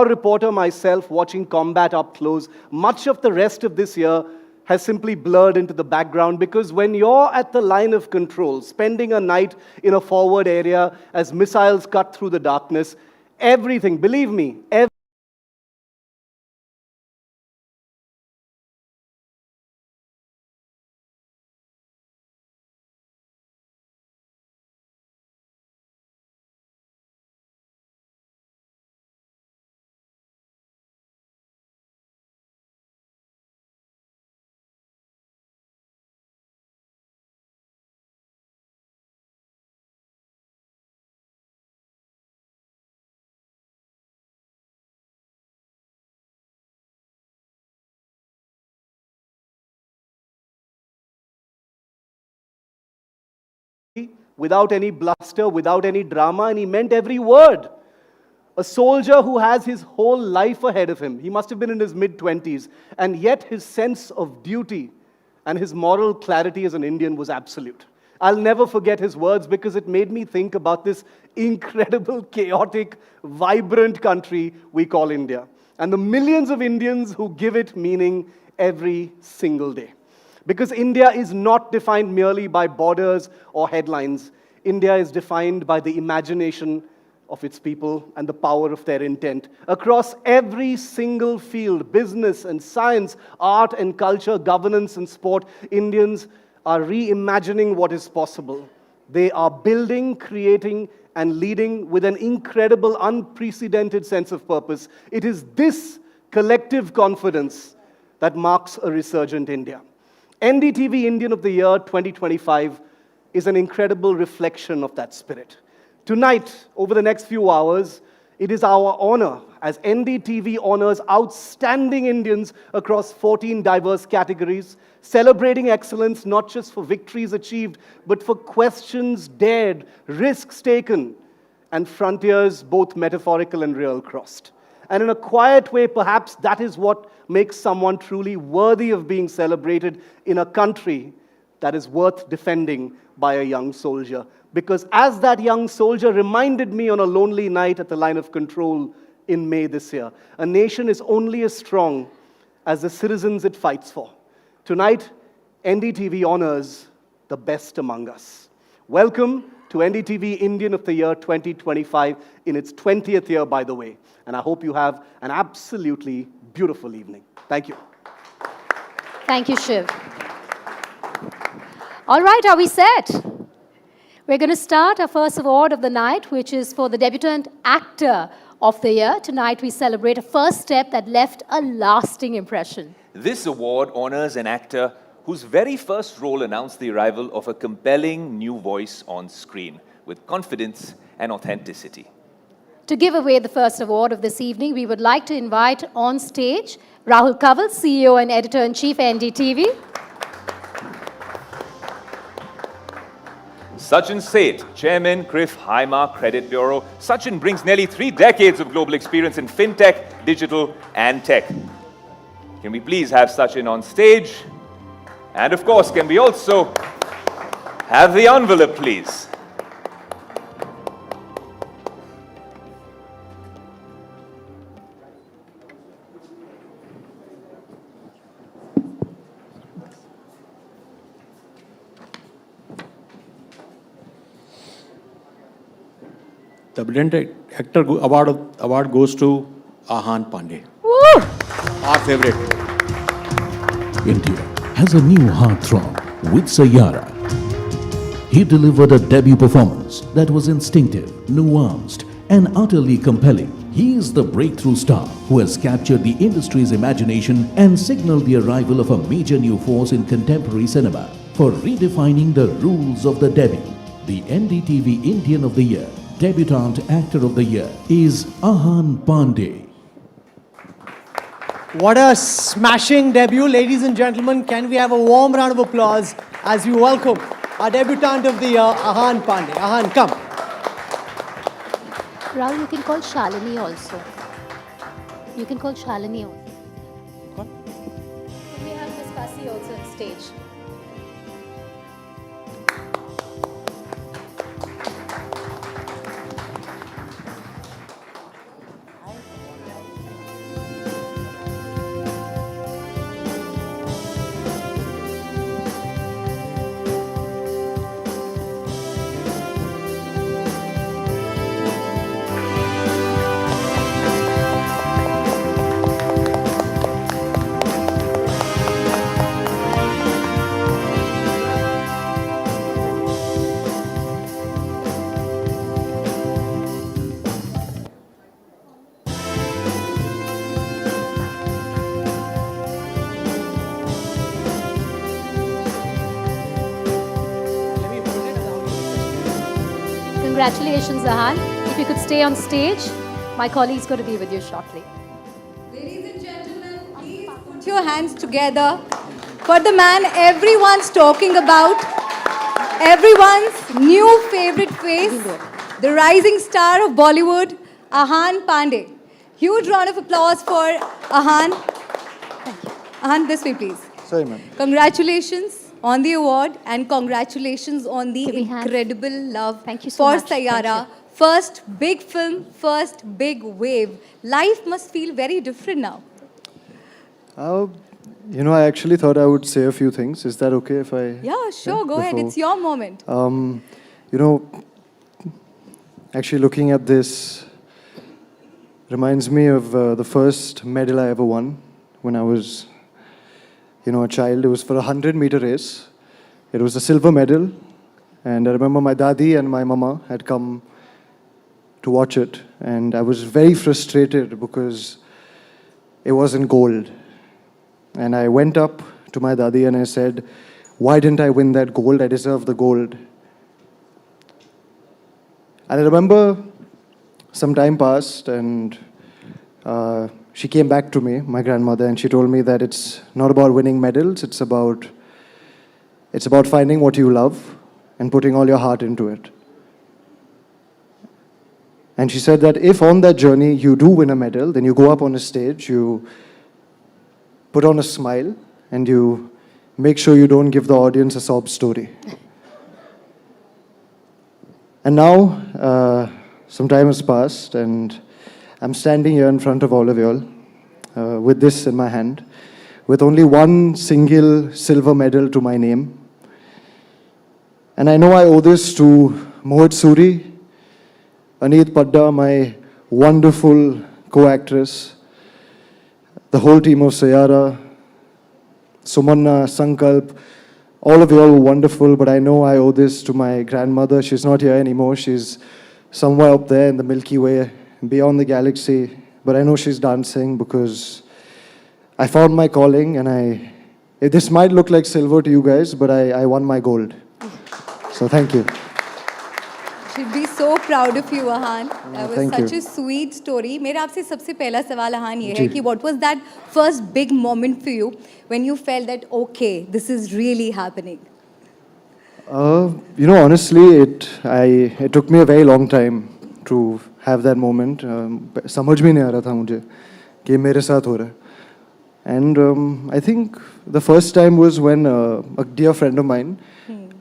reporter myself watching combat up close, much of the rest of this year has simply blurred into the background because when you're at the line of control, spending a night in a forward area as missiles cut through the darkness, everything, believe me, without any bluster, without any drama, and he meant every word. A soldier who has his whole life ahead of him. He must have been in his mid-20s, and yet his sense of duty and his moral clarity as an Indian was absolute. I'll never forget his words because it made me think about this incredible, chaotic, vibrant country we call India, and the millions of Indians who give it meaning every single day. Because India is not defined merely by borders or headlines. India is defined by the imagination of its people and the power of their intent. Across every single field, business and science, art and culture, governance and sport, Indians are reimagining what is possible. They are building, creating, and leading with an incredible, unprecedented sense of purpose. It is this collective confidence that marks a resurgent India. NDTV Indian of the Year 2025 is an incredible reflection of that spirit. Tonight, over the next few hours, it is our honor as NDTV honors outstanding Indians across 14 diverse categories, celebrating excellence not just for victories achieved, but for questions dared, risks taken, and frontiers both metaphorical and real crossed. And in a quiet way, perhaps that is what makes someone truly worthy of being celebrated in a country that is worth defending by a young soldier. Because as that young soldier reminded me on a lonely night at the line of control in May this year, a nation is only as strong as the citizens it fights for. Tonight, NDTV honors the best among us. Welcome to NDTV Indian of the Year 2025 in its 20th year, by the way. And I hope you have an absolutely beautiful evening. Thank you. Thank you, Shiv. All right, are we set? We're going to start our first award of the night, which is for the Debutant Actor of the Year. Tonight, we celebrate a first step that left a lasting impression. This award honors an actor whose very first role announced the arrival of a compelling new voice on screen with confidence and authenticity. To give away the first award of this evening, we would like to invite on stage Rahul Kanwal, CEO and Editor-in-Chief, NDTV. Sachin Seth, Chairman, CRIF Highmark Credit Bureau. Sachin brings nearly 3 decades of global experience in fintech, digital, and tech. Can we please have Sachin on stage? And of course, can we also have the envelope, please? The Brilliant Actor Award goes to Ahan Pande. Woo! Our favorite. India has a new heartthrob with Sayara. He delivered a debut performance that was instinctive, nuanced, and utterly compelling. He is the breakthrough star who has captured the industry's imagination and signaled the arrival of a major new force in contemporary cinema for redefining the rules of the debut. The NDTV Indian of the Year, Debutant Actor of the Year is Ahan Pande. What a smashing debut, ladies and gentlemen. Can we have a warm round of applause as we welcome our Debutant of the Year, Ahan Pande. Ahan, come. Rahul, you can call Shalini also. You can call Shalini also. What? We have Miss Kasi also on stage. Congratulations, Ahaan. If you could stay on stage, my colleague's going to be with you shortly. Ladies and gentlemen, please put your hands together for the man everyone's talking about, everyone's new favorite face, the rising star of Bollywood, Ahan Pande. Huge round of applause for Ahaan. Ahaan, this way, please. Sorry, ma'am. Congratulations on the award and congratulations on the Give me hand. incredible love Thank you so for much. Thank Sayara. you. First big film, first big wave. Life must feel very different now. I actually thought I would say a few things. Is that okay if I? Yeah, sure, go ahead. before- It's your moment. Actually looking at this reminds me of the first medal I ever won when I was, a child. It was for a 100-meter race. It was a silver medal. And I remember my dadi and my mama had come to watch it. And I was very frustrated because it wasn't gold. And I went up to my dadi and I said, why didn't I win that gold? I deserve the gold. And I remember some time passed and she came back to me, my grandmother, and she told me that it's not about winning medals, it's about finding what you love and putting all your heart into it. And she said that if on that journey you do win a medal, then you go up on a stage, you put on a smile, and you make sure you don't give the audience a sob story. And now, some time has passed, and I'm standing here in front of all of y'all with this in my hand, with only one single silver medal to my name. And I know I owe this to Mohit Suri, Anita Padda, my wonderful co-actress, the whole team of Sayara, Sumanna, Sankalp, all of you all were wonderful, but I know I owe this to my grandmother. She's not here anymore. She's somewhere up there in the Milky Way, beyond the galaxy. But I know she's dancing because I found my calling, and this might look like silver to you guys, but I won my gold. So thank you. Should be so proud of you, Ahaan. That was thank such you. a sweet story. मेरा आपसे सबसे पहला सवाल Ahaan ये है जी. कि what was that first big moment for you when you felt that okay, this is really happening? Honestly, it took me a very long time to have that moment. समझ भी नहीं आ रहा था मुझे कि मेरे साथ हो रहा है. And I think the first time was when a dear friend of mine,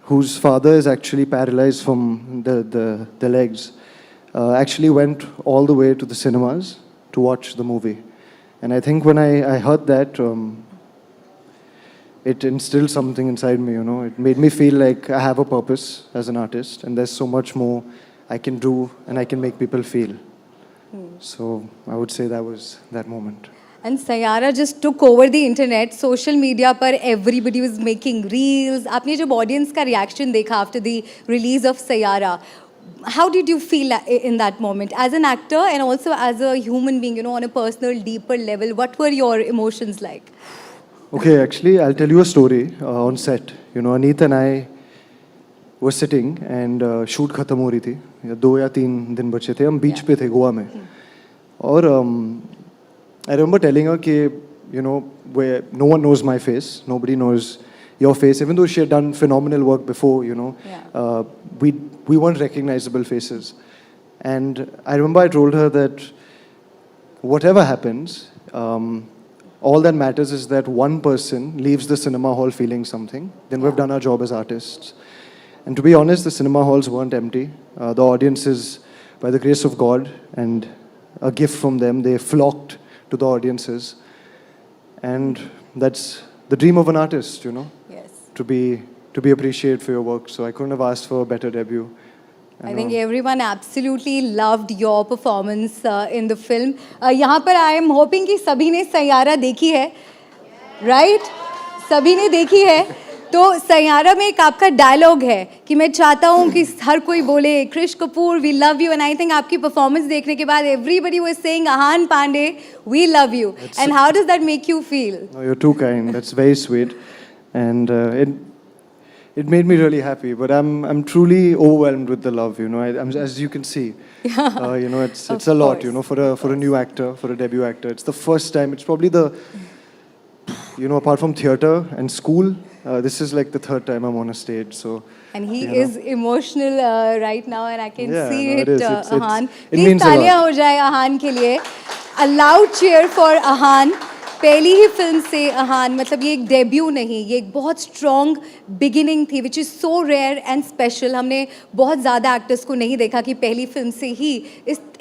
whose father is actually paralyzed from the legs, actually went all the way to the cinemas to watch the movie. And I think when I heard that, it instilled something inside me, It made me feel like I have a purpose as an artist, and there's so much more I can do and I can make people feel. So I would say that was that moment. And Sayara just took over the internet. Social media पर everybody was making reels. आपने जब audience का reaction देखा after the release of Sayara, how did you feel in that moment as an actor and also as a human being, on a personal, deeper level? What were your emotions like? Okay, actually, I'll tell you a story on set. Anita and I were sitting and shoot खत्म हो रही थी. 2 या 3 दिन बचे थे. हम beach पे थे गोवा में. और I remember telling her that, where no one knows my face, nobody knows your face, even though she had done phenomenal work before, we weren't recognizable faces. And I remember I told her that whatever happens, all that matters is that one person leaves the cinema hall feeling something, then we've done our job as artists. And to be honest, the cinema halls weren't empty. The audiences, by the grace of God and a gift from them, they flocked to the audiences. And that's the dream of an artist, Yes. to be appreciated for your work. So I couldn't have asked for a better debut. I think everyone absolutely loved your performance in the film. यहाँ पर I am hoping कि सभी ने सैयारा देखी है, right? सभी ने देखी है. तो सैयारा में एक आपका डायलॉग है कि मैं चाहता हूँ कि हर कोई बोले Krish Kapoor we love you, and I think आपकी परफॉर्मेंस देखने के बाद everybody was saying Ahaan Panday we love you, and how does that make you feel? Oh, you're too kind. That's very sweet. And it made me really happy. But I'm truly overwhelmed with the love. You know, I'm, as you can see. You know, it's a lot. You know, for a new actor, for a debut actor, it's the first time. It's probably the, you know, apart from theatre and school, this is like the third time I'm on a stage. So. And he you know. is emotional right now, and I can Yeah, see no, it, it is. Ahaan. It Please means a lot. तालियां हो जाए Ahaan के लिए. A loud cheer for Ahaan. पहली ही film से Ahaan, मतलब ये एक डेब्यू नहीं, ये एक बहुत स्ट्रॉन्ग बिगिनिंग थी, which is so rare and special. हमने बहुत ज़्यादा एक्टर्स को नहीं देखा कि पहली फिल्म से ही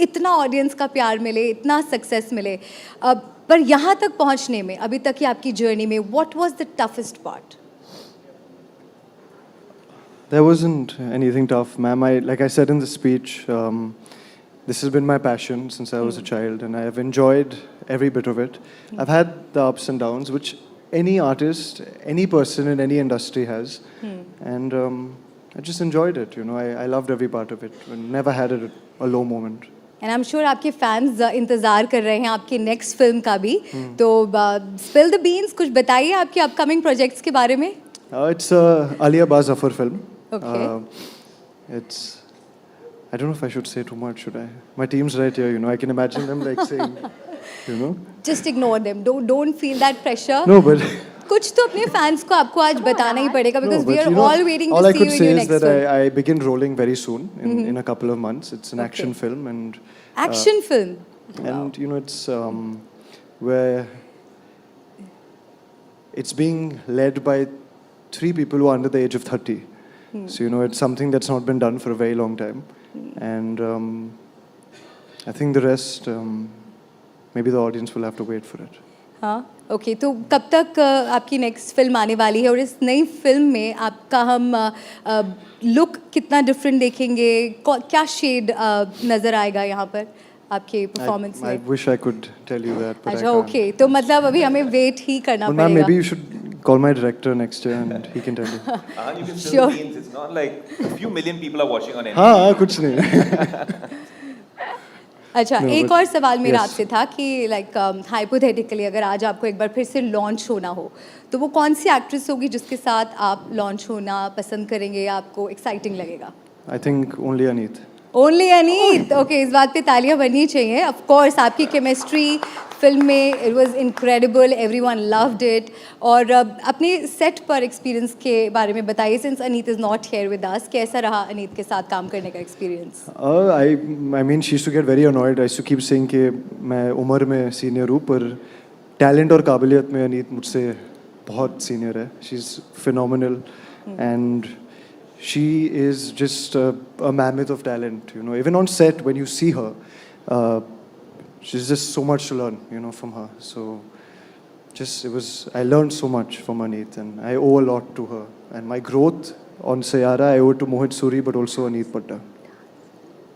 इतना ऑडियंस का प्यार मिले, इतना सक्सेस मिले. पर यहाँ तक पहुँचने में, अभी तक की आपकी जर्नी में, what was the toughest part? There wasn't anything tough, ma'am. Like I said in the speech, this has been my passion since I was a child, and I have enjoyed every bit of it. I've had the ups and downs, which any artist, any person in any industry has, and I just enjoyed it. You know, I loved every part of it. I never had a low moment. And I'm sure आपके fans इंतज़ार कर रहे हैं आपकी next film का भी. तो spill the beans, कुछ बताइए आपके upcoming projects के बारे में. It's a Alia Ba Zafar film. Okay. It's, I don't know if I should say too much, should I? My team's right here, you know. I can imagine them like saying, you know. Just ignore them. Don't feel that pressure. No, but कुछ तो अपने fans को आपको आज बताना ही पड़ेगा because no, we are you know, all waiting all to I see could you in say your is next that film. I begin rolling very soon, in a couple of months. It's an action film and Action film. and you know it's where it's being led by 3 people who are under the age of 30. So you know it's something that's not been done for a very long time, and I think the rest maybe the audience will have to wait for it. हाँ, okay. तो कब तक आपकी next film आने वाली है और इस नई फिल्म में आपका हम लुक कितना डिफरेंट देखेंगे, क्या शेड नज़र आएगा यहाँ पर आपके परफॉर्मेंस I में? wish I could tell you that, but I अच्छा, can't. ओके. तो मतलब अभी हमें वेट ही करना Well, ma'am, पड़ेगा. maybe you should call my director next year and he can tell you. Ahaan, you can Sure. spill the beans. It's not like a few million people are watching on NDTV. हाँ कुछ नहीं. अच्छा, No, एक but- और सवाल मेरा yes. आपसे था कि लाइक हाइपोथेटिकली अगर आज आपको एक बार फिर से लॉन्च होना हो तो वो कौन सी एक्ट्रेस होगी जिसके साथ आप लॉन्च होना पसंद करेंगे या आपको एक्साइटिंग लगेगा? I think only Anita. Only Aneet. Okay, इस बात पे तालियां बननी चाहिए. ऑफ कोर्स आपकी केमिस्ट्री फिल्म में it was incredible, everyone loved it. और अपने सेट पर एक्सपीरियंस के बारे में बताइए, since Aneet is not here with us. कैसा रहा अनीत के साथ काम करने का experience? I mean she used to get very annoyed. I used to keep saying कि मैं उम्र में सीनियर हूँ पर टैलेंट और काबिलियत में अनीत मुझसे बहुत सीनियर है. She's phenomenal and she is just a mammoth of talent. You know, even on set when you see her, she's just so much to learn. You know, from her. So, I learned so much from Anita, and I owe a lot to her. And my growth on Sayara, I owe it to Mohit Suri, but also Anita Padda.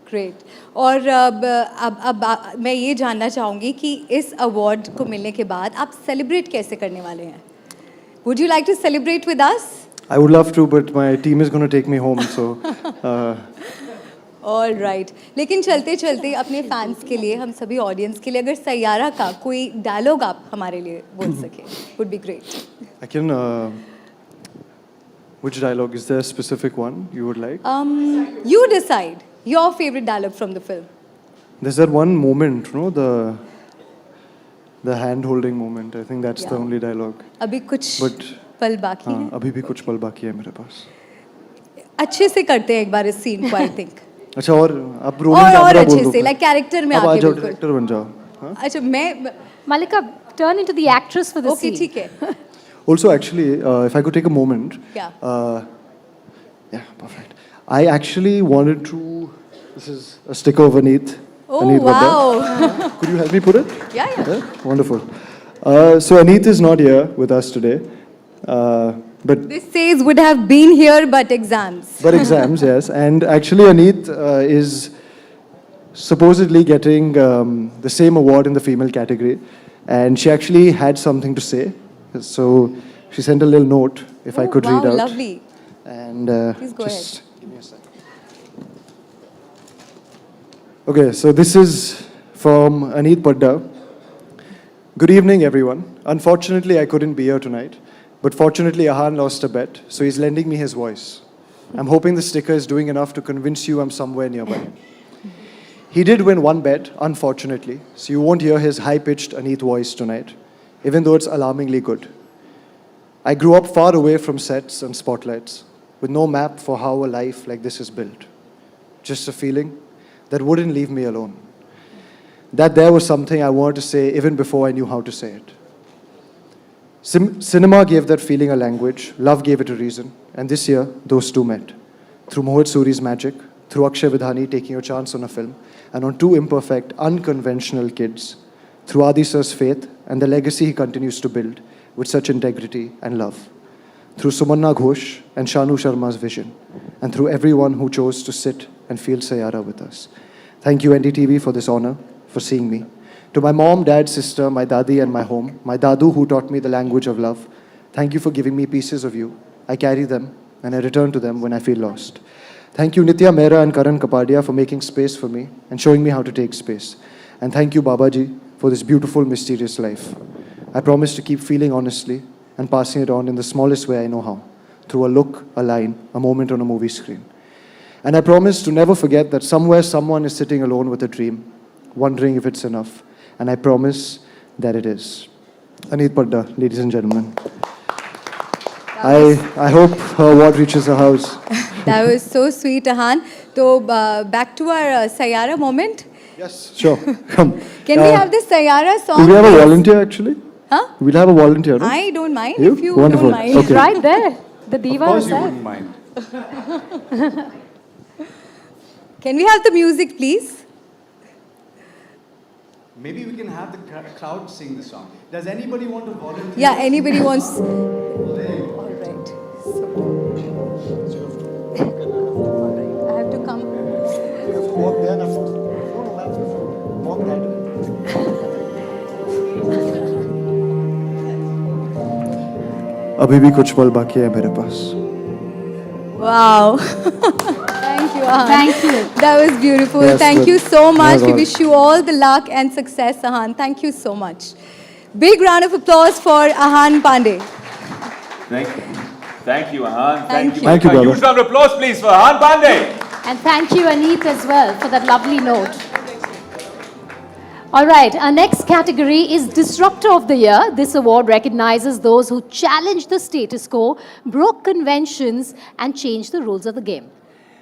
Great. और अब मैं ये जानना चाहूँगी कि इस award को मिलने के बाद आप सेलिब्रेट कैसे करने वाले हैं? Would you like to celebrate with us? I would love to, but my team is going to take me home. So, all right. लेकिन चलते चलते अपने फैंस के लिए, हम सभी ऑडियंस के लिए, अगर सैयारा का कोई डायलॉग आप हमारे लिए बोल सके, would be great. I can. Which dialogue? Is there a specific one you would like? You decide your favorite dialogue from the film. There's that one moment, you know, the hand-holding moment. I think that's the Yeah. only dialogue. अभी कुछ But पल बाकी हाँ, हैं. अभी भी कुछ पल बाकी है मेरे पास. अच्छे से करते हैं एक बार इस सीन को, आई थिंक. अच्छा और आप रोलिंग और कैमरा बोल अच्छे दो से, फिर. लाइक कैरेक्टर में अब आ आके जाओ, बिल्कुल. डायरेक्टर बन जाओ. हाँ? अच्छा, मैं Malika, turn into the actress for the okay, scene. ठीक है. Also, actually, if I could take a moment. Yeah. Yeah, perfect. I actually wanted to. This is a sticker of Anit. Oh, Anit Vadda. wow. Could you help me put it? Yeah. Wonderful. So Anit is not here with us today, but This says would have been here but exams. exams, yes. And actually, Anit is supposedly getting the same award in the female category, and she actually had something to say. So she sent a little note, if I could wow, read out. Lovely. And Please go just give me a second. Okay, so this is from Anita Padda. Good evening, everyone. Unfortunately, I couldn't be here tonight, But fortunately, Ahaan lost a bet, so he's lending me his voice. I'm hoping the sticker is doing enough to convince you I'm somewhere nearby. He did win one bet, unfortunately, so you won't hear his high-pitched Anita voice tonight, even though it's alarmingly good. I grew up far away from sets and spotlights, with no map for how a life like this is built. Just a feeling that wouldn't leave me alone. That there was something I wanted to say even before I knew how to say it. Cinema gave that feeling a language, love gave it a reason, and this year, those two met. Through Mohit Suri's magic, through Akshay Vidhani taking a chance on a film, and on two imperfect, unconventional kids, through Adi Sir's faith and the legacy he continues to build with such integrity and love, through Sumanna Ghosh and Shanu Sharma's vision, and through everyone who chose to sit and feel Sayara with us. Thank you, NDTV, for this honor, for seeing me. To my mom, dad, sister, my dadi and my home, my dadu who taught me the language of love, thank you for giving me pieces of you. I carry them and I return to them when I feel lost. Thank you Nitya Mehra and Karan Kapadia for making space for me and showing me how to take space. And thank you Babaji for this beautiful, mysterious life. I promise to keep feeling honestly and passing it on in the smallest way I know how, through a look, a line, a moment on a movie screen. And I promise to never forget that somewhere someone is sitting alone with a dream, wondering if it's enough. And I promise that it is. Anita Padda, ladies and gentlemen. I hope her award reaches her house. That was so sweet, Ahaan. So, back to our Sayara moment. Yes, sure. Come. Can we have this Sayara song? Do we have a please? volunteer actually? Huh? We'll have a volunteer, no? I don't mind You? if you Wonderful. don't mind. Okay. Right there, the diva Of course you herself. wouldn't mind. Can we have the music, please? Maybe we can have the crowd sing the song. Does anybody want to volunteer? Yeah, anybody wants. All right. So, I have to come. You have to walk there and walk that way. अभी भी कुछ पल बाकी है मेरे पास. Wow. Thank you, Ahaan. Thank you. That was beautiful. Yes, Thank good. you so much. Yeah, We God. wish you all the luck and success, Ahaan. Thank you so much. Big round of applause for Ahan Pande. Thank you. Thank you, Ahaan. Thank you. Thank you, A brother. huge round of applause, please, for Ahaan Pande. And thank you, Anita, as well, for that lovely note. All right, our next category is Disruptor of the Year. This award recognizes those who challenge the status quo, broke conventions, and changed the rules of the game.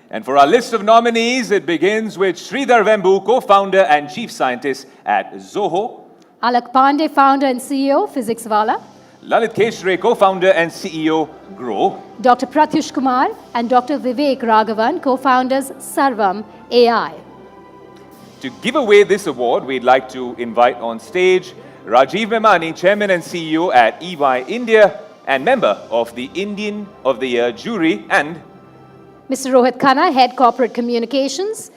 And for our list of nominees, it begins with Sridhar Vembu, co-founder and chief scientist at Zoho. Alak Pandey, founder and CEO, Physics Wala. Lalit Keshre, co-founder and CEO, Grow. Dr. Pratyush Kumar and Dr. Vivek Raghavan, co-founders Sarvam AI. To give away this award, we'd like to invite on stage Rajiv Memani, chairman and CEO at EY India and member of the Indian of the Year jury, and Mr. Rohit Khanna, Head Corporate Communications,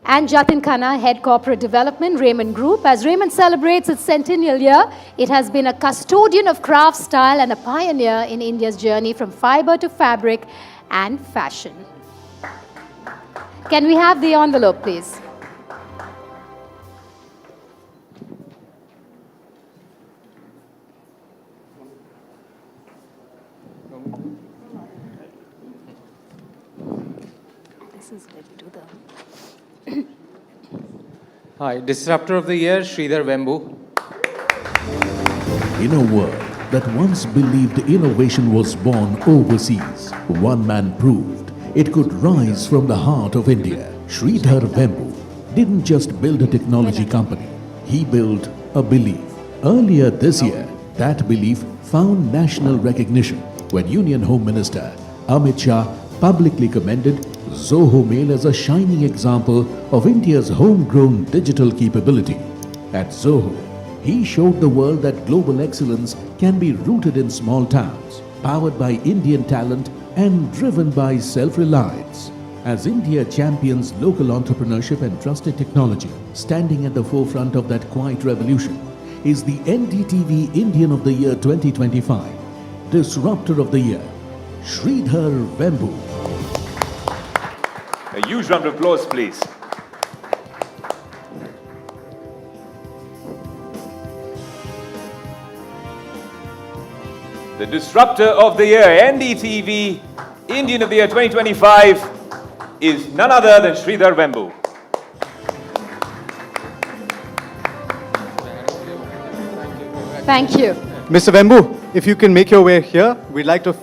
and Jatin Khanna, Head Corporate Development, Raymond Group. As Raymond celebrates its centennial year, it has been a custodian of craft style and a pioneer in India's journey from fiber to fabric and fashion. Can we have the envelope, please? Hi, Disruptor of the Year, Sridhar Vembu. In a world that once believed innovation was born overseas, one man proved it could rise from the heart of India. Sridhar Vembu didn't just build a technology company, he built a belief. Earlier this year, that belief found national recognition when Union Home Minister Amit Shah publicly commended Zoho Mail as a shining example of India's homegrown digital capability. At Zoho, he showed the world that global excellence can be rooted in small towns, powered by Indian talent and driven by self-reliance. As India champions local entrepreneurship and trusted technology, standing at the forefront of that quiet revolution is the NDTV Indian of the Year 2025, Disruptor of the Year, Sridhar Vembu. a huge round of applause, please. The Disruptor of the Year, NDTV Indian of the Year 2025 is none other than Sridhar Vembu. Thank you. Mr. Vembu, if you can make your way here, we'd like to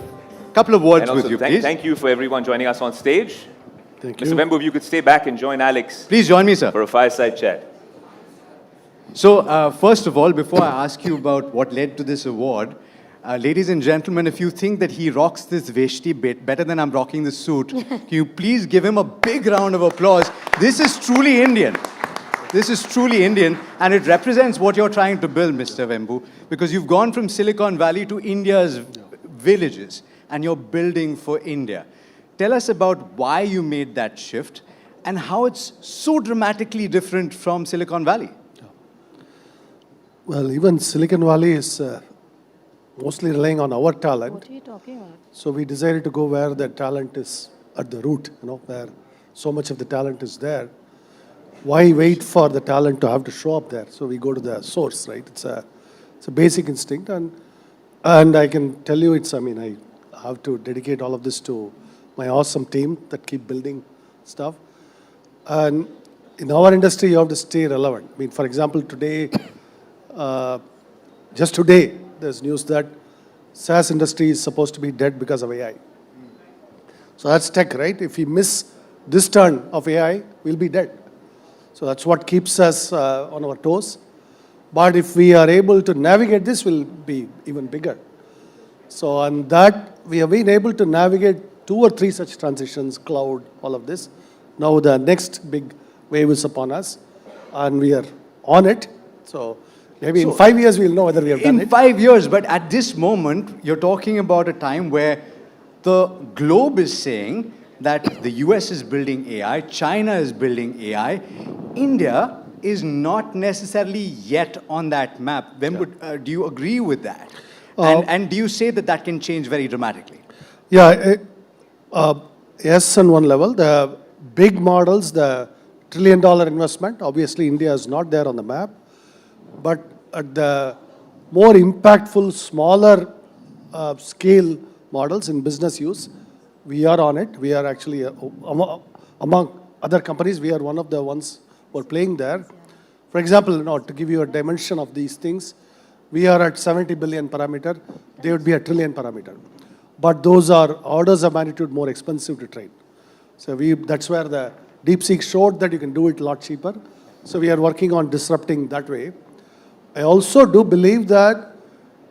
couple of words And also with you, thank, please. thank you for everyone joining us on stage. Thank Mr. you. Vembu, if you could stay back and join Alex Please join me, sir. for a fireside chat. So, first of all, before I ask you about what led to this award, ladies and gentlemen, if you think that he rocks this veshti bit better than I'm rocking this suit, can you please give him a big round of applause? This is truly Indian. This is truly Indian, and it represents what you're trying to build, Mr. Vembu, because you've gone from Silicon Valley to India's villages, and you're building for India. Tell us about why you made that shift, and how it's so dramatically different from Silicon Valley. Well, even Silicon Valley is mostly relying on our talent. What are you talking about? So we decided to go where the talent is at the root, where so much of the talent is there. Why wait for the talent to have to show up there? So we go to the source, right? It's a basic instinct, and I can tell you I have to dedicate all of this to my awesome team that keep building stuff. And in our industry, you have to stay relevant. For example, today, just today, there's news that SaaS industry is supposed to be dead because of AI. So that's tech, right? If we miss this turn of AI, we'll be dead. So that's what keeps us on our toes. But if we are able to navigate this, we'll be even bigger. So on that, we have been able to navigate 2 or 3 such transitions, cloud, all of this. Now the next big wave is upon us, and we are on it. So maybe in 5 years, we'll know whether we have done it. In 5 years, but at this moment, you're talking about a time where the globe is saying that the US is building AI, China is building AI, India is not necessarily yet on that map. Vembu, do you agree with that? And do you say that that can change very dramatically? Yeah, yes, on one level. The big models, the $1 trillion investment, obviously India is not there on the map. But at the more impactful, smaller scale models in business use, we are on it. We are actually, among other companies, we are one of the ones who are playing there. For example, to give you a dimension of these things, we are at 70 billion parameter. They would be a trillion parameter. But those are orders of magnitude more expensive to train. So that's where the DeepSeek showed that you can do it a lot cheaper. So we are working on disrupting that way. I also do believe that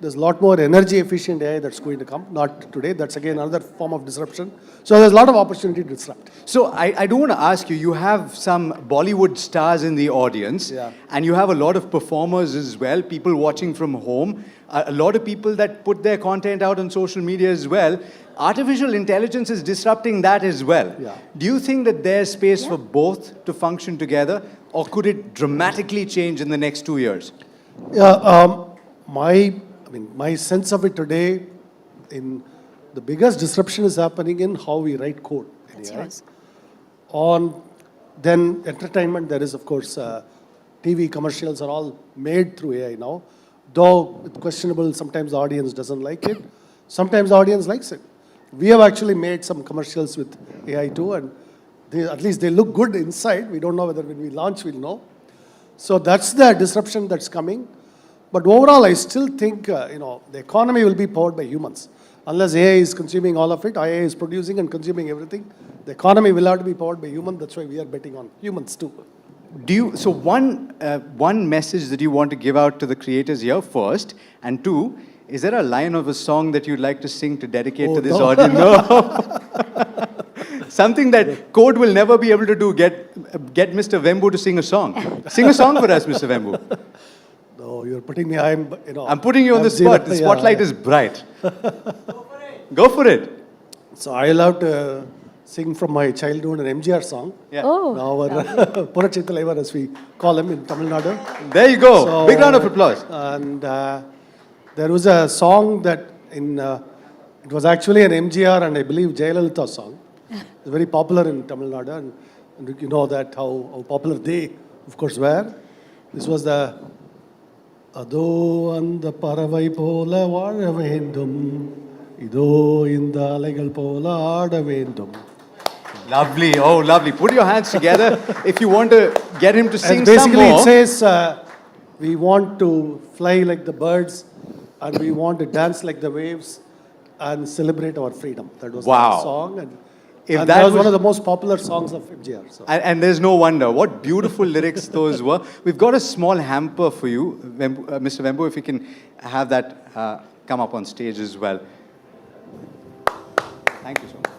there's a lot more energy efficient AI that's going to come. Not today, that's again another form of disruption. So there's a lot of opportunity to disrupt. So I do want to ask you, you have some Bollywood stars in the audience, and you have a lot of performers as well, people watching from home, a lot of people that put their content out on social media as well. Artificial intelligence is disrupting that as well. Do you think that there's space for both to function together, or could it dramatically change in the next 2 years? Yeah, my sense of it today, in the biggest disruption is happening in how we write code. That's yours. On then entertainment, there is of course TV commercials are all made through AI now. Though it's questionable, sometimes the audience doesn't like it. Sometimes the audience likes it. We have actually made some commercials with AI too, and at least they look good inside. We don't know whether when we launch, we'll know. So that's the disruption that's coming. But overall, I still think, the economy will be powered by humans. Unless AI is consuming all of it, AI is producing and consuming everything, the economy will have to be powered by humans. That's why we are betting on humans too. So one message that you want to give out to the creators here first, and 2, is there a line of a song that you'd like to sing to dedicate to this audience? No. Something that code will never be able to do, get Mr. Vembu to sing a song. Sing a song for us, Mr. Vembu. No, you're putting me, I'm putting you on the spot. The spotlight is bright. Go for it. So I love to sing from my childhood an MGR song. Oh. Our Purachi Thalaivar, as we call him in Tamil Nadu. There you go. So, big round of applause. And there was a song that it was actually an MGR and I believe Jayalalitha song. It's very popular in Tamil Nadu, and you know that how popular they, of course, were. This was the அதோ அந்த பறவை போல வாழ வேண்டும் இதோ இந்த அலைகள் போல ஆட வேண்டும். Lovely, oh lovely. Put your hands together if you want to get him to sing some Basically more. it says we want to fly like the birds and we want to dance like the waves and celebrate our freedom. That was Wow. the song, and If that that was one was- of the most popular songs of MGR. So. And there's no wonder. What beautiful lyrics those were. We've got a small hamper for you, Mr. Vembu, if you can have that come up on stage as well. Thank you so much.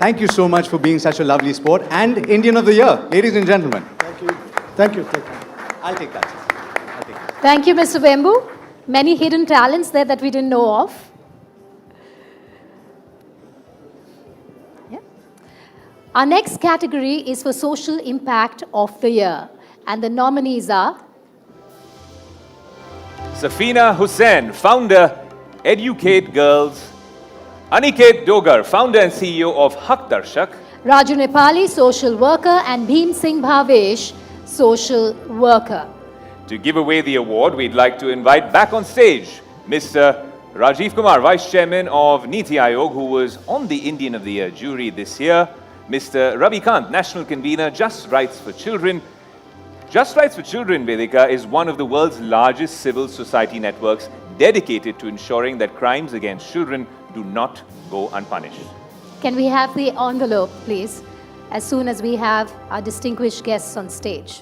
Thank you so much for being such a lovely sport and Indian of the Year, ladies and gentlemen. Thank you. Thank you. Thank you. I'll take that. I'll take that. Thank you, Mr. Vembu. Many hidden talents there that we didn't know of. Yeah. Our next category is for Social Impact of the Year. And the nominees are Safina Hussain, founder, Educate Girls. Aniket Dogar, founder and CEO of Haq Darshak. Raju Nepali, social worker, and Bhim Singh Bhavesh, social worker. To give away the award, we'd like to invite back on stage Mr. Rajiv Kumar, Vice Chairman of Niti Aayog, who was on the Indian of the Year jury this year. Mr. Ravi Kant, National Convener, Just Rights for Children. Just Rights for Children, Vedika, is one of the world's largest civil society networks dedicated to ensuring that crimes against children do not go unpunished. Can we have the envelope, please, as soon as we have our distinguished guests on stage?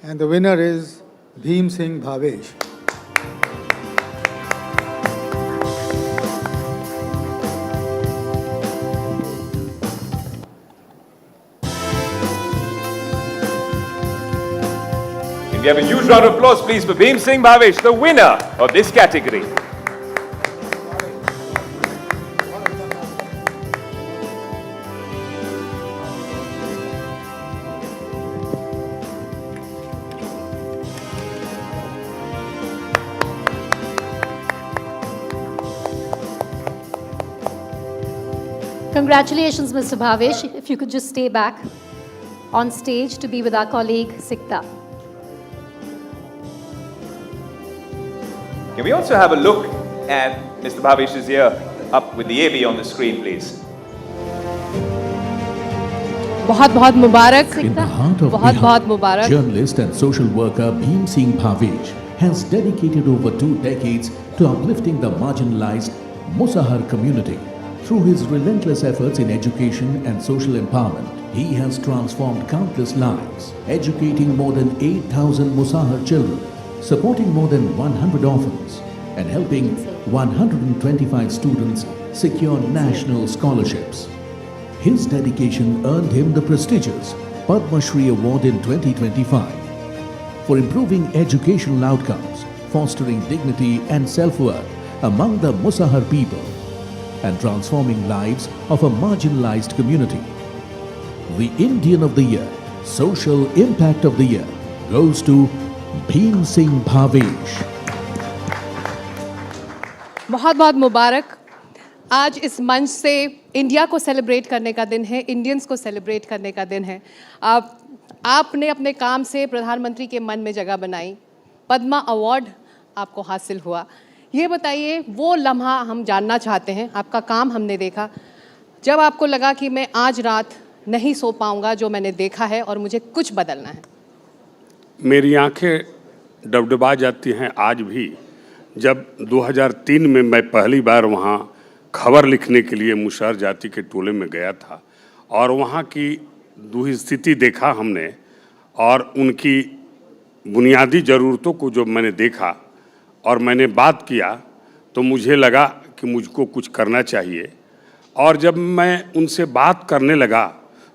And the winner is Bhim Singh Bhavesh. Can we have a huge round of applause, please, for Bhim Singh Bhavesh, the winner of this category. Congratulations, Mr. Bhavesh. If you could just stay back on stage to be with our colleague, Sikta. Can we also have a look at Mr. Bhavesh's ear up with the AB on the screen, please? बहुत बहुत मुबारक In the heart of बहुत बहुत Bihar, Mubarak journalist and social worker Bhim Singh Bhavesh has dedicated over 2 decades to uplifting the marginalized Musahar community. Through his relentless efforts in education and social empowerment, he has transformed countless lives, educating more than 8,000 Musahar children, supporting more than 100 orphans, and helping 125 students secure national scholarships. His dedication earned him the prestigious Padma Shri Award in 2025 for improving educational outcomes, fostering dignity and self-worth among the Musahar people, and transforming lives of a marginalized community. The Indian of the Year, Social Impact of the Year goes to Bhim Singh Bhavesh. बहुत बहुत मुबारक। आज इस मंच से India को celebrate करने का दिन है, इंडियंस को सेलिब्रेट करने का दिन है। आपने अपने काम से प्रधानमंत्री के मन में जगह बनाई, पद्मा अवार्ड आपको हासिल हुआ। ये बताइए, वो लम्हा हम जानना चाहते हैं। आपका काम हमने देखा, जब आपको लगा कि मैं आज रात नहीं सो पाऊंगा, जो मैंने देखा है, और मुझे कुछ बदलना है। मेरी आंखें डबडबा जाती हैं आज भी, जब 2003 में मैं पहली बार वहाँ खबर लिखने के लिए मुसहर जाति के टोले में गया था और वहाँ की दुस्थिति देखा हमने और उनकी बुनियादी ज़रूरतों को जब मैंने देखा और मैंने बात किया तो मुझे लगा कि मुझको कुछ करना चाहिए। और जब मैं उनसे बात करने लगा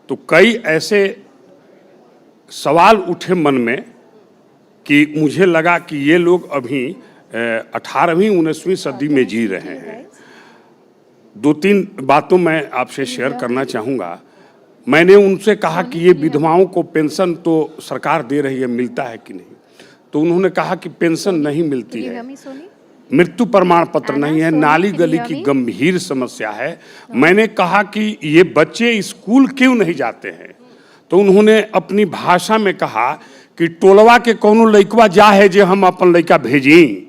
तो कई ऐसे सवाल उठे मन में कि मुझे लगा कि ये लोग अभी 18वीं 19वीं सदी में जी रहे हैं। 2-3 बातों मैं आपसे शेयर करना चाहूँगा। मैंने उनसे कहा कि ये विधवाओं को पेंशन तो सरकार दे रही है, मिलता है कि नहीं? तो उन्होंने कहा कि पेंशन नहीं मिलती है, मृत्यु प्रमाण पत्र नहीं है, नाली गली की गंभीर समस्या है। मैंने कहा कि ये बच्चे स्कूल क्यों नहीं जाते हैं? तो उन्होंने अपनी भाषा में कहा कि टोलवा के कोनो लइकवा जा है जे हम अपन लइका भेजी,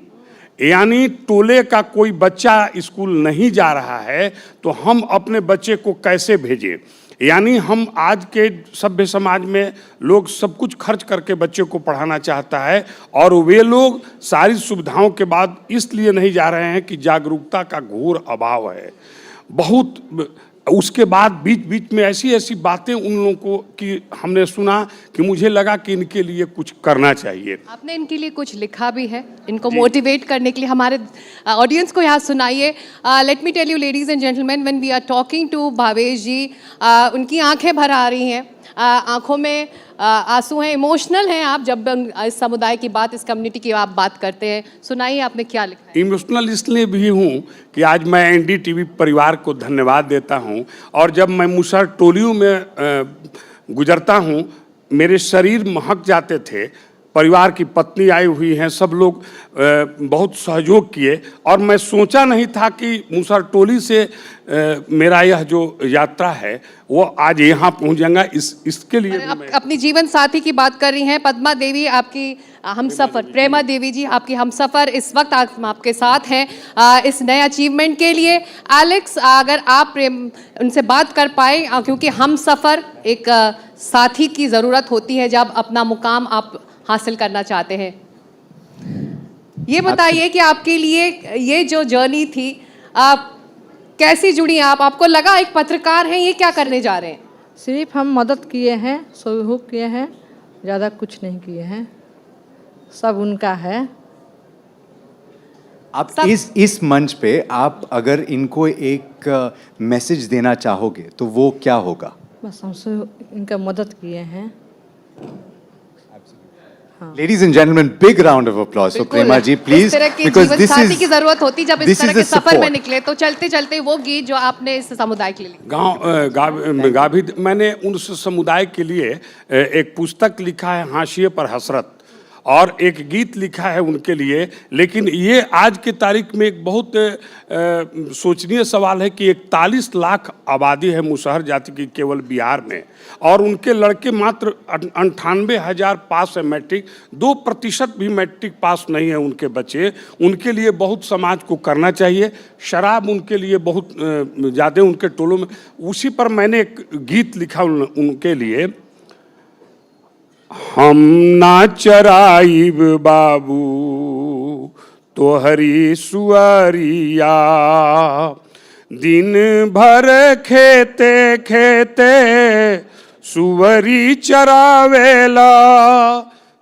यानी टोले का कोई बच्चा स्कूल नहीं जा रहा है तो हम अपने बच्चे को कैसे भेजें? यानी हम आज के सभ्य समाज में लोग सब कुछ खर्च करके बच्चे को पढ़ाना चाहता है और वे लोग सारी सुविधाओं के बाद इसलिए नहीं जा रहे हैं कि जागरूकता का घोर अभाव है। बहुत उसके बाद बीच बीच में ऐसी ऐसी बातें उन लोगों को कि हमने सुना कि मुझे लगा कि इनके लिए कुछ करना चाहिए। आपने इनके लिए कुछ लिखा भी है, इनको मोटिवेट करने के लिए हमारे ऑडियंस को यहाँ सुनाइए। Let me tell you ladies and gentleman, when we are talking to Bhavesh ji, उनकी आंखें भर आ रही हैं, आंखों में आंसू हैं, इमोशनल हैं आप जब इस समुदाय की बात, इस कम्युनिटी की आप बात करते हैं। सुनाइए आपने क्या लिखा है। इमोशनल इसलिए भी हूँ कि आज मैं एनडीटीवी परिवार को धन्यवाद देता हूँ और जब मैं मुसहर टोलियों में गुजरता हूँ मेरे शरीर महक जाते थे। परिवार की पत्नी आई हुई हैं, सब लोग बहुत सहयोग किए और मैं सोचा नहीं था कि मुसहर टोली से मेरा यह जो यात्रा है वो आज यहाँ पहुँच जाएगा। इसके लिए अपनी जीवन साथी की बात कर रही हैं, पद्मा देवी आपकी हमसफर, प्रेमा देवी जी आपकी हमसफर इस वक्त आपके साथ हैं इस नए अचीवमेंट के लिए। एलेक्स, अगर आप उनसे बात कर पाए, क्योंकि हमसफर एक साथी की ज़रूरत होती है जब अपना मुकाम आप हासिल करना चाहते हैं। ये बताइए कि आपके लिए ये जो जर्नी थी, आप कैसी जुड़ी आप? आपको लगा एक पत्रकार हैं, ये क्या करने जा रहे हैं? सिर्फ हम मदद किए हैं, सहयोग किए हैं, ज़्यादा कुछ नहीं किए हैं, सब उनका है। आप इस मंच पे आप अगर इनको एक मैसेज देना चाहोगे तो वो क्या होगा? बस हमसे इनका मदद किए हैं। Ladies and gentlemen, big round of applause for Prema ji, please, because this is की जरूरत होती जब इस तरह के सफर में निकले। तो चलते चलते वो गीत जो आपने इस समुदाय के लिए गाभी, मैंने उस समुदाय के लिए एक पुस्तक लिखा है, हाशिए पर हसरत, और एक गीत लिखा है उनके लिए। लेकिन ये आज की तारीख में एक बहुत सोचनीय सवाल है कि 41 लाख आबादी है मुसहर जाति की केवल बिहार में, और उनके लड़के मात्र 98,000 पास है मैट्रिक, 2% भी मैट्रिक पास नहीं है उनके बच्चे। उनके लिए बहुत समाज को करना चाहिए। शराब उनके लिए बहुत ज़्यादा उनके टोलों में, उसी पर मैंने एक गीत लिखा उनके लिए। हम ना चराइब बाबू तोहरी सुअरिया, दिन भर खेते खेते सुअरी चरावेला,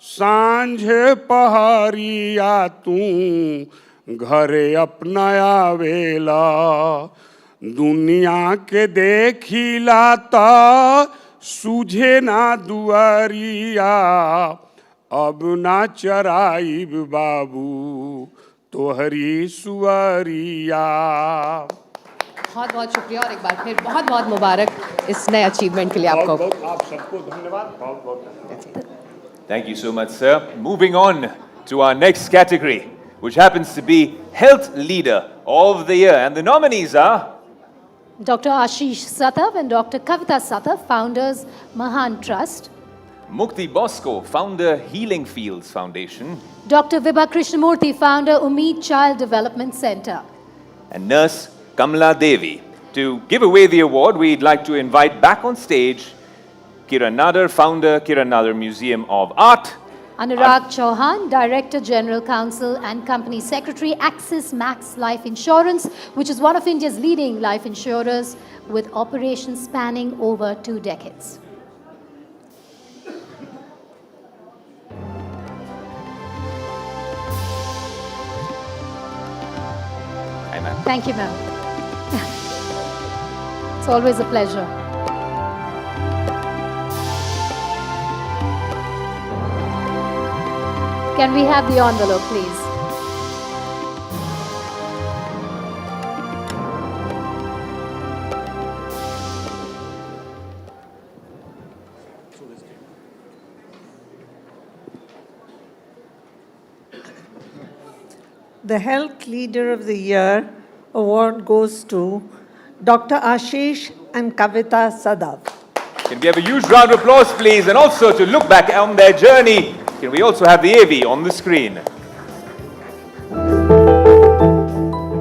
सांझ पहरिया तू घरे अपना आवेला, दुनिया के देखिला ता सूझे ना दुआरिया, अब ना चराइब बाबू तोहरी सुअरिया। बहुत बहुत शुक्रिया और एक बार फिर बहुत बहुत मुबारक इस नए अचीवमेंट के लिए आपको। आप सबको धन्यवाद, बहुत बहुत। Thank you so much, sir. Moving on to our next category, which happens to be Health Leader of the Year, and the nominees are Dr. Ashish Satav and Dr. Kavita Satav, founders Mahan Trust. Mukti Bosco, founder Healing Fields Foundation. Dr. Vibha Krishnamurthy, founder Umeed Child Development Center. And nurse Kamala Devi. To give away the award, we'd like to invite back on stage Kiran Nadar, founder Kiran Nadar Museum of Art. Anurag Chauhan, Director General Counsel and Company Secretary, Axis Max Life Insurance, which is one of India's leading life insurers with operations spanning over 2 decades. Hi, ma'am. Thank you, ma'am. It's always a pleasure. Can we have the envelope, please? the Health Leader of the Year award goes to Dr. Ashish and Kavita Satav. Can we have a huge round of applause, please? And also to look back on their journey, can we also have the AV on the screen?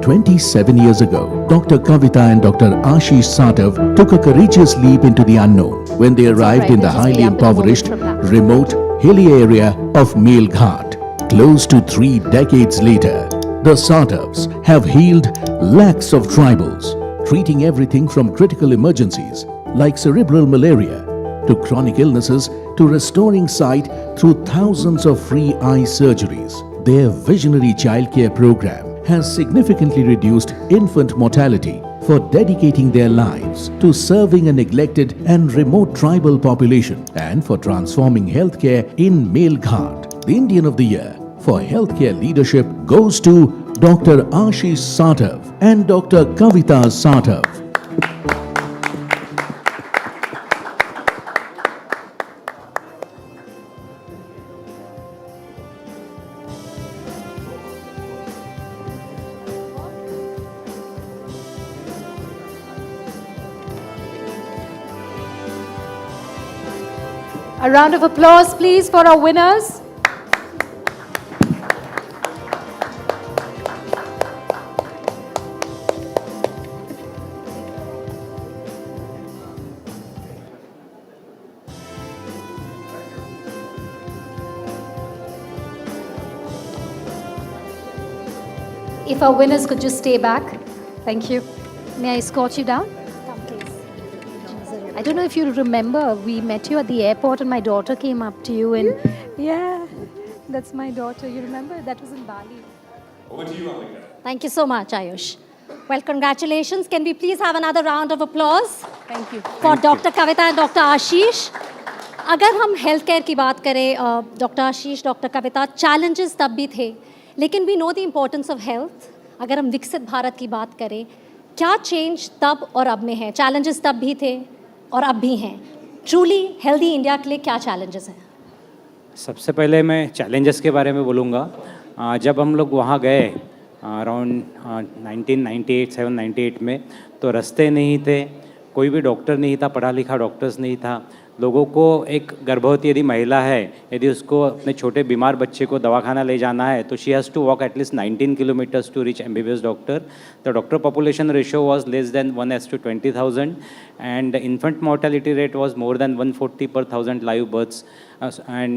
27 years ago, Dr. Kavita and Dr. Ashish Satav took a courageous leap into the unknown when they arrived in the highly impoverished, remote, hilly area of Melghat. Close to 3 decades later, the Satavs have healed lakhs of tribals, treating everything from critical emergencies like cerebral malaria to chronic illnesses to restoring sight through thousands of free eye surgeries. Their visionary childcare program has significantly reduced infant mortality for dedicating their lives to serving a neglected and remote tribal population and for transforming healthcare in Melghat. The Indian of the Year for healthcare leadership goes to Dr. Ashish Satav and Dr. Kavita Satav. A round of applause, please, for our winners. If our winners could just stay back. Thank you. May I escort you down? Come, please. I don't know if you remember, we met you at the airport and my daughter came up to you and... Yeah, that's my daughter. You remember? That was in Bali. Over to you, Anita. Thank you so much, Ayush. Well, congratulations. Can we please have another round of applause? Thank you. For Dr. Kavita and Dr. Ashish. अगर हम health care की बात करें doctor Ashish doctor Kavita challenges तब भी थे लेकिन we know the importance of health अगर हम विकसित भारत की बात करें क्या चेंज तब और अब में है चैलेंजेस तब भी थे और अब भी हैं ट्रूली हेल्दी इंडिया के लिए क्या चैलेंजेस हैं सबसे पहले मैं चैलेंजेस के बारे में बोलूँगा जब हम लोग वहाँ गए अराउंड 1998 में तो रास्ते नहीं थे कोई भी डॉक्टर नहीं था पढ़ा लिखा डॉक्टर्स नहीं था लोगों को एक गर्भवती यदि महिला है यदि उसको अपने छोटे बीमार बच्चे को दवाखाना ले जाना है तो she has to walk at least 19 kilometres to reach MBBS doctor the doctor population ratio was less than 1:20,000 and the infant mortality rate was more than 140 per 1,000 live births and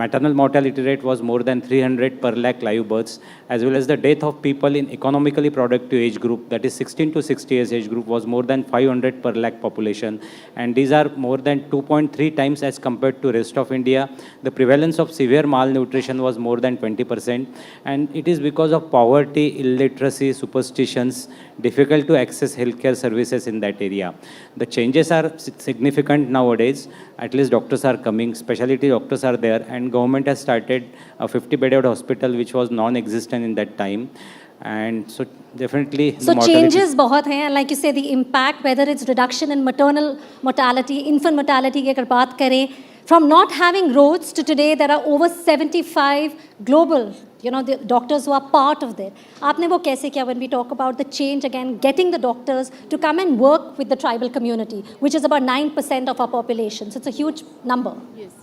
maternal mortality rate was more than 300 per lakh live births as well as the death of people in economically productive age group that is 16 to 60 years age group was more than 500 per lakh population and these are more than 2.3 times as compared to rest of India. The prevalence of severe malnutrition was more than 20% and it is because of poverty, illiteracy, superstitions, difficult to access healthcare services in that area. The changes are significant nowadays. At least doctors are coming, specialty doctors are there, and government has started a 50-bedded hospital which was non-existent in that time. And so definitely so changes बहुत हैं like you say the impact whether it's reduction in maternal mortality infant mortality की अगर बात करें from not having roads to today there are over 75 global the doctors who are part of that आपने वो कैसे किया when we talk about the change again getting the doctors to come and work with the tribal community which is about 9% of our population so it's a huge number yes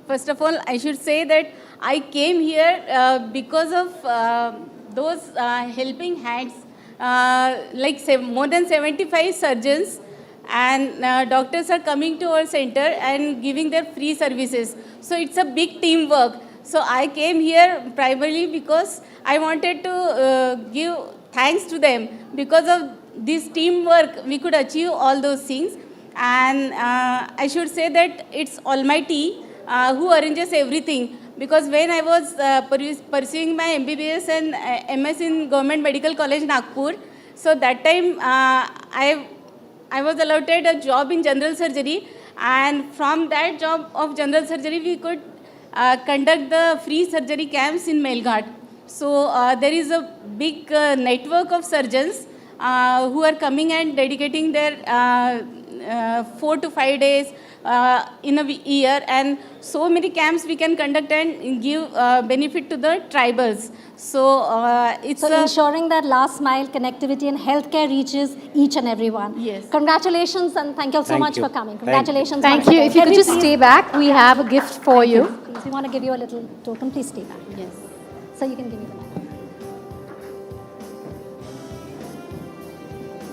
first of all I should say that I came here because of those helping hands like more than 75 surgeons and doctors are coming to our center and giving their free services so it's a big teamwork so I came here primarily because I wanted to give thanks to them because of this teamwork we could achieve all those things and I should say that it's Almighty who arranges everything because when I was pursuing my MBBS and MS in Government Medical College Nagpur, so that time I was allotted a job in general surgery and from that job of general surgery we could conduct the free surgery camps in Melghat. So there is a big network of surgeons who are coming and dedicating their 4 to 5 days in a year, and so many camps we can conduct and give benefit to the tribals. So it's ensuring that last mile connectivity and healthcare reaches each and everyone. Yes. Congratulations, and thank you so much for coming. Congratulations. Thank once you. again. If you could just Please- stay back, we have a gift for you. you. We want to give you a little token. Please stay back. Yes. So you can give me the mic.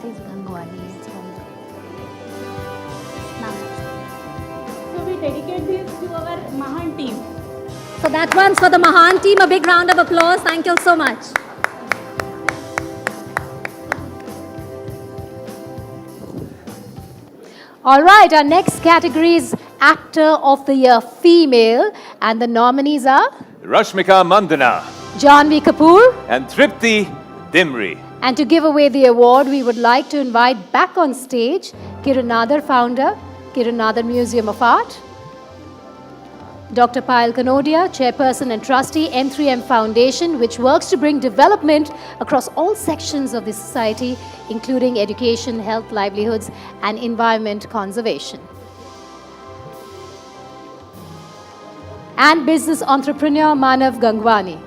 Please, Gangwani, it's from the- So we dedicate this to our Mahan team. So that one's for the Mahan team. A big round of applause. Thank you so much. All right, our next category is Actor of the Year Female, and the nominees are Rashmika Mandana Janhvi Kapoor. and Tripti Dimri. And to give away the award, we would like to invite back on stage Kirunadar founder, Kirunadar Museum of Art, Dr. Payal Kanodia, chairperson and trustee, M3M Foundation, which works to bring development across all sections of the society, including education, health, livelihoods, and environment conservation. And business entrepreneur Manav Gangwani.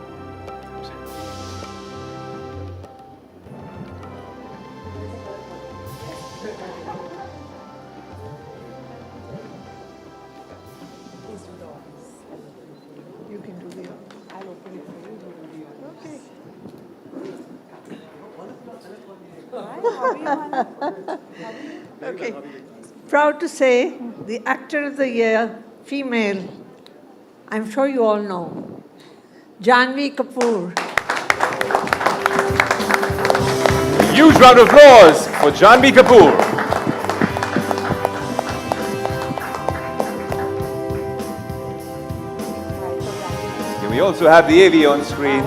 Okay. Proud to say the Actor of the Year female, I'm sure you all know, Janhvi Kapoor. Huge round of applause for Janhvi Kapoor. Can we also have the AV on screen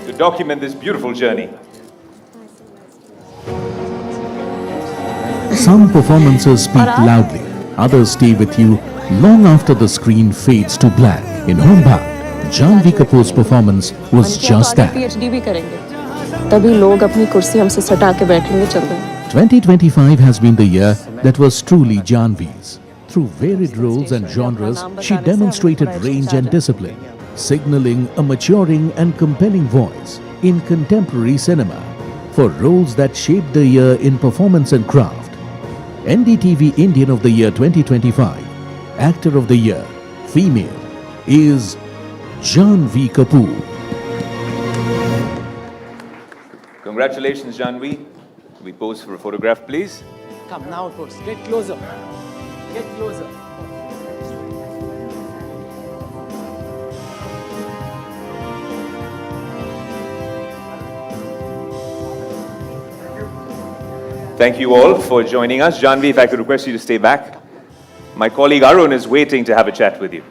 to document this beautiful journey? Some performances speak loudly, others stay with you long after the screen fades to black. In Homebound, Janhvi Kapoor's performance was just that. PhD भी करेंगे तभी लोग अपनी कुर्सी हमसे सटा के बैठेंगे चल रहे 2025 has been the year that was truly Janhvi's. Through varied roles and genres, she demonstrated range and discipline, signaling a maturing and compelling voice in contemporary cinema for roles that shaped the year in performance and craft. NDTV Indian of the Year 2025, Actor of the Year, Female, is Janhvi Kapoor. Congratulations, Janhvi. Can we pose for a photograph, please? Come now, of course. Get closer. Get closer. Thank you all for joining us. Janhvi, if I could request you to stay back. My colleague Aryan is waiting to have a chat with you.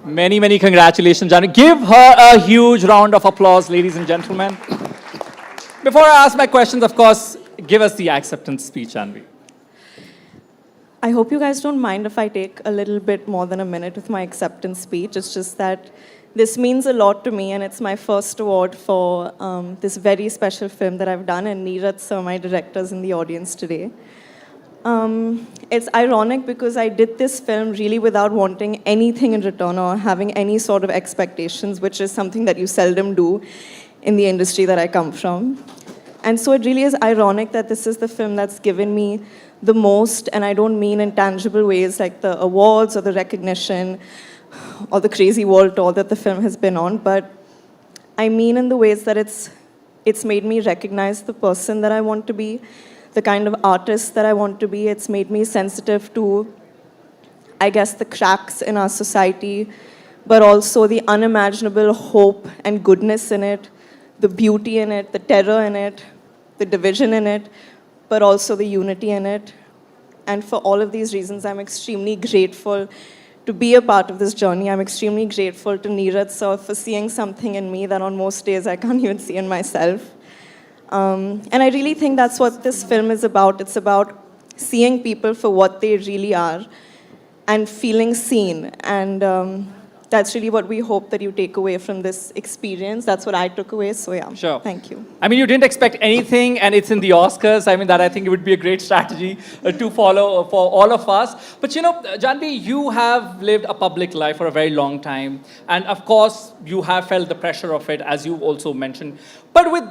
Many, many congratulations, Janhvi. Give her a huge round of applause, ladies and gentlemen. Before I ask my questions, of course, give us the acceptance speech, Janhvi. I hope you guys don't mind if I take a little bit more than a minute with my acceptance speech. It's just that this means a lot to me, and it's my first award for this very special film that I've done, and Neeraj sir, my director, is in the audience today. It's ironic because I did this film really without wanting anything in return or having any sort of expectations, which is something that you seldom do in the industry that I come from. And so it really is ironic that this is the film that's given me the most, and I don't mean in tangible ways like the awards or the recognition or the crazy world tour that the film has been on, but I mean in the ways that it's made me recognize the person that I want to be, the kind of artist that I want to be. It's made me sensitive to, I guess, the cracks in our society, but also the unimaginable hope and goodness in it, the beauty in it, the terror in it, the division in it, but also the unity in it. And for all of these reasons, I'm extremely grateful to be a part of this journey. I'm extremely grateful to Neeraj sir for seeing something in me that on most days I can't even see in myself. And I really think that's what this film is about. It's about seeing people for what they really are and feeling seen. And that's really what we hope that you take away from this experience. That's what I took away. So yeah, Sure. thank you. I mean, you didn't expect anything, and it's in the Oscars. I mean, that I think it would be a great strategy to follow for all of us. But you know, Janhvi, you have lived a public life for a very long time, and of course, you have felt the pressure of it, as you also mentioned. But with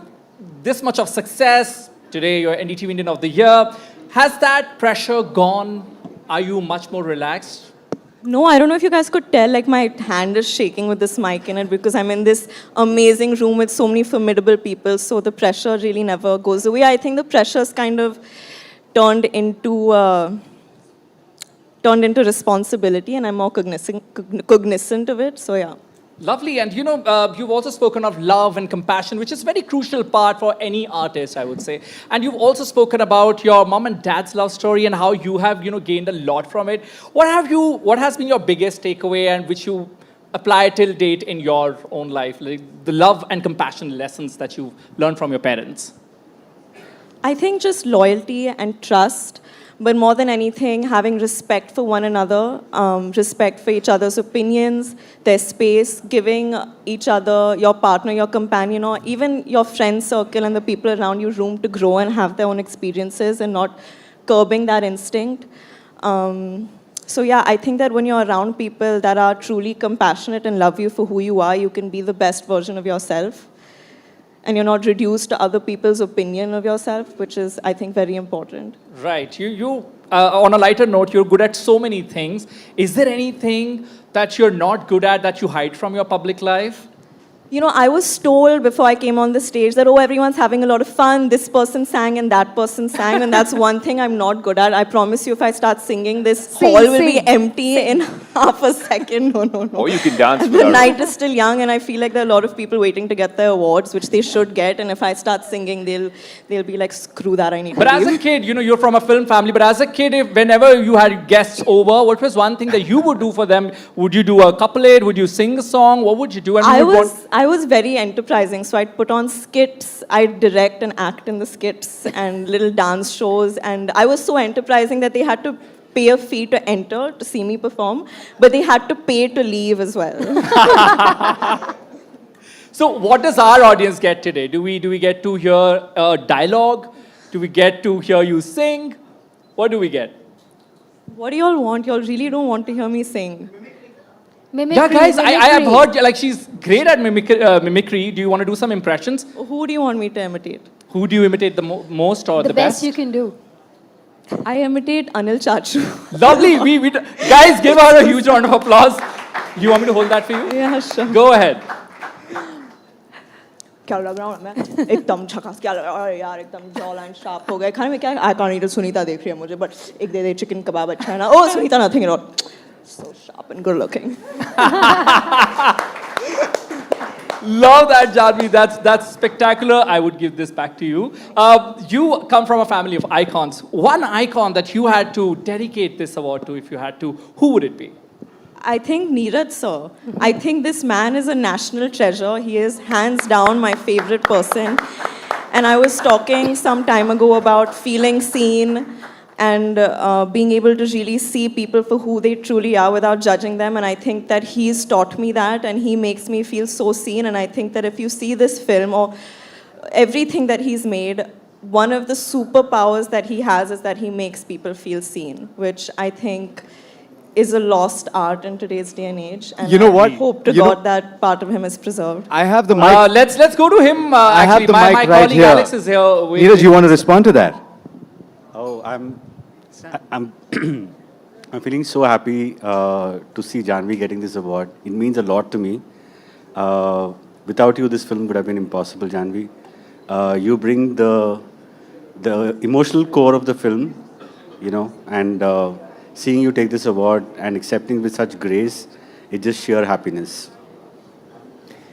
this much of success, today you're NDTV Indian of the Year, has that pressure gone? Are you much more relaxed? No, I don't know if you guys could tell, like my hand is shaking with this mic in it because I'm in this amazing room with so many formidable people, so the pressure really never goes away. I think the pressure's kind of turned into responsibility, and I'm more cognizant of it, so yeah. Lovely, and you know, you've also spoken of love and compassion, which is a very crucial part for any artist, I would say. And you've also spoken about your mom and dad's love story and how you have, you know, gained a lot from it. What has been your biggest takeaway and which you apply till date in your own life, like the love and compassion lessons that you've learned from your parents? I think just loyalty and trust, but more than anything, having respect for one another, respect for each other's opinions, their space, giving each other, your partner, your companion, or even your friend circle and the people around you room to grow and have their own experiences and not curbing that instinct. So yeah, I think that when you're around people that are truly compassionate and love you for who you are, you can be the best version of yourself. And you're not reduced to other people's opinion of yourself, which is, I think, very important. Right. You on a lighter note, you're good at so many things. Is there anything that you're not good at that you hide from your public life? You know, I was told before I came on the stage that, oh, everyone's having a lot of fun. This person sang and that person sang. And that's one thing I'm not good at. I promise you, if I start singing, this hall will be empty in half a second. No. Or you can dance. The night is still young, and I feel like there are a lot of people waiting to get their awards, which they should get. And if I start singing, they'll be like, screw that, I need to But as leave. a kid, you know, you're from a film family, but as a kid, whenever you had guests over, what was one thing that you would do for them? Would you do a couplet? Would you sing a song? What would you do? I was very enterprising, so I'd put on skits, I'd direct and act in the skits and little dance shows, and I was so enterprising that they had to pay a fee to enter, to see me perform, but they had to pay to leave as well. So what does our audience get today? Do we get to hear a dialogue? Do we get to hear you sing? What do we get? What do y'all want? Y'all really don't want to hear me sing? Mimicry, yeah, guys, I have mimicry. heard, like, she's great at mimicry. Do you want to do some impressions? Who do you want me to imitate? Who do you imitate the most or the best you can do. I imitate Anil Chachu. Lovely. Guys, give her a huge round of applause. You want me to hold that for you? Yeah, sure. Go ahead. क्या लग रहा हूँ मैं एकदम झकास क्या लग रहा है यार एकदम जॉ लाइन शार्प हो गए खाने में क्या आई कांट ईट सुनीता देख रही है मुझे बट एक दे चिकन कबाब अच्छा है ना oh Sunita nothing at all so sharp and good looking. Love that, Janhvi. That's spectacular. I would give this back to you. You come from a family of icons. One icon that you had to dedicate this award to, if you had to, who would it be? I think Neeraj sir. I think this man is a national treasure. He is hands down my favorite person. And I was talking some time ago about feeling seen and being able to really see people for who they truly are without judging them. And I think that he's taught me that, and he makes me feel so seen. And I think that if you see this film or everything that he's made, one of the superpowers that he has is that he makes people feel seen, which I think is a lost art in today's day and age. And you know what? I hope to God that part of him is preserved. I have the mic. Let's go to him. I have Actually, the my mic right colleague here. Alex is here. Neeraj, you want to respond to that? Oh, I'm I'm feeling so happy to see Janhvi getting this award. It means a lot to me. Without you, this film would have been impossible, Janhvi. You bring the emotional core of the film, you know, and seeing you take this award and accepting with such grace, it's just sheer happiness.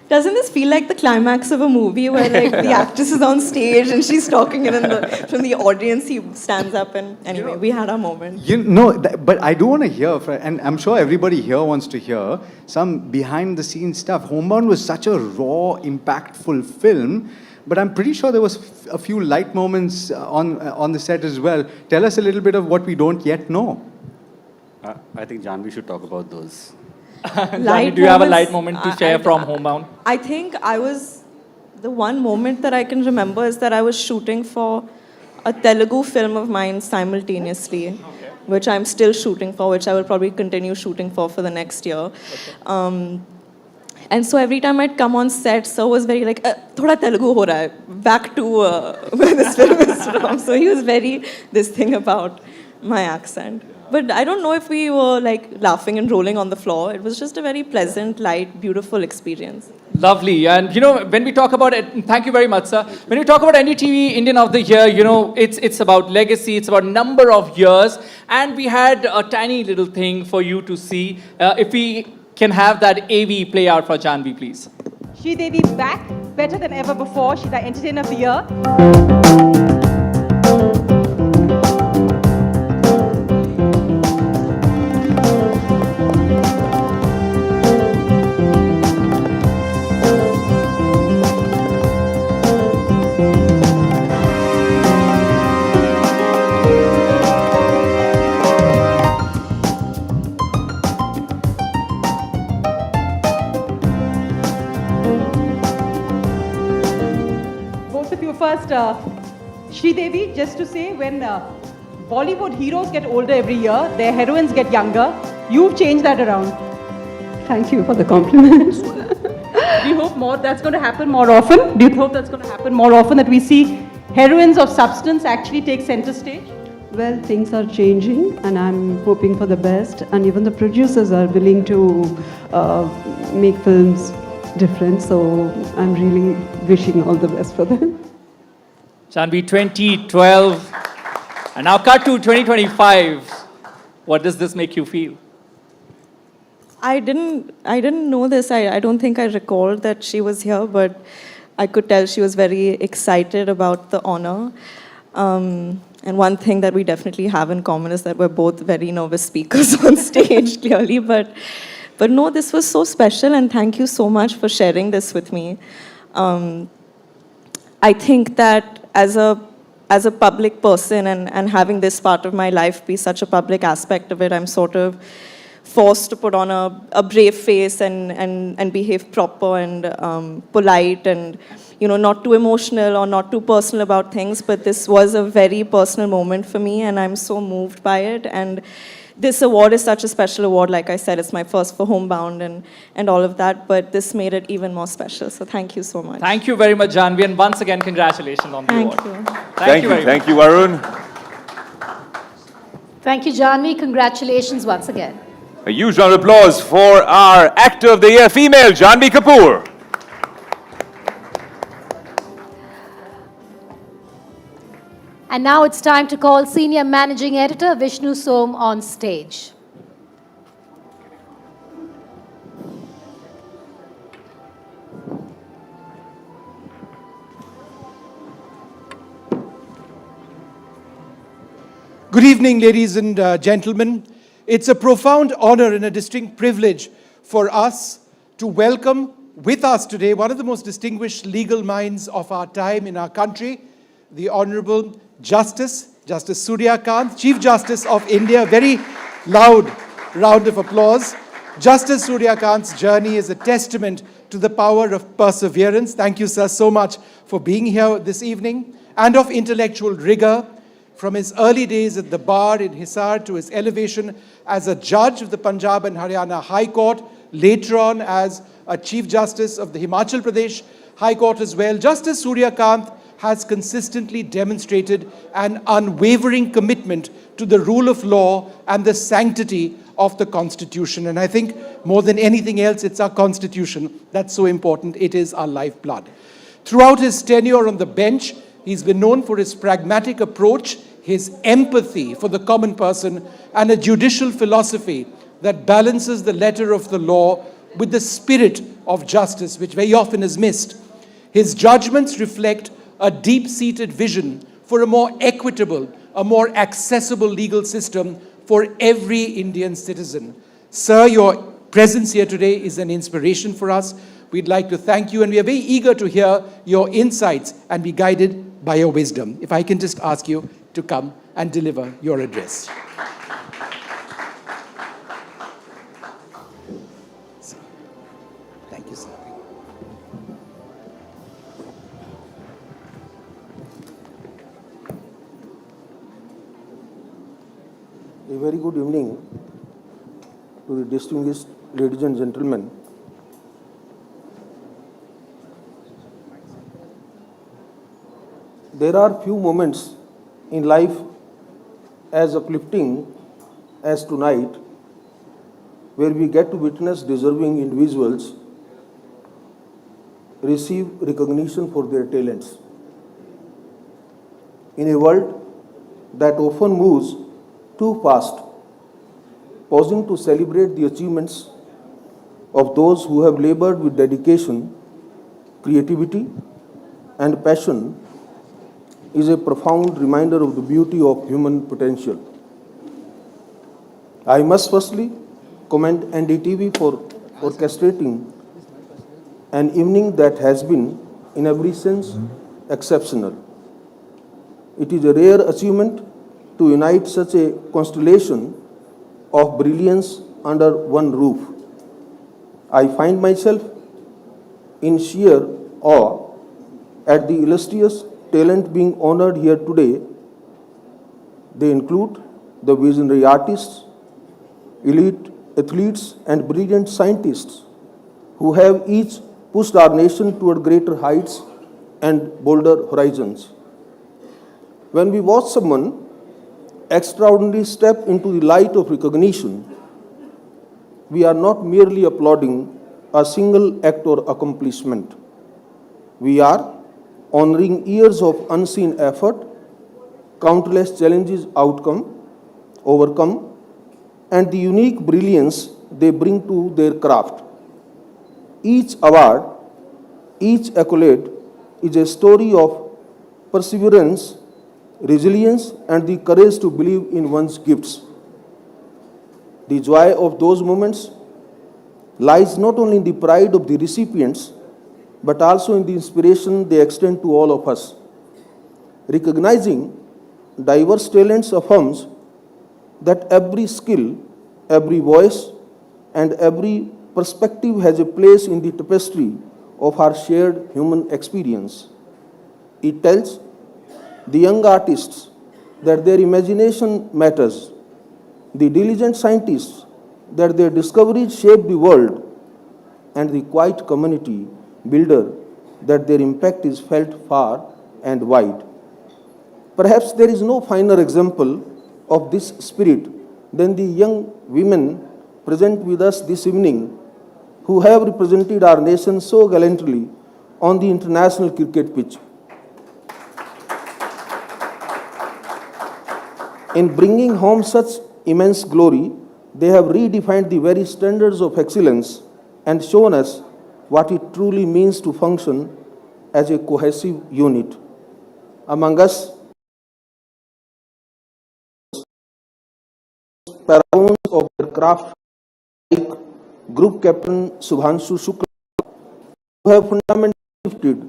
Doesn't this feel like the climax of a movie where like the actress is on stage and she's talking and from the audience he stands up and anyway, we had our moment. You know, but I do want to hear, and I'm sure everybody here wants to hear, some behind the scenes stuff. Homebound was such a raw, impactful film, but I'm pretty sure there was a few light moments on the set as well. Tell us a little bit of what we don't yet know. I think Janhvi should talk about those. Janhvi, do you have a light moment to share from Homebound? I think the one moment that I can remember is that I was shooting for a Telugu film of mine simultaneously, which I'm still shooting for, which I will probably continue shooting for the next year. And so every time I'd come on set, Sir was very like, thoda Telugu ho raha hai, back to where this film is from. So he was very this thing about my accent. But I don't know if we were like laughing and rolling on the floor. It was just a very pleasant, light, beautiful experience. Lovely. And, when we talk about it, thank you very much, sir. When we talk about NDTV Indian of the Year, it's about legacy, it's about number of years. And we had a tiny little thing for you to see. If we can have that AV play out for Janhvi, please. Sridevi back, better than ever before. She's our Entertainer of the Year. First, Sridevi, just to say, when Bollywood heroes get older every year, their heroines get younger. You've changed that around. Thank you for the compliments. Do you hope that's going to happen more often? Do you hope that's going to happen more often, that we see heroines of substance actually take center stage? Well, things are changing, and I'm hoping for the best. And even the producers are willing to make films different. So I'm really wishing all the best for them. Janhvi, 2012, and now cut to 2025. What does this make you feel? I didn't know this. I don't think I recalled that she was here, but I could tell she was very excited about the honor. And one thing that we definitely have in common is that we're both very nervous speakers on stage, clearly. But no, this was so special, and thank you so much for sharing this with me. I think that as a public person and having this part of my life be such a public aspect of it, I'm sort of forced to put on a brave face and behave proper and polite and, not too emotional or not too personal about things. But this was a very personal moment for me, and I'm so moved by it. And this award is such a special award. Like I said, it's my first for Homebound and all of that, but this made it even more special. So thank you so much. Thank you very much, Janhvi, and once again, congratulations on the award. Thank you. Thank you, Arun. Thank you, Janhvi. Congratulations once again. A huge round of applause for our Actor of the Year female, Janhvi Kapoor. And now it's time to call Senior Managing Editor Vishnu Som on stage. Good evening, ladies and gentlemen. It's a profound honor and a distinct privilege for us to welcome with us today one of the most distinguished legal minds of our time in our country, the Honorable Justice Surya Kant, Chief Justice of India. Very loud round of applause. Justice Surya Kant's journey is a testament to the power of perseverance. Thank you, sir, so much for being here this evening, and of intellectual rigor. From his early days at the bar in Hisar to his elevation as a judge of the Punjab and Haryana High Court, later on as a Chief Justice of the Himachal Pradesh High Court as well, Justice Surya Kant has consistently demonstrated an unwavering commitment to the rule of law and the sanctity of the Constitution. And I think more than anything else, it's our Constitution that's so important. It is our lifeblood. Throughout his tenure on the bench, he's been known for his pragmatic approach, his empathy for the common person, and a judicial philosophy that balances the letter of the law with the spirit of justice, which very often is missed. His judgments reflect a deep-seated vision for a more equitable, a more accessible legal system for every Indian citizen. Sir, your presence here today is an inspiration for us. We'd like to thank you, and we are very eager to hear your insights and be guided by your wisdom. If I can just ask you to come and deliver your address. Thank you, sir. A very good evening to the distinguished ladies and gentlemen. There are few moments in life as uplifting as tonight where we get to witness deserving individuals receive recognition for their talents. In a world that often moves too fast, pausing to celebrate the achievements of those who have labored with dedication, creativity, and passion is a profound reminder of the beauty of human potential. I must firstly commend NDTV for orchestrating an evening that has been, in every sense, exceptional. It is a rare achievement to unite such a constellation of brilliance under one roof. I find myself in sheer awe at the illustrious talent being honored here today. They include the visionary artists, elite athletes, and brilliant scientists who have each pushed our nation toward greater heights and bolder horizons. When we watch someone extraordinarily step into the light of recognition, we are not merely applauding a single act or accomplishment. We are honoring years of unseen effort, countless challenges overcome, and the unique brilliance they bring to their craft. Each award, each accolade is a story of perseverance, resilience, and the courage to believe in one's gifts. The joy of those moments lies not only in the pride of the recipients, but also in the inspiration they extend to all of us. Recognizing diverse talents affirms that every skill, every voice, and every perspective has a place in the tapestry of our shared human experience. It tells the young artists that their imagination matters, the diligent scientists that their discoveries shape the world, and the quiet community builder that their impact is felt far and wide. Perhaps there is no finer example of this spirit than the young women present with us this evening who have represented our nation so gallantly on the international cricket pitch. In bringing home such immense glory, they have redefined the very standards of excellence and shown us what it truly means to function as a cohesive unit. Among us, paragons of their craft like Group Captain Shubhanshu Shukla, who have fundamentally shifted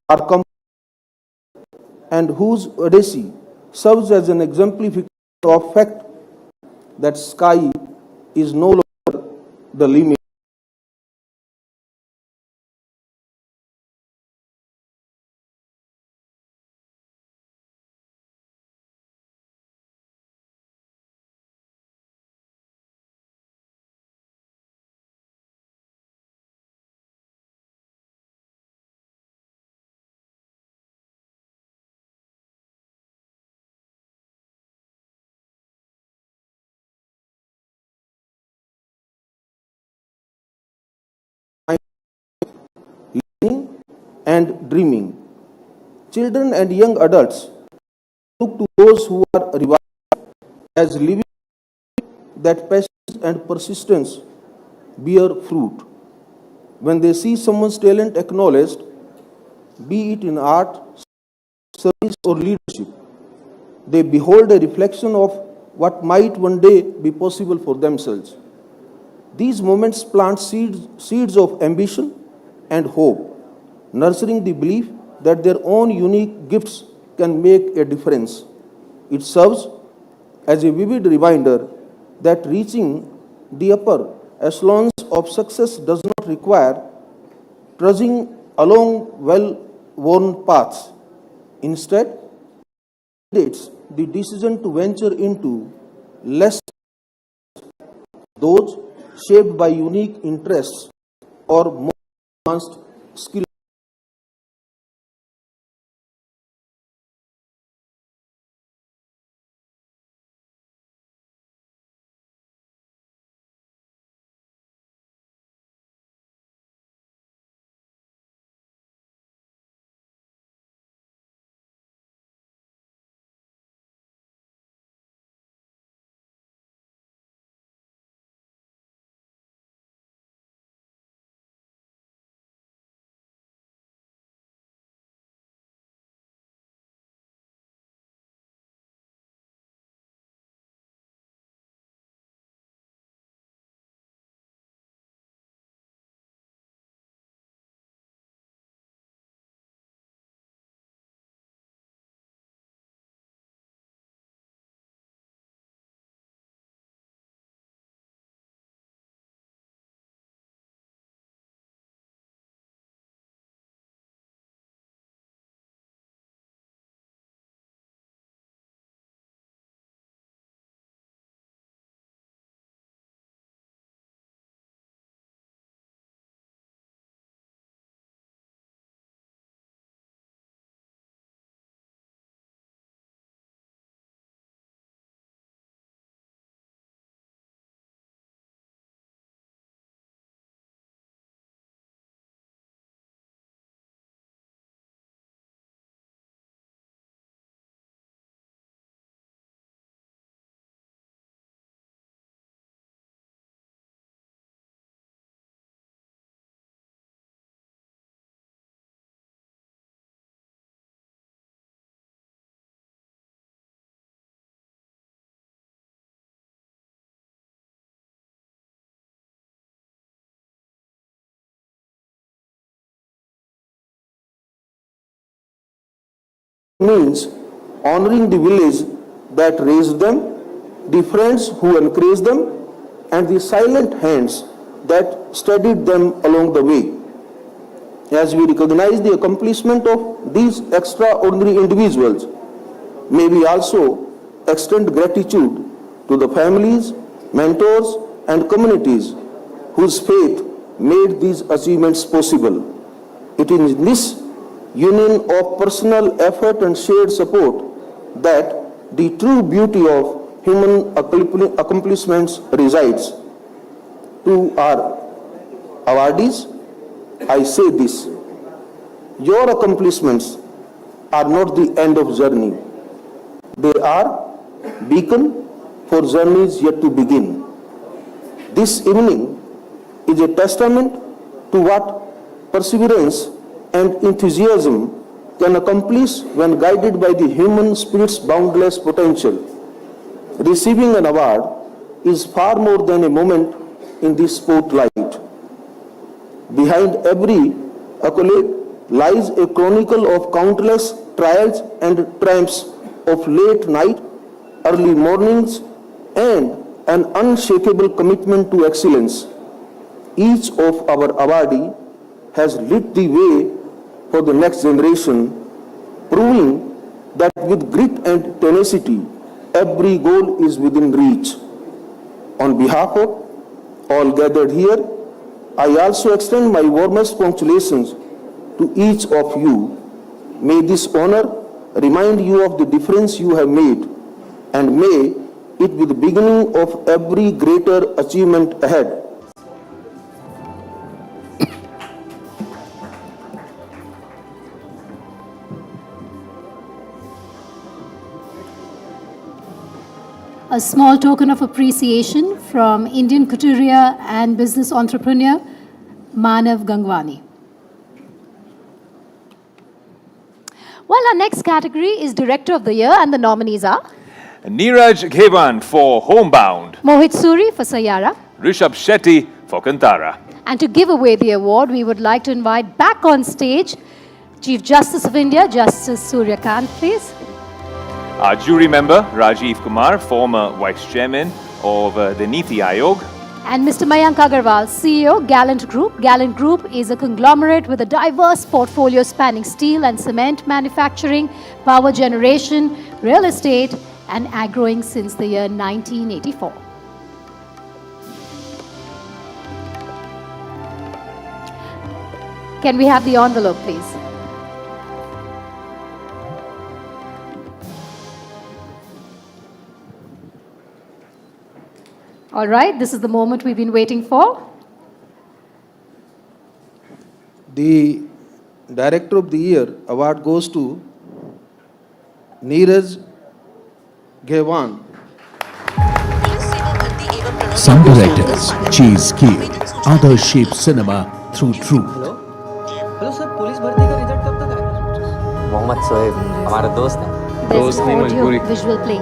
our company and whose audacy serves as an exemplification of fact that sky is no longer the limit. And dreaming. Children and young adults look to those who are revived as living that patience and persistence bear fruit. When they see someone's talent acknowledged, be it in art, service, or leadership, they behold a reflection of what might one day be possible for themselves. These moments plant seeds of ambition and hope, nurturing the belief that their own unique gifts can make a difference. It serves as a vivid reminder that reaching the upper echelons of success does not require trudging along well-worn paths. Instead, it's the decision to venture into less, those shaped by unique interests or more advanced skills. Means honoring the village that raised them, the friends who encouraged them, and the silent hands that steadied them along the way. As we recognize the accomplishment of these extraordinary individuals, may we also extend gratitude to the families, mentors, and communities whose faith made these achievements possible. It is in this union of personal effort and shared support that the true beauty of human accomplishments resides. To our awardees, I say this: your accomplishments are not the end of journey. They are beacon for journeys yet to begin. This evening is a testament to what perseverance and enthusiasm can accomplish when guided by the human spirit's boundless potential. Receiving an award is far more than a moment in the spotlight. Behind every accolade lies a chronicle of countless trials and triumphs, of late night, early mornings, and an unshakable commitment to excellence. Each of our awardees has lit the way for the next generation, proving that with grit and tenacity, every goal is within reach. On behalf of all gathered here, I also extend my warmest congratulations to each of you. May this honor remind you of the difference you have made, and may it be the beginning of every greater achievement ahead. A small token of appreciation from Indian couturier and business entrepreneur Manav Gangwani. Well, our next category is Director of the Year, and the nominees are Neeraj Ghewan for Homebound, Mohit Suri for Sayara. Rishabh Shetty for Kantara. And to give away the award, we would like to invite back on stage Chief Justice of India, Justice Surya Kant, please. Our jury member, Rajiv Kumar, former Vice Chairman of the Niti Aayog. And Mr. Mayank Agarwal, CEO, Gallant Group. Gallant Group is a conglomerate with a diverse portfolio spanning steel and cement manufacturing, power generation, real estate, and agroing since the year 1984. Can we have the envelope, please? All right, this is the moment we've been waiting for. The Director of the Year award goes to Neeraj Ghewal. Some directors chase scale, others shape cinema through truth. Hello sir, police भर्ती का result कब तक आएगा? मोहम्मद सोएब हमारा दोस्त है। दोस्त नहीं, मजबूरी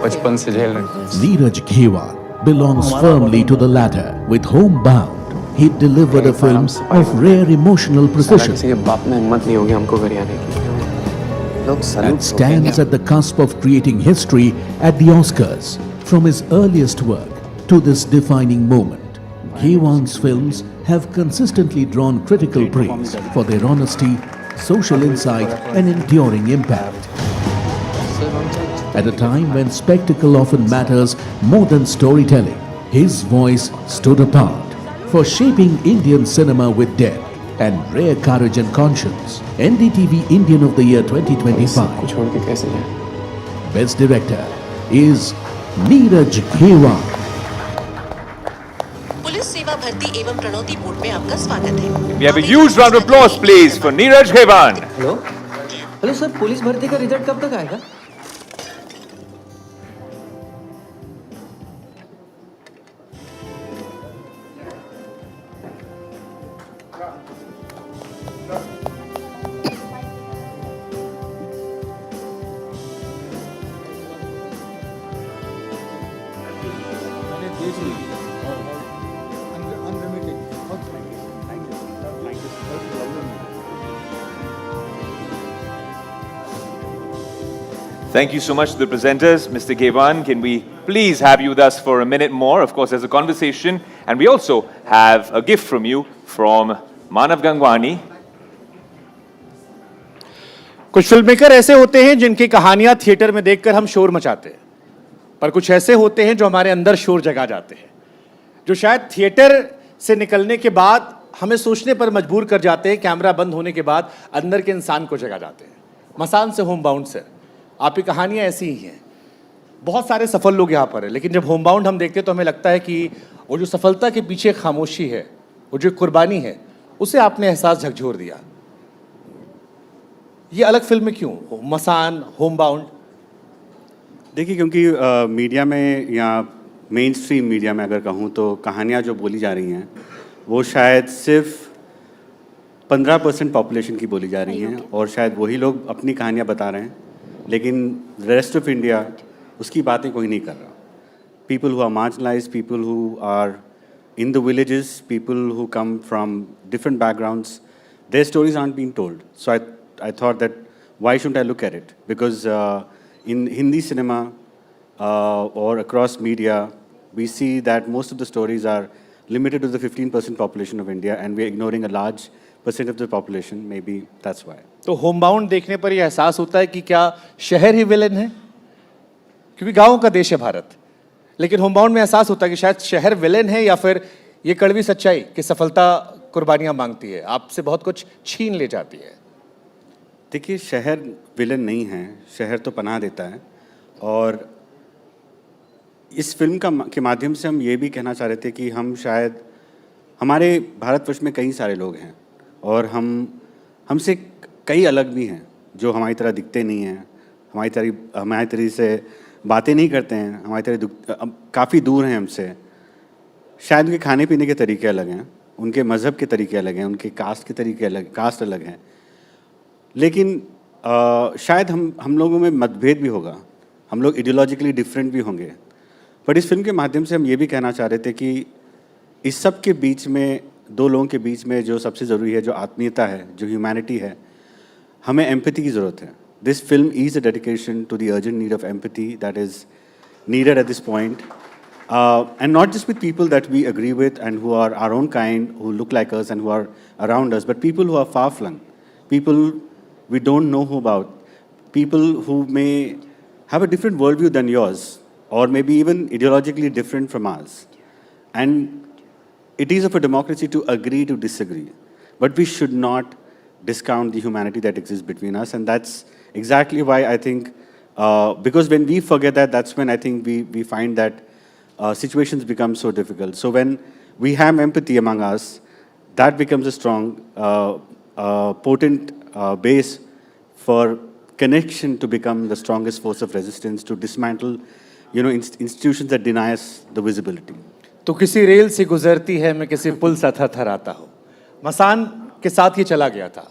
बचपन से झेल रहे। Neeraj Ghewal belongs firmly to the latter. With Homebound, he delivered a film of rare emotional precision किसी के बाप में हिम्मत नहीं होगी हमको घर आने की। and stands at the cusp of creating history at the Oscars. From his earliest work to this defining moment, Ghewal's films have consistently drawn critical praise for their honesty, social insight, and enduring impact. At a time when spectacle often matters more than storytelling, his voice stood apart for shaping Indian cinema with depth and rare courage and conscience. NDTV Indian of the Year 2025. Best Director is Neeraj Ghewal. We have a huge round of applause, please, for Neeraj Ghewal. Hello hello sir, police भर्ती का result कब तक आएगा? Thank you so much to the presenters. Mr. Ghewal, can we please have you with us for a minute more? Of course, there's a conversation. And we also have a gift from you from Manav Gangwani. कुछ filmmaker ऐसे होते हैं जिनकी कहानियां theatre में देखकर हम शोर मचाते हैं, पर कुछ ऐसे होते हैं जो हमारे अंदर शोर जगा जाते हैं, जो शायद थिएटर से निकलने के बाद हमें सोचने पर मजबूर कर जाते हैं, कैमरा बंद होने के बाद अंदर के इंसान को जगा जाते हैं। मसान से होमबाउंड से आपकी कहानियां ऐसी ही हैं। बहुत सारे सफल लोग यहाँ पर हैं, लेकिन जब होमबाउंड हम देखते हैं तो हमें लगता है कि वो जो सफलता के पीछे खामोशी है, वो जो कुर्बानी है, उसे आपने एहसास झकझोर दिया। ये अलग फिल्म क्यों? मसान, होमबाउंड? देखिए, क्योंकि मीडिया में या मेन स्ट्रीम मीडिया में अगर कहूँ तो कहानियाँ जो बोली जा रही हैं वो शायद सिर्फ 15% पॉपुलेशन की बोली जा रही हैं, और शायद वही लोग अपनी कहानियाँ बता रहे हैं, लेकिन रेस्ट ऑफ इंडिया उसकी बातें कोई नहीं कर रहा। People who are marginalised, people who are in the villages, people who come from different backgrounds, their stories aren't being told. So I thought that why shouldn't I look at it? Because in Hindi cinema or across media, we see that most of the stories are limited to the 15% population of India, and we are ignoring a large percent of the population. Maybe that's why. तो Homebound देखने पर यह एहसास होता है कि क्या शहर ही विलेन है? क्योंकि गाँव का देश है भारत, लेकिन होमबाउंड में एहसास होता है कि शायद शहर विलेन है, या फिर ये कड़वी सच्चाई कि सफलता कुर्बानियाँ मांगती है, आपसे बहुत कुछ छीन ले जाती है। देखिए, शहर विलन नहीं है, शहर तो पनाह देता है। और इस फिल्म के माध्यम से हम ये भी कहना चाह रहे थे कि हम शायद हमारे भारतवर्ष में कई सारे लोग हैं और हमसे कई अलग भी हैं जो हमारी तरह दिखते नहीं हैं, हमारी तरह से बातें नहीं करते हैं, हमारी तरह काफ़ी दूर हैं हमसे। शायद उनके खाने पीने के तरीके अलग हैं, उनके मज़हब के तरीके अलग हैं, उनके कास्ट के तरीके कास्ट अलग हैं, लेकिन शायद हम लोगों में मतभेद भी होगा, हम लोग आइडियोलॉजिकली डिफरेंट भी होंगे। बट इस फिल्म के माध्यम से हम ये भी कहना चाह रहे थे कि इस सब के बीच में, दो लोगों के बीच में जो सबसे ज़रूरी है, जो आत्मीयता है, जो ह्यूमैनिटी है, हमें एम्पैथी की ज़रूरत है। This film is a dedication to the urgent need of empathy that is needed at this point. and not just with people that we agree with and who are our own kind, who look like us and who are around us, but people who are far-flung, people we don't know who about, people who may have a different worldview than yours, or maybe even ideologically different from ours. And it is of a democracy to agree to disagree, but we should not discount the humanity that exists between us, and that's exactly why I think, because when we forget that, that's when I think we find that situations become so difficult. So when we have empathy among us, that becomes a strong, potent base for connection to become the strongest force of resistance, to dismantle, institutions that deny us the visibility. तो किसी rail से गुजरती है, मैं किसी पुल सा थरथराता हूँ। मसान के साथ ये चला गया था।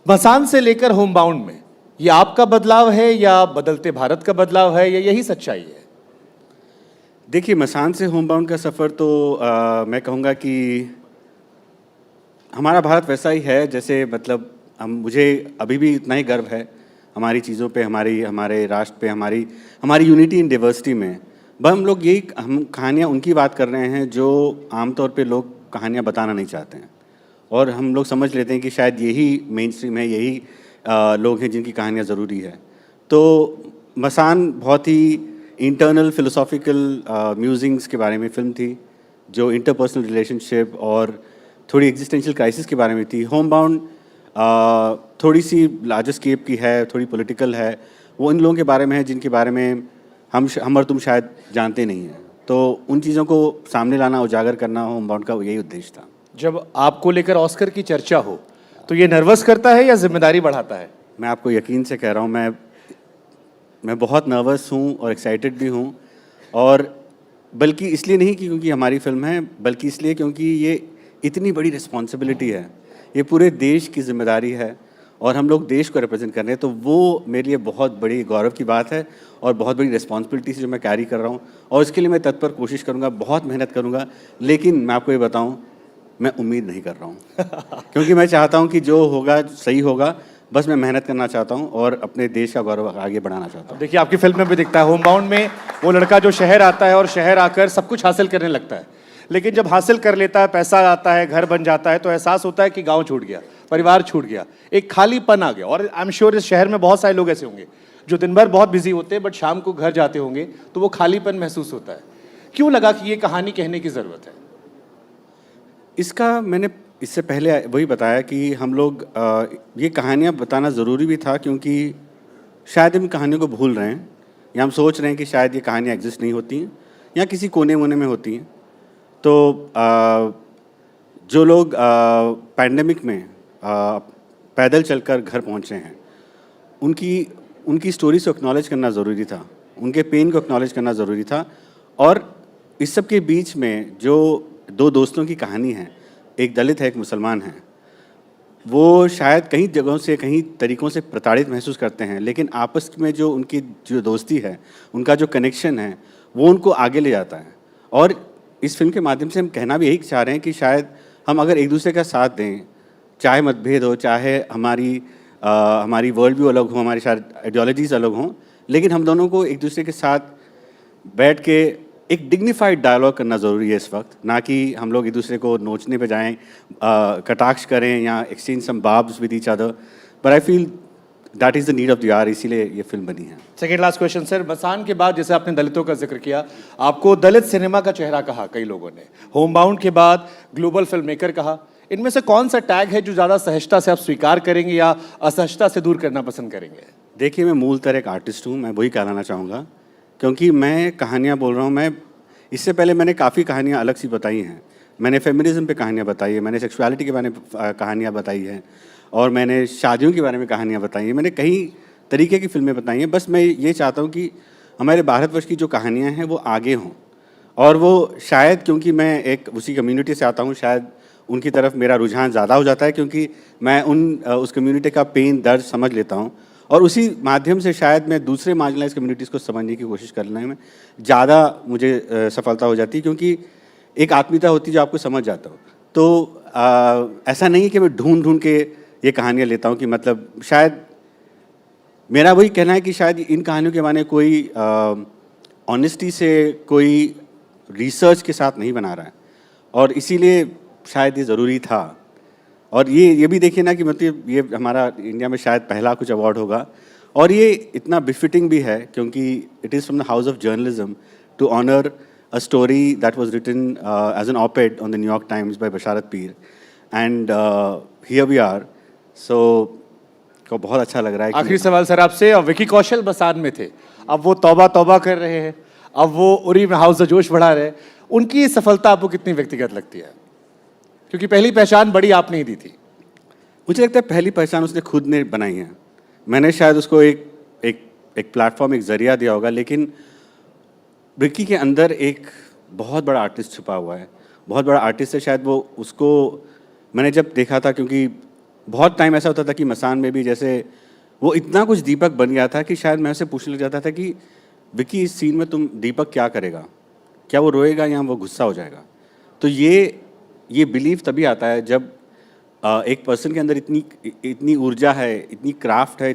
मसान से लेकर होम बाउंड में, ये आपका बदलाव है या बदलते भारत का बदलाव है या यही सच्चाई है? देखिए, मसान से होम बाउंड का सफ़र तो मैं कहूँगा कि हमारा भारत वैसा ही है जैसे, मतलब मुझे अभी भी इतना ही गर्व है हमारी चीज़ों पे, हमारे राष्ट्र पे, हमारी यूनिटी इन डाइवर्सिटी में। हम कहानियाँ उनकी बात कर रहे हैं जो आमतौर पे लोग कहानियाँ बताना नहीं चाहते हैं, और हम लोग समझ लेते हैं कि शायद यही मेन स्ट्रीम है, यही लोग हैं जिनकी कहानियाँ ज़रूरी है। तो मसान बहुत ही इंटरनल फिलोसॉफिकल म्यूजिंग्स के बारे में फ़िल्म थी, जो इंटरपर्सनल रिलेशनशिप और थोड़ी एग्जिस्टेंशियल क्राइसिस के बारे में थी। होम बाउंड थोड़ी सी लार्जर स्केप की है, थोड़ी पॉलिटिकल है, वो इन लोगों के बारे में है जिनके बारे में हम और तुम शायद जानते नहीं हैं। तो उन चीज़ों को सामने लाना, उजागर करना होम बाउंड का यही उद्देश्य था। जब आपको लेकर ऑस्कर की चर्चा हो तो ये नर्वस करता है या जिम्मेदारी बढ़ाता है? मैं आपको यकीन से कह रहा हूँ, मैं बहुत नर्वस हूँ और एक्साइटेड भी हूँ, और बल्कि इसलिए नहीं कि क्योंकि हमारी फिल्म है, बल्कि इसलिए क्योंकि ये इतनी बड़ी रिस्पॉन्सिबिलिटी है, ये पूरे देश की जिम्मेदारी है और हम लोग देश को रिप्रेजेंट कर रहे हैं। तो वो मेरे लिए बहुत बड़ी गौरव की बात है और बहुत बड़ी रिस्पॉन्सिबिलिटी से जो मैं कैरी कर रहा हूँ, और इसके लिए मैं तत्पर कोशिश करूँगा, बहुत मेहनत करूँगा। लेकिन मैं आपको ये बताऊँ, मैं उम्मीद नहीं कर रहा हूँ क्योंकि मैं चाहता हूँ कि जो होगा सही होगा, बस मैं मेहनत करना चाहता हूँ और अपने देश का गौरव आगे बढ़ाना चाहता हूँ। देखिए, आपकी फिल्म में भी दिखता है, होम बाउंड में वो लड़का जो शहर आता है और शहर आकर सब कुछ हासिल करने लगता है, लेकिन जब हासिल कर लेता है, पैसा आता है, घर बन जाता है, तो एहसास होता है कि गांव छूट गया, परिवार छूट गया, एक खालीपन आ गया। और आई एम श्योर इस शहर में बहुत सारे लोग ऐसे होंगे जो दिन भर बहुत बिजी होते हैं, बट शाम को घर जाते होंगे तो वो खालीपन महसूस होता है। क्यों लगा कि ये कहानी कहने की ज़रूरत है? इसका मैंने इससे पहले वही बताया कि हम लोग ये कहानियाँ बताना ज़रूरी भी था, क्योंकि शायद हम कहानियों को भूल रहे हैं, या हम सोच रहे हैं कि शायद ये कहानियाँ एग्जिस्ट नहीं होती हैं या किसी कोने वोने में होती हैं। तो जो लोग पैंडेमिक में पैदल चलकर घर पहुँचे हैं, उनकी स्टोरी को एक्नॉलेज करना ज़रूरी था, उनके पेन को एक्नॉलेज करना ज़रूरी था। और इस सब के बीच में जो दो दोस्तों की कहानी है, एक दलित है, एक मुसलमान है, वो शायद कई जगहों से, कई तरीक़ों से प्रताड़ित महसूस करते हैं, लेकिन आपस में जो उनकी जो दोस्ती है, उनका जो कनेक्शन है, वो उनको आगे ले जाता है। और इस फिल्म के माध्यम से हम कहना भी यही चाह रहे हैं कि शायद हम अगर एक दूसरे का साथ दें, चाहे मतभेद हो, चाहे हमारी वर्ल्ड व्यू अलग हो, हमारी शायद आइडियोलॉजीज़ अलग हों, लेकिन हम दोनों को एक दूसरे के साथ बैठ के एक डिग्निफाइड डायलॉग करना ज़रूरी है इस वक्त, ना कि हम लोग एक दूसरे को नोचने पे जाएं, कटाक्ष करें या exchange some barbs with each other. But I feel that is the need of the hour, इसीलिए ये फिल्म बनी है। Second last question sir, Masaan के बाद जैसे आपने दलितों का जिक्र किया, आपको दलित सिनेमा का चेहरा कहा कई लोगों ने, होम बाउंड के बाद ग्लोबल फिल्म मेकर कहा, इनमें से कौन सा टैग है जो ज़्यादा सहजता से आप स्वीकार करेंगे या असहजता से दूर करना पसंद करेंगे? देखिए, मैं मूलतः एक आर्टिस्ट हूँ, मैं वही कहना चाहूँगा, क्योंकि मैं कहानियाँ बोल रहा हूँ। मैं इससे पहले मैंने काफ़ी कहानियाँ अलग सी बताई हैं, मैंने फेमिनिज्म पे कहानियाँ बताई है, मैंने सेक्सुअलिटी के बारे में कहानियाँ बताई हैं, और मैंने शादियों के बारे में कहानियाँ बताई हैं, मैंने कई तरीके की फिल्में बताई हैं। बस मैं ये चाहता हूँ कि हमारे भारतवर्ष की जो कहानियाँ हैं वो आगे हों, और वो शायद क्योंकि मैं एक उसी कम्युनिटी से आता हूँ, शायद उनकी तरफ मेरा रुझान ज़्यादा हो जाता है, क्योंकि मैं उस कम्युनिटी का पेन दर्द समझ लेता हूँ, और उसी माध्यम से शायद मैं दूसरे मार्जिनलाइज कम्युनिटीज़ को समझने की कोशिश करने में ज़्यादा मुझे सफलता हो जाती है, क्योंकि एक आत्मीयता होती है जो आपको समझ जाता हो। तो ऐसा नहीं है कि मैं ढूंढ के ये कहानियाँ लेता हूँ, कि मतलब शायद मेरा वही कहना है कि शायद इन कहानियों के माने कोई ऑनेस्टी से, कोई रिसर्च के साथ नहीं बना रहा है, और इसीलिए शायद ये ज़रूरी था। और ये भी देखिए ना कि मतलब ये हमारा इंडिया में शायद पहला कुछ अवार्ड होगा, और ये इतना बिफिटिंग भी है क्योंकि it is from the house of journalism to honour a story that was written as an op-ed on the New York Times by Basharat Peer, and here we are. So को बहुत अच्छा लग रहा है। आखिरी सवाल सर आपसे, और विकी कौशल बसान में थे, अब वो तौबा तौबा कर रहे हैं, अब वो उरी में हाउस द जोश बढ़ा रहे हैं, उनकी सफलता आपको कितनी व्यक्तिगत लगती है? क्योंकि पहली पहचान बड़ी आपने ही दी थी। मुझे लगता है पहली पहचान उसने खुद ने बनाई है, मैंने शायद उसको एक प्लेटफॉर्म, एक जरिया दिया होगा, लेकिन विक्की के अंदर एक बहुत बड़ा आर्टिस्ट छुपा हुआ है, बहुत बड़ा आर्टिस्ट है। शायद वो उसको मैंने जब देखा था, क्योंकि बहुत टाइम ऐसा होता था कि मसान में भी जैसे वो इतना कुछ दीपक बन गया था कि शायद मैं उससे पूछने लग जाता था कि विक्की इस सीन में तुम दीपक क्या करेगा, क्या वो रोएगा या वो गुस्सा हो जाएगा। तो ये बिलीव तभी आता है जब एक पर्सन के अंदर इतनी ऊर्जा है, इतनी क्राफ्ट है,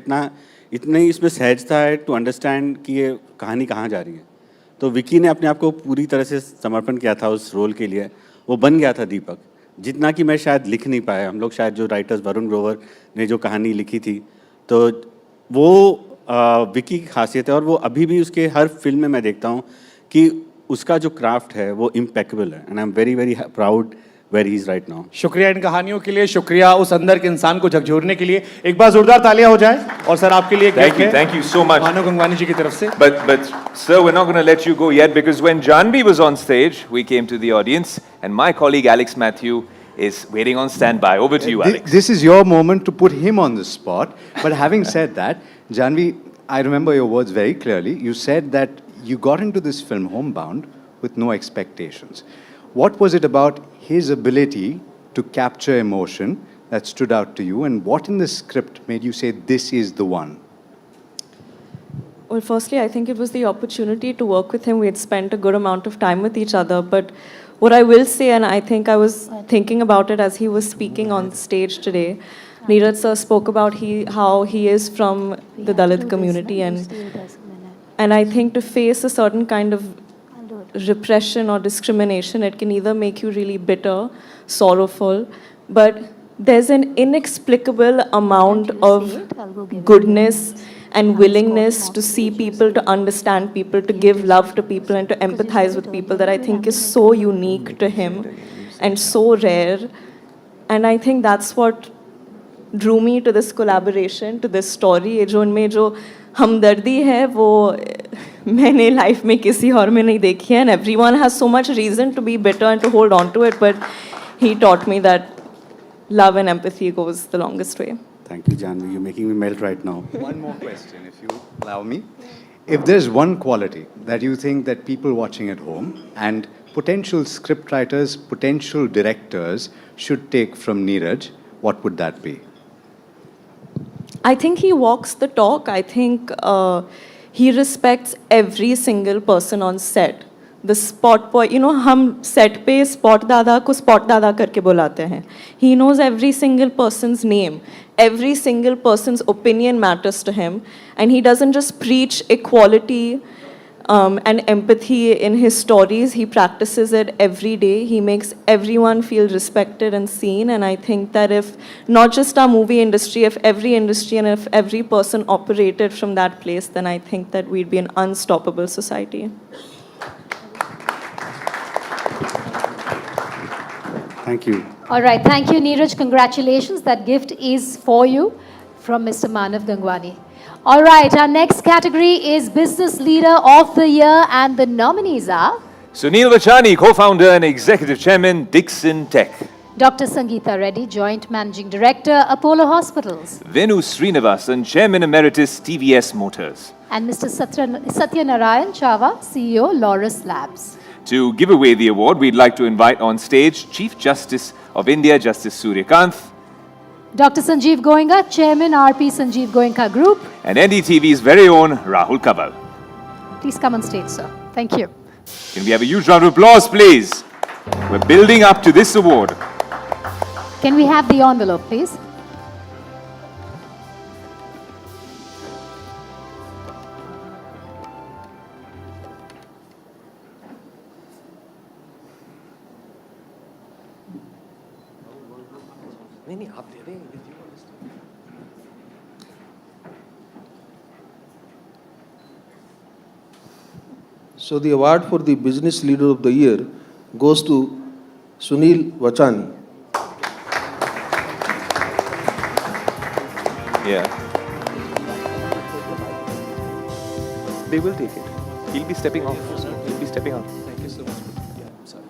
इतनी इसमें सहजता है टू अंडरस्टैंड कि ये कहानी कहाँ जा रही है। तो विकी ने अपने आप को पूरी तरह से समर्पण किया था उस रोल के लिए, वो बन गया था दीपक, जितना कि मैं शायद लिख नहीं पाया। हम लोग शायद जो राइटर्स वरुण ग्रोवर ने जो कहानी लिखी थी, तो वो विकी की खासियत है, और वो अभी भी उसके हर फिल्म में मैं देखता हूँ कि उसका जो क्राफ्ट है वो इम्पेकेबल है, and I am very very proud where he is right now. शुक्रिया इन कहानियों के लिए, शुक्रिया उस अंदर के इंसान को झकझोरने के लिए। एक बार जोरदार तालियां हो जाए। और सर आपके लिए thank you so much. मानव गंगवानी जी की तरफ से। But sir, we're not going to let you go yet, because when Janhvi was on stage, we came to the audience, and my colleague Alex Matthew is waiting on standby. Over to you, Alex. This is your moment to put him on the spot. But having said that, Janhvi, I remember your words very clearly. You said that you got into this film homebound with no expectations. What was it about his ability to capture emotion that stood out to you, and what in the script made you say this is the one? Well, firstly, I think it was the opportunity to work with him. We had spent a good amount of time with each other, but what I will say, and I think I was thinking about it as he was speaking on stage today, Neeraj sir spoke about how he is from the Dalit community, and I think to face a certain kind of repression or discrimination, it can either make you really bitter, sorrowful, but there's an inexplicable amount of goodness and willingness to see people, to understand people, to give love to people, and to empathize with people that I think is so unique to him and so rare. And I think that's what drew me to this collaboration, to this story. जो उनमें जो हमदर्दी है वो मैंने life में किसी और में नहीं देखी है, and everyone has so much reason to be bitter and to hold on to it, but he taught me that love and empathy goes the longest way. Thank you, Janhvi. You're making me melt right now. One more question, if you allow me. If there's one quality that you think that people watching at home and potential scriptwriters, potential directors should take from Neeraj, what would that be? I think he walks the talk. I think he respects every single person on set. The spot boy, you know, हम set पे spot दादा को spot दादा करके बुलाते हैं. He knows every single person's name. Every single person's opinion matters to him. And he doesn't just preach equality and empathy in his stories. He practices it every day. He makes everyone feel respected and seen. And I think that if not just our movie industry, if every industry and if every person operated from that place, then I think that we'd be an unstoppable society. Thank you. All right, thank you, Neeraj. Congratulations. That gift is for you from Mr. Manav Gangwani. All right, our next category is Business Leader of the Year, and the nominees are Sunil Vachani, co-founder and executive chairman, Dixon Tech. Dr. Sangeeta Reddy, Joint Managing Director, Apollo Hospitals. Venu Srinivasan, chairman emeritus, TVS Motors. And Mr. Satyanarayan Chava, CEO, Laurus Labs. To give away the award, we'd like to invite on stage Chief Justice of India, Justice Surya Kant. Dr. Sanjeev Goenka, Chairman, RP Sanjeev Goenka Group. And NDTV's very own Rahul Kabal. Please come on stage, sir. Thank you. Can we have a huge round of applause, please? We're building up to this award. Can we have the envelope, please? नहीं आप दे रहे हैं. So the award for the Business Leader of the Year goes to Sunil Vachani. Yeah. They will take it. He'll be stepping off. He'll be stepping off. Thank you so much. Yeah, sorry.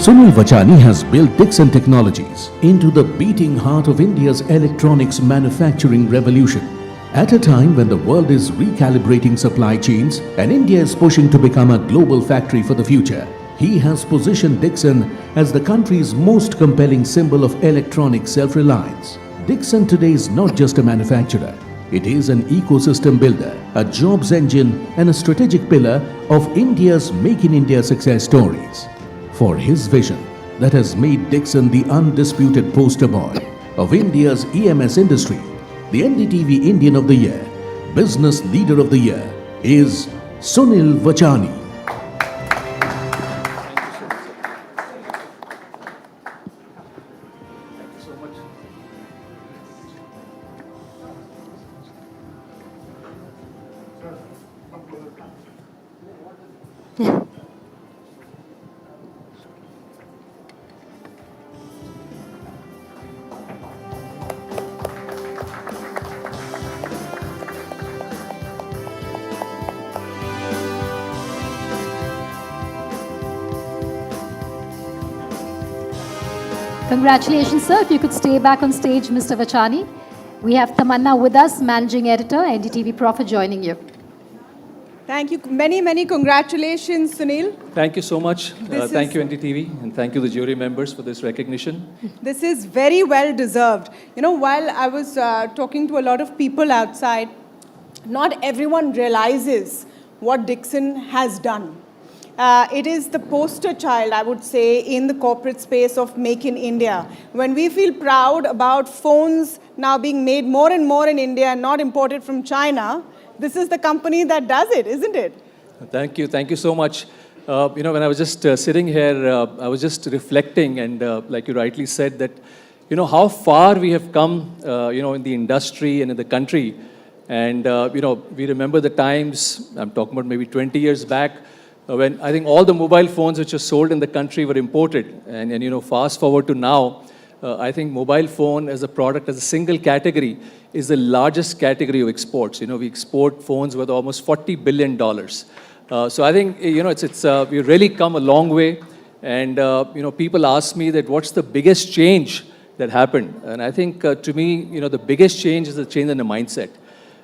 Sunil Vachani has built Dixon Technologies into the beating heart of India's electronics manufacturing revolution. At a time when the world is recalibrating supply chains and India is pushing to become a global factory for the future, he has positioned Dixon as the country's most compelling symbol of electronic self-reliance. Dixon today is not just a manufacturer. It is an ecosystem builder, a jobs engine and a strategic pillar of India's Make in India success stories. For his vision that has made Dixon the undisputed poster boy of India's EMS industry, the NDTV Indian of the Year, Business Leader of the Year is Sunil Vachani. Congratulations, sir. If you could stay back on stage, Mr. Vachani. We have Tamanna with us, Managing Editor, NDTV Profit, joining you. Thank you. Many, many congratulations, Sunil. Thank you so much. This Thank is- you, NDTV, and thank you, the jury members, for this recognition. This is very well deserved. You know, while I was talking to a lot of people outside, not everyone realizes what Dixon has done. It is the poster child, I would say, in the corporate space of Make in India. When we feel proud about phones now being made more and more in India and not imported from China, this is the company that does it, isn't it? Thank you so much. You know, when I was just sitting here, I was just reflecting, and like you rightly said, that, you know, how far we have come, you know, in the industry and in the country. And, you know, we remember the times, I'm talking about maybe 20 years back, when I think all the mobile phones which are sold in the country were imported. And you know, fast forward to now, I think mobile phone as a product, as a single category, is the largest category of exports. You know, we export phones worth almost $40 billion. So I think, you know, we've really come a long way. And, you know, people ask me that what's the biggest change that happened? And I think, to me, you know, the biggest change is the change in the mindset.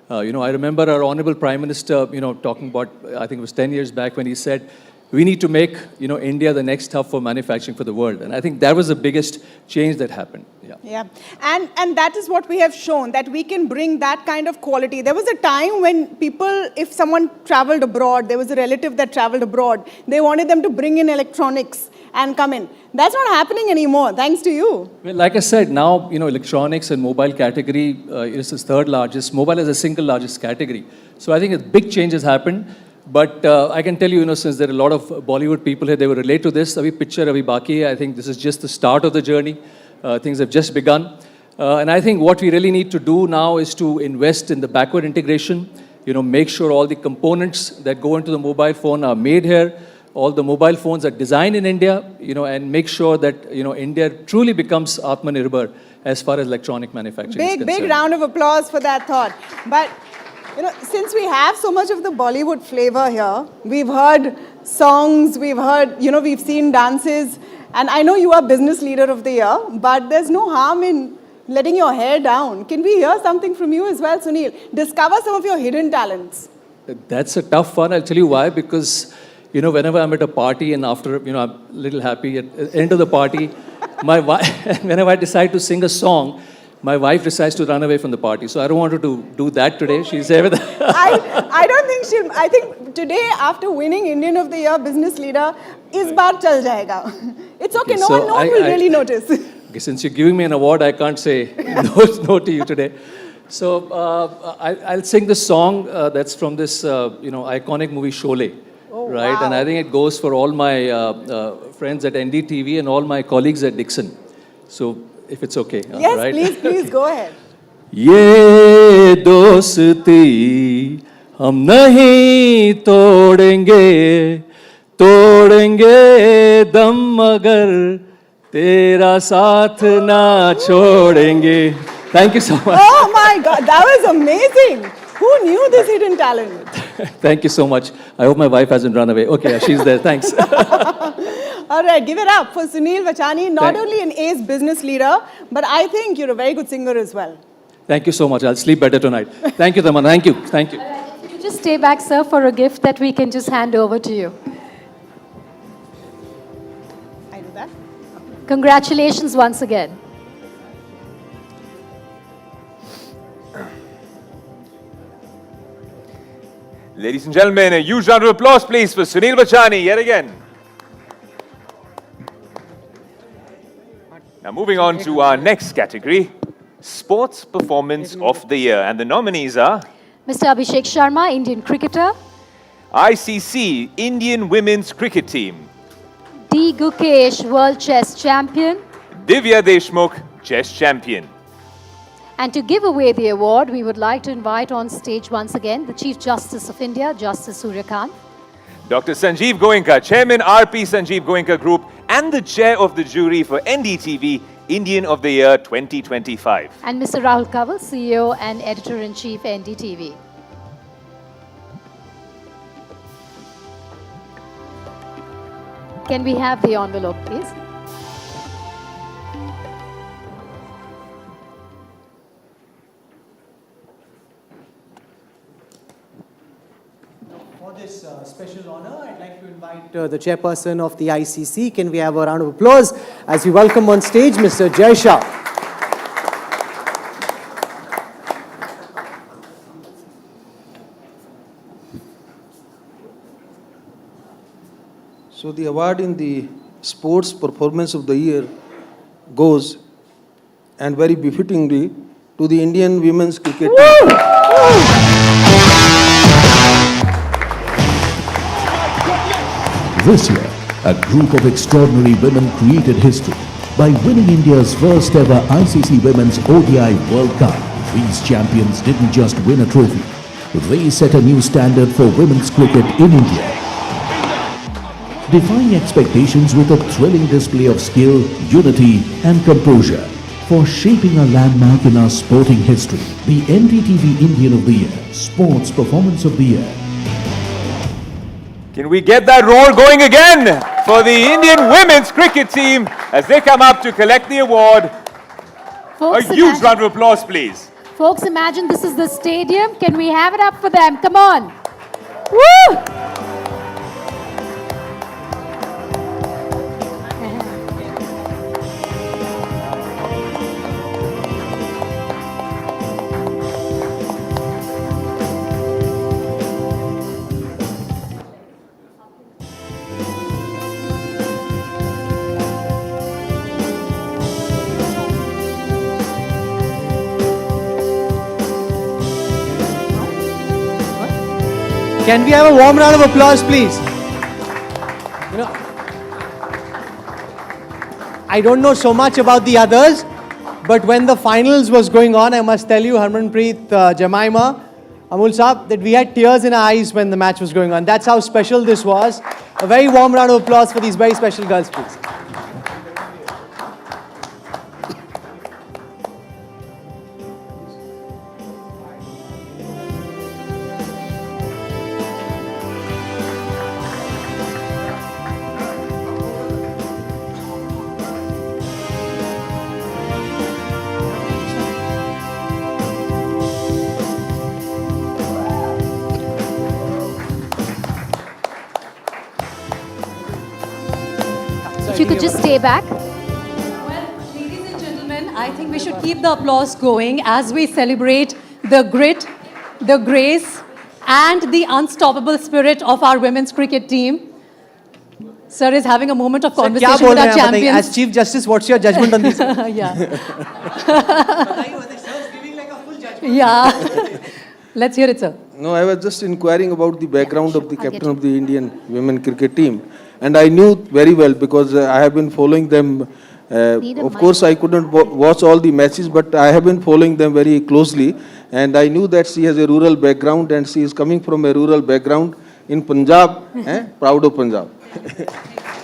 You know, I remember our Honorable Prime Minister, you know, talking about, I think it was 10 years back when he said, we need to make, you know, India the next hub for manufacturing for the world. And I think that was the biggest change that happened. Yeah, and that is what we have shown, that we can bring that kind of quality. There was a time when people, if someone traveled abroad, there was a relative that traveled abroad, they wanted them to bring in electronics and come in. That's not happening anymore, thanks to you. Well, like I said, now, you know, electronics and mobile category is the third largest. Mobile is the single largest category. So I think a big change has happened. But I can tell you, you know, since there are a lot of Bollywood people here, they will relate to this. Abhi picture, abhi baki hai. I think this is just the start of the journey. Things have just begun. And I think what we really need to do now is to invest in the backward integration, you know, make sure all the components that go into the mobile phone are made here. All the mobile phones are designed in India, you know, and make sure that, you know, India truly becomes Atmanirbhar as far as electronic manufacturing is concerned. Big round of applause for that thought. But, you know, since we have so much of the Bollywood flavor here, we've heard songs, we've heard, you know, we've seen dances, and I know you are Business Leader of the Year, but there's no harm in letting your hair down. Can we hear something from you as well, Sunil? Discover some of your hidden talents. That's a tough one. I'll tell you why. Because, you know, whenever I'm at a party and after, you know, I'm a little happy at the end of the party, my wife, whenever I decide to sing a song, my wife decides to run away from the party. So I don't want her to do that today. She's there with I don't think she'll, I think today, after winning Indian of the Year Business Leader, is baar chal jayega. It's okay, no one will really notice. Okay, since you're giving me an award, I can't say no to you today. So I'll sing this song that's from this, you know, iconic movie Sholay. Oh, right? And I think it goes for all my friends at NDTV and all my colleagues at Dixon. So, if it's okay, Yes, right? please, go ahead. ये दोस्ती हम नहीं तोड़ेंगे तोड़ेंगे दम मगर तेरा साथ ना छोड़ेंगे. Thank you so much. Oh my God, that was amazing. Who knew this hidden talent? Thank you so much. I hope my wife hasn't run away. Okay, she's there. Thanks. All right, give it up for Sunil Vachani, not only an ace business leader, but I think you're a very good singer as well. Thank you so much. I'll sleep better tonight. Thank you, Taman. Thank you. Thank you. If you just stay back, sir, for a gift that we can just hand over to you. I do that. Congratulations once again. Ladies and gentlemen, a huge round of applause, please, for Sunil Vachani yet again. Now, moving on to our next category, Sports Performance of the Year. And the nominees are Mr. Abhishek Sharma, Indian cricketer. ICC, Indian Women's Cricket Team. D. Gukesh, World Chess Champion. Divya Deshmukh, Chess Champion. And to give away the award, we would like to invite on stage once again the Chief Justice of India, Justice Surya Kant. Dr. Sanjeev Goenka, Chairman RP Sanjeev Goenka Group and the Chair of the Jury for NDTV Indian of the Year 2025. And Mr. Rahul Kanwal, CEO and Editor-in-Chief, NDTV. Can we have the envelope, please? For this special honor, I'd like to invite the chairperson of the ICC. Can we have a round of applause as we welcome on stage Mr. Jai Shah. So the award in the Sports Performance of the Year goes, and very befittingly, to the Indian Women's Cricket Team. This year, a group of extraordinary women created history by winning India's first ever ICC Women's ODI World Cup. These champions didn't just win a trophy, they set a new standard for women's cricket in India. Defying expectations with a thrilling display of skill, unity and composure for shaping a landmark in our sporting history. The NDTV Indian of the Year, Sports Performance of the Year. Can we get that roar going again for the Indian Women's Cricket Team as they come up to collect the award? Folks, A huge round of applause, please. Folks, imagine this is the stadium. Can we have it up for them? Come on. Woo! Can we have a warm round of applause, please? You know, I don't know so much about the others, but when the finals was going on, I must tell you, Harmanpreet, Jemima, Amul Saab, that we had tears in our eyes when the match was going on. That's how special this was. A very warm round of applause for these very special girls, please. If you could just stay back. Ladies and gentlemen, I think we should keep the applause going as we celebrate the grit, the grace, and the unstoppable spirit of our women's cricket team. Sir is having a moment of conversation with our champions. As Chief Justice, what's your judgment on this? Yeah. Yeah. Let's hear it, sir. No, I was just inquiring about the background of the captain of the Indian women cricket team. And I knew very well because I have been following them. Of course, I couldn't watch all the matches, but I have been following them very closely. And I knew that she has a rural background and she is coming from a rural background in Punjab. Proud of Punjab.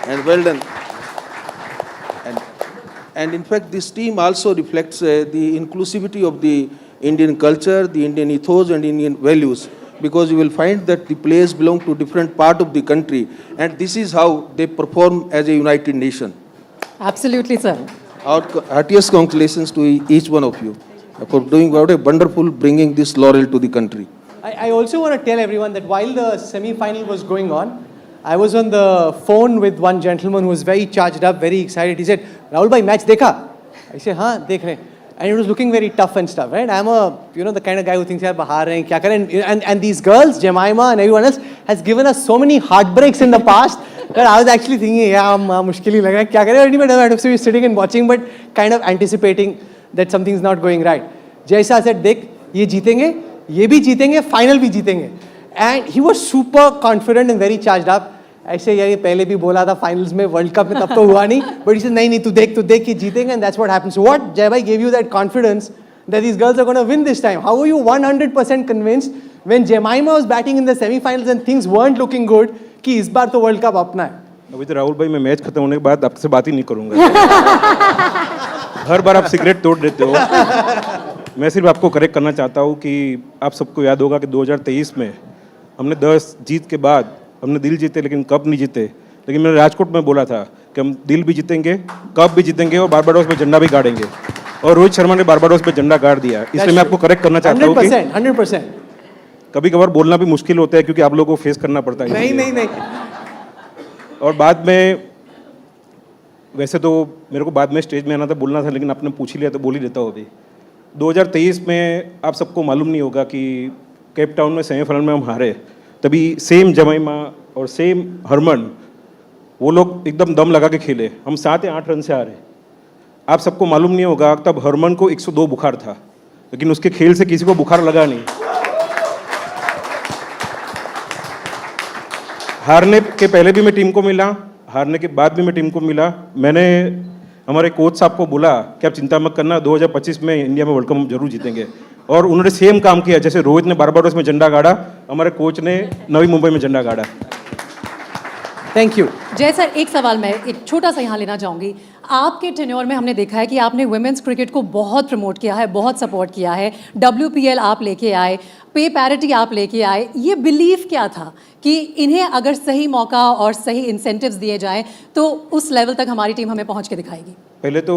And well done. And in fact, this team also reflects the inclusivity of the Indian culture, the Indian ethos and Indian values. Because you will find that the players belong to different part of the country. And this is how they perform as a united nation. Absolutely, sir. Our heartiest congratulations to each one of you for doing what a wonderful bringing this laurel to the country. I also want to tell everyone that while the semi-final was going on, I was on the phone with one gentleman who was very charged up, very excited. He said, Rahul bhai, match dekha? I said, haan, dekh rahe. And he was looking very tough and stuff, right? I'm the kind of guy who thinks, yaar, bahar rahe hain, kya kare? And these girls, Jemima and everyone else, has given us so many heartbreaks in the past that I was actually thinking, yeah, mushkil hi lag raha hai, kya kare? But I was sitting and watching, but kind of anticipating that something's not going right. Jaisa said, dekh, ye jeetenge, ye bhi jeetenge, final bhi jeetenge. And he was super confident and very charged up. ऐसे यार ये पहले भी बोला था finals में world cup में तब तो हुआ नहीं बट इसे नहीं तू देख कि जीतेंगे and that's what happens what Jay भाई give you that confidence that these girls are gonna win this time how are you 100% convinced when Jemimah was batting in the semifinals and things weren't looking good कि इस बार तो world cup अपना है अभी तो राहुल भाई मैं मैच खत्म होने के बाद आपसे बात ही नहीं करूंगा हर बार आप सिगरेट तोड़ देते हो मैं सिर्फ आपको करेक्ट करना चाहता हूँ कि आप सबको याद होगा कि 2023 में हमने 10 जीत के बाद हमने दिल जीते लेकिन कप नहीं जीते लेकिन मैंने राजकोट में बोला था कि हम दिल भी जीतेंगे कप भी जीतेंगे और बारबाडोस में झंडा भी गाड़ेंगे और रोहित शर्मा ने बारबाडोस में झंडा गाड़ दिया इसलिए मैं आपको करेक्ट करना चाहता हूँ कि 100% कभी कभार बोलना भी मुश्किल होता है क्योंकि आप लोगों को फेस करना पड़ता है नहीं और बाद में वैसे तो मेरे को बाद में स्टेज में आना था बोलना था लेकिन आपने पूछ ही लिया तो बोल ही देता हूँ अभी 2023 में आप सबको मालूम नहीं होगा कि केप टाउन में सेमीफाइनल में हम हारे तभी सेम जमाइमा और सेम हरमन वो लोग एकदम दम लगा के खेले हम 7 या 8 रन से हारे आप सबको मालूम नहीं होगा तब हरमन को 102 बुखार था लेकिन उसके खेल से किसी को बुखार लगा नहीं हारने के पहले भी मैं टीम को मिला हारने के बाद भी मैं टीम को मिला मैंने हमारे कोच साहब को बोला कि आप चिंता मत करना 2025 में इंडिया में वर्ल्ड कप जरूर जीतेंगे और उन्होंने सेम काम किया जैसे रोहित ने बारबाडोस में झंडा गाड़ा हमारे कोच ने नवी मुंबई में झंडा गाड़ा थैंक यू जय सर एक सवाल मैं एक छोटा सा यहाँ लेना चाहूँगी आपके टेन्योर में हमने देखा है कि आपने वुमेन्स क्रिकेट को बहुत प्रमोट किया है बहुत सपोर्ट किया है WPL आप लेके आए पे पैरिटी आप लेके आए ये बिलीव क्या था कि इन्हें अगर सही मौका और सही इंसेंटिव्स दिए जाएं तो उस लेवल तक हमारी टीम हमें पहुंच के दिखाएगी पहले तो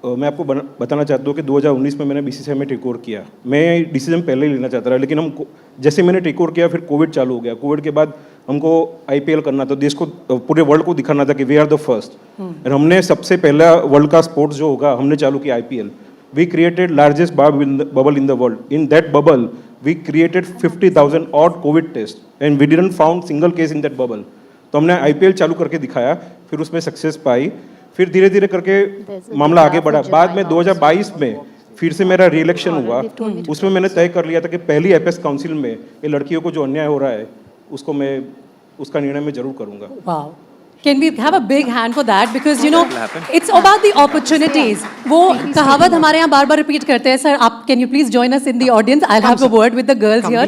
मैं आपको बताना चाहता हूँ कि 2019 में मैंने BCCI में टेक ओवर किया मैं डिसीजन पहले ही लेना चाहता था लेकिन हम जैसे मैंने टेक ओवर किया फिर कोविड चालू हो गया कोविड के बाद हमको IPL करना था देश को पूरे वर्ल्ड को दिखाना था कि वी आर द फर्स्ट और हमने सबसे पहला वर्ल्ड का स्पोर्ट्स जो होगा हमने चालू किया IPL we created largest bubble in the world in that bubble we created 50,000 odd covid test and we didn't found single case in that bubble तो हमने IPL चालू करके दिखाया फिर उसमें सक्सेस पाई फिर धीरे धीरे करके मामला आगे बढ़ा बाद में 2022 में फिर से मेरा री-इलेक्शन हुआ उसमें मैंने तय कर लिया था कि पहली एपेक्स काउंसिल में ये लड़कियों को जो अन्याय हो रहा है उसको मैं उसका निर्णय मैं जरूर करूंगा Wow. Can we have a big hand for that? Because, you know, it's about the opportunities. वो कहावत हमारे यहाँ बार बार रिपीट करते हैं सर आप can you please join us in the audience? I'll have a word with the girls here.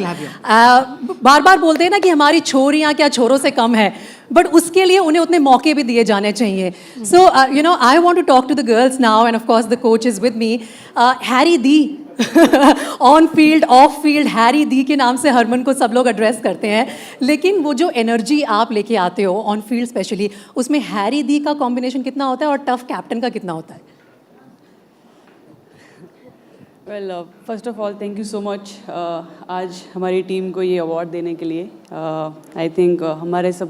बार बार बोलते हैं ना कि हमारी छोरियाँ क्या छोरों से कम है बट उसके लिए उन्हें उतने मौके भी दिए जाने चाहिए so you know I want to talk to the girls now and of course the coach is with me Harry di on field off field Harry di के नाम से हरमन को सब लोग एड्रेस करते हैं लेकिन वो जो एनर्जी आप लेके आते हो ऑन फील्ड स्पेशली उसमें हैरी दी का कॉम्बिनेशन कितना होता है और टफ कैप्टन का कितना होता है well first of all thank you so much आज हमारी टीम को ये अवार्ड देने के लिए आई थिंक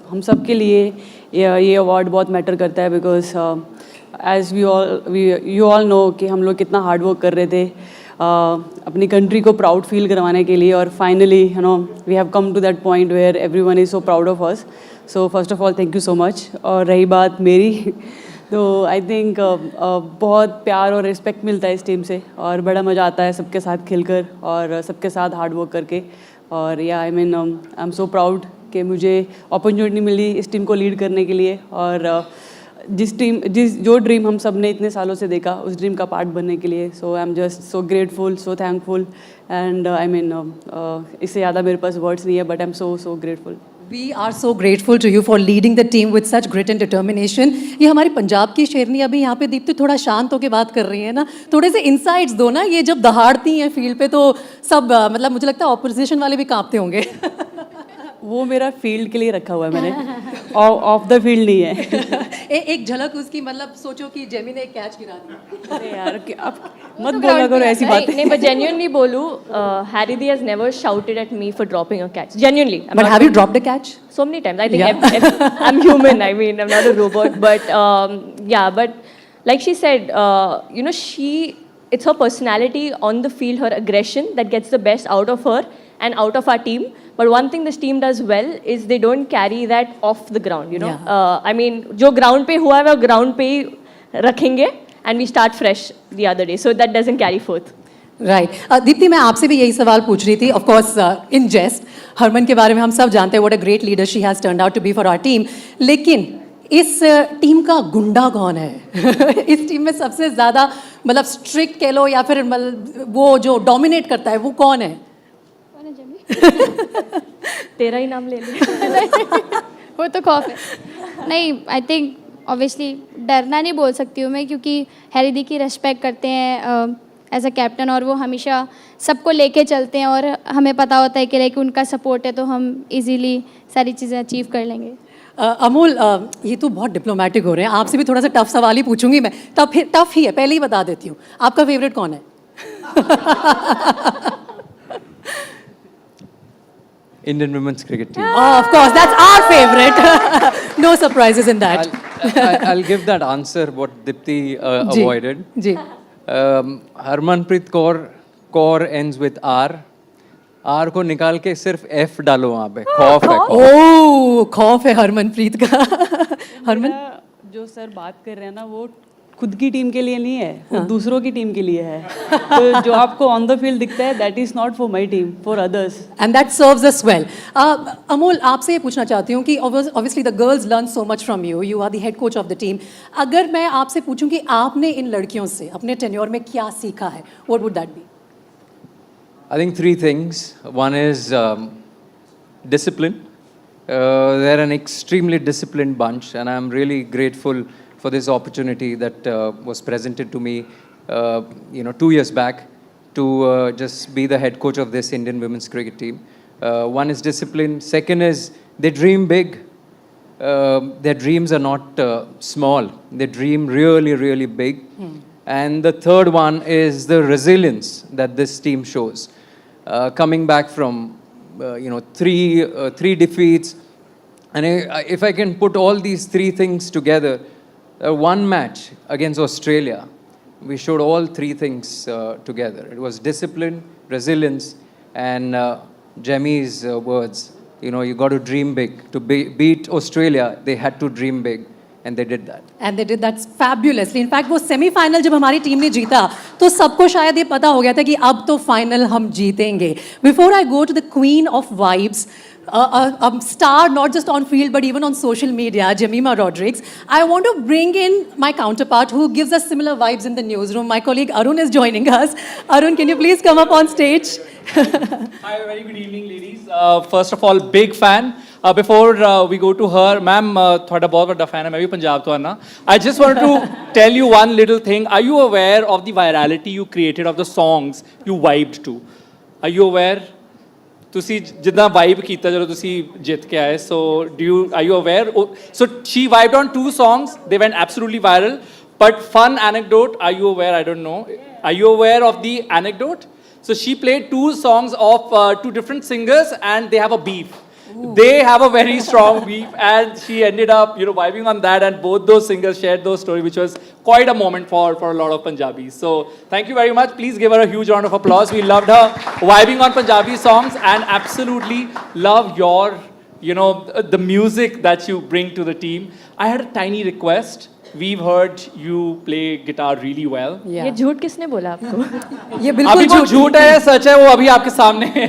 हम सब के लिए ये अवार्ड बहुत मैटर करता है because as you all know कि हम लोग कितना हार्ड वर्क कर रहे थे अपनी कंट्री को प्राउड फील करवाने के लिए और finally you know we have come to that point where everyone is so proud of us so first of all thank you so much और रही बात मेरी तो आई थिंक बहुत प्यार और रिस्पेक्ट मिलता है इस टीम से और बड़ा मज़ा आता है सबके साथ खेलकर और सबके साथ हार्ड वर्क करके और या आई mean I am so proud कि मुझे अपॉर्चुनिटी मिली इस टीम को लीड करने के लिए और जो ड्रीम हम सब ने इतने सालों से देखा उस ड्रीम का पार्ट बनने के लिए so I am just so grateful so thankful and I mean इससे ज़्यादा मेरे पास वर्ड्स नहीं है but I am so grateful. We are so grateful to you for leading the team with such grit and determination. ये हमारी पंजाब की शेरनी अभी यहाँ पे दीप्ति थोड़ा शांत होकर बात कर रही है ना, थोड़े से इंसाइट्स दो ना, ये जब दहाड़ती हैं फील्ड पे तो सब मतलब मुझे लगता है ऑपोजिशन वाले भी कांपते होंगे. वो मेरा फील्ड के लिए रखा हुआ है मैंने ऑफ द फील्ड नहीं है. एक झलक उसकी मतलब सोचो कि जेमी ने एक कैच गिरा दिया. अरे यार अब मत बोला करो ऐसी बातें. नहीं but genuinely बोलूं Harry D has never shouted at me for dropping a catch genuinely. But have you dropped a catch? So many times. I think I'm human. I mean I'm not a robot but yeah but like she said you know it's her personality on the field, her aggression that gets the best out of her and out of our team. But one thing this team does well is they don't carry that off the ground, you know. I mean, जो ground पे हुआ है वो ground पे ही रखेंगे and we start fresh the other day. So that doesn't carry forth. Right. Deepti मैं आपसे भी यही सवाल पूछ रही थी. Of course, in jest, Harman के बारे में हम सब जानते हैं what a great leader she has turned out to be for our team. लेकिन इस टीम का गुंडा कौन है? इस टीम में सबसे ज़्यादा मतलब स्ट्रिक्ट कह लो या फिर वो जो डोमिनेट करता है वो कौन है? तेरा ही नाम ले ले. वो तो खौफ है. नहीं आई थिंक ऑब्वियसली डरना नहीं बोल सकती हूँ मैं क्योंकि हैरी दी की रिस्पेक्ट करते हैं एज अ कैप्टन और वो हमेशा सबको लेके चलते हैं और हमें पता होता है कि लाइक उनका सपोर्ट है तो हम इजीली सारी चीज़ें अचीव कर लेंगे. अमूल ये तो बहुत डिप्लोमेटिक हो रहे हैं, आपसे भी थोड़ा सा टफ सवाल ही पूछूंगी मैं. टफ ही है, पहले ही बता देती हूँ. आपका फेवरेट कौन है? Indian women's cricket team. Oh, of course, that's our favorite. No surprises in that. I'll give that answer what Dipti avoided. Ji. Harmanpreet Kaur ends with R. R को निकाल के सिर्फ F डालो वहाँ पे. खौफ है. ओह खौफ है हरमनप्रीत का. हरमन जो सर बात कर रहे हैं ना वो खुद की टीम के लिए नहीं है, वो दूसरों की टीम के लिए है. तो जो आपको ऑन द फील्ड दिखता है that is not for my team, for others. And that serves us well. Amol आपसे ये पूछना चाहती हूँ कि obviously the girls learn so much from you, you are the head coach of the team. अगर मैं आपसे पूछूं कि आपने इन लड़कियों से अपने टेन्योर में क्या सीखा है, what would that be? I think three things. One is discipline. They're an extremely disciplined bunch, and I'm really grateful for this opportunity that was presented to me, 2 years back, to just be the head coach of this Indian women's cricket team. One is discipline. Second is they dream big. Their dreams are not small. They dream really, really big. And the third one is the resilience that this team shows. Coming back from, three defeats. And if I can put all these three things together, one match against Australia, we showed all three things together. It was discipline, resilience, and Jemmy's words. You got to dream big. To beat Australia, they had to dream big. And they did that. And they did that fabulously. In fact, वो semifinal जब हमारी team ने जीता तो सबको शायद ये पता हो गया था कि अब तो फाइनल हम जीतेंगे. Before I go to the queen of vibes, a star not just on field but even on social media, Jemima Rodrigues, I want to bring in my counterpart who gives us similar vibes in the newsroom. My colleague Arun is joining us. Arun, can you please come up on stage? Hi, very good evening, ladies. First of all, big fan. Before we go to her, ma'am, थोड़ा बहुत बड़ा fan है, मैं भी पंजाब तो आना. I just wanted to tell you one little thing. Are you aware of the virality you created of the songs you vibed to? Are you aware? ਤੁਸੀਂ ਜਿੱਦਾਂ ਵਾਈਬ ਕੀਤਾ ਜਦੋਂ ਤੁਸੀਂ ਜਿੱਤ ਕੇ ਆਏ, so are you aware? So she vibed on 2 songs, they went absolutely viral. But fun anecdote, are you aware? I don't know. Are you aware of the anecdote? So she played 2 songs of 2 different singers and they have a beef. They have a very strong beef and she ended up, vibing on that, and both those singers shared those stories, which was quite a moment for a lot of Punjabis. So thank you very much. Please give her a huge round of applause. We loved her vibing on Punjabi songs and absolutely love your, the music that you bring to the team. I had a tiny request. we've heard you play guitar really well. ये झूठ किसने बोला आपको? ये अभी बिल्कुल वो झूठ है या सच है वो अभी आपके सामने है।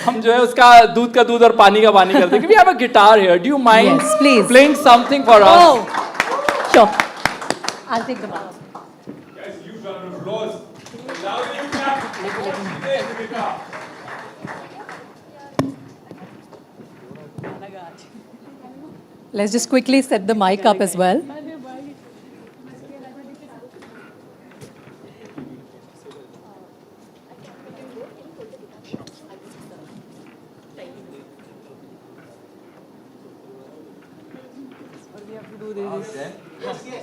हम जो है उसका दूध का दूध और पानी का पानी करते हैं। We have a guitar here. Do you mind Yes, please. playing something for us? Oh, sure. I'll take the mic. Guys, huge round of applause. Loudly clap. Let's just quickly set the mic up as well.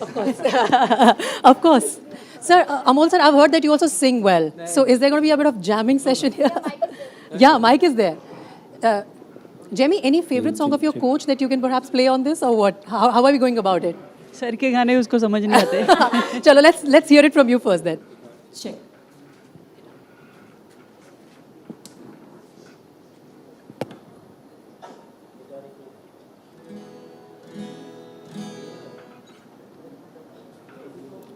Of course. Of course. Sir, Amol sir, I've heard that you also sing well. So is there going to be a bit of jamming session here? Yeah, mic is there. Jamie, any favorite song of your coach that you can perhaps play on this or what? How are we going about it? Sir के गाने उसको समझ नहीं आते. Chalo, let's hear it from you first then. Sure.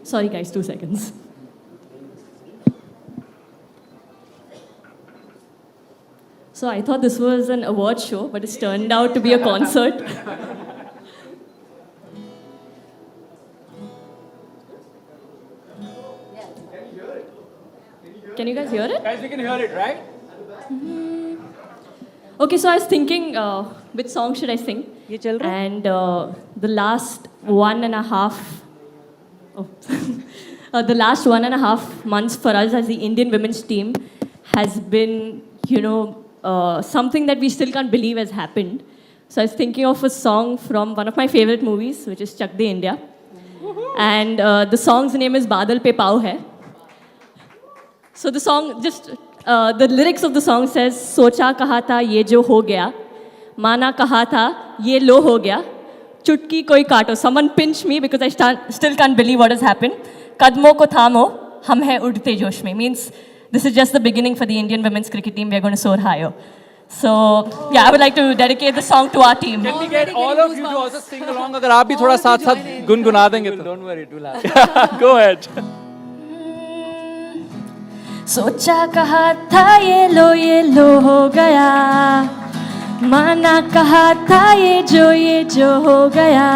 Sorry guys, 2 seconds. So I thought this was an award show, but it's turned out to be a concert. Can you guys hear it? Guys, we can hear it, right? Okay, so I was thinking, which song should I sing? And the last 1.5 the last 1.5 months for us as the Indian women's team has been, something that we still can't believe has happened. So I was thinking of a song from one of my favorite movies, which is Chak De India. And the song's name is Badal Pe Pao Hai. So the song, the lyrics of the song says, Socha kaha tha ye jo ho gaya, mana kaha tha ye lo ho gaya, chutki koi kaato. Someone pinch me because I still can't believe what has happened. Kadmo ko thamo, hum hai udte josh mein. Means this is just the beginning for the Indian women's cricket team. We are going to soar higher. So, yeah, I would like to dedicate the song to our team. Can we get all of you to also sing along? अगर आप भी थोड़ा साथ-साथ गुनगुना देंगे तो. Don't worry, do laugh. Go ahead. सोचा कहा था ये लो हो गया, माना कहा था ये जो हो गया,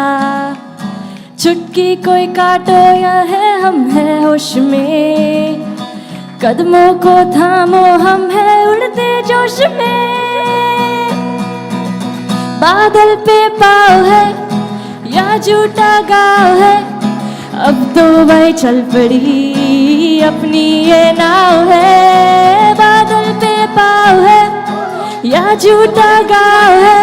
चुटकी कोई काटो या है हम है होश में, कदमों को थामो हम है उड़ते जोश में, बादल पे पाव है या झूठा गाँव है, अब तो वही चल पड़ी अपनी ये नाव है, बादल पे पाव है या झूठा गाँव है,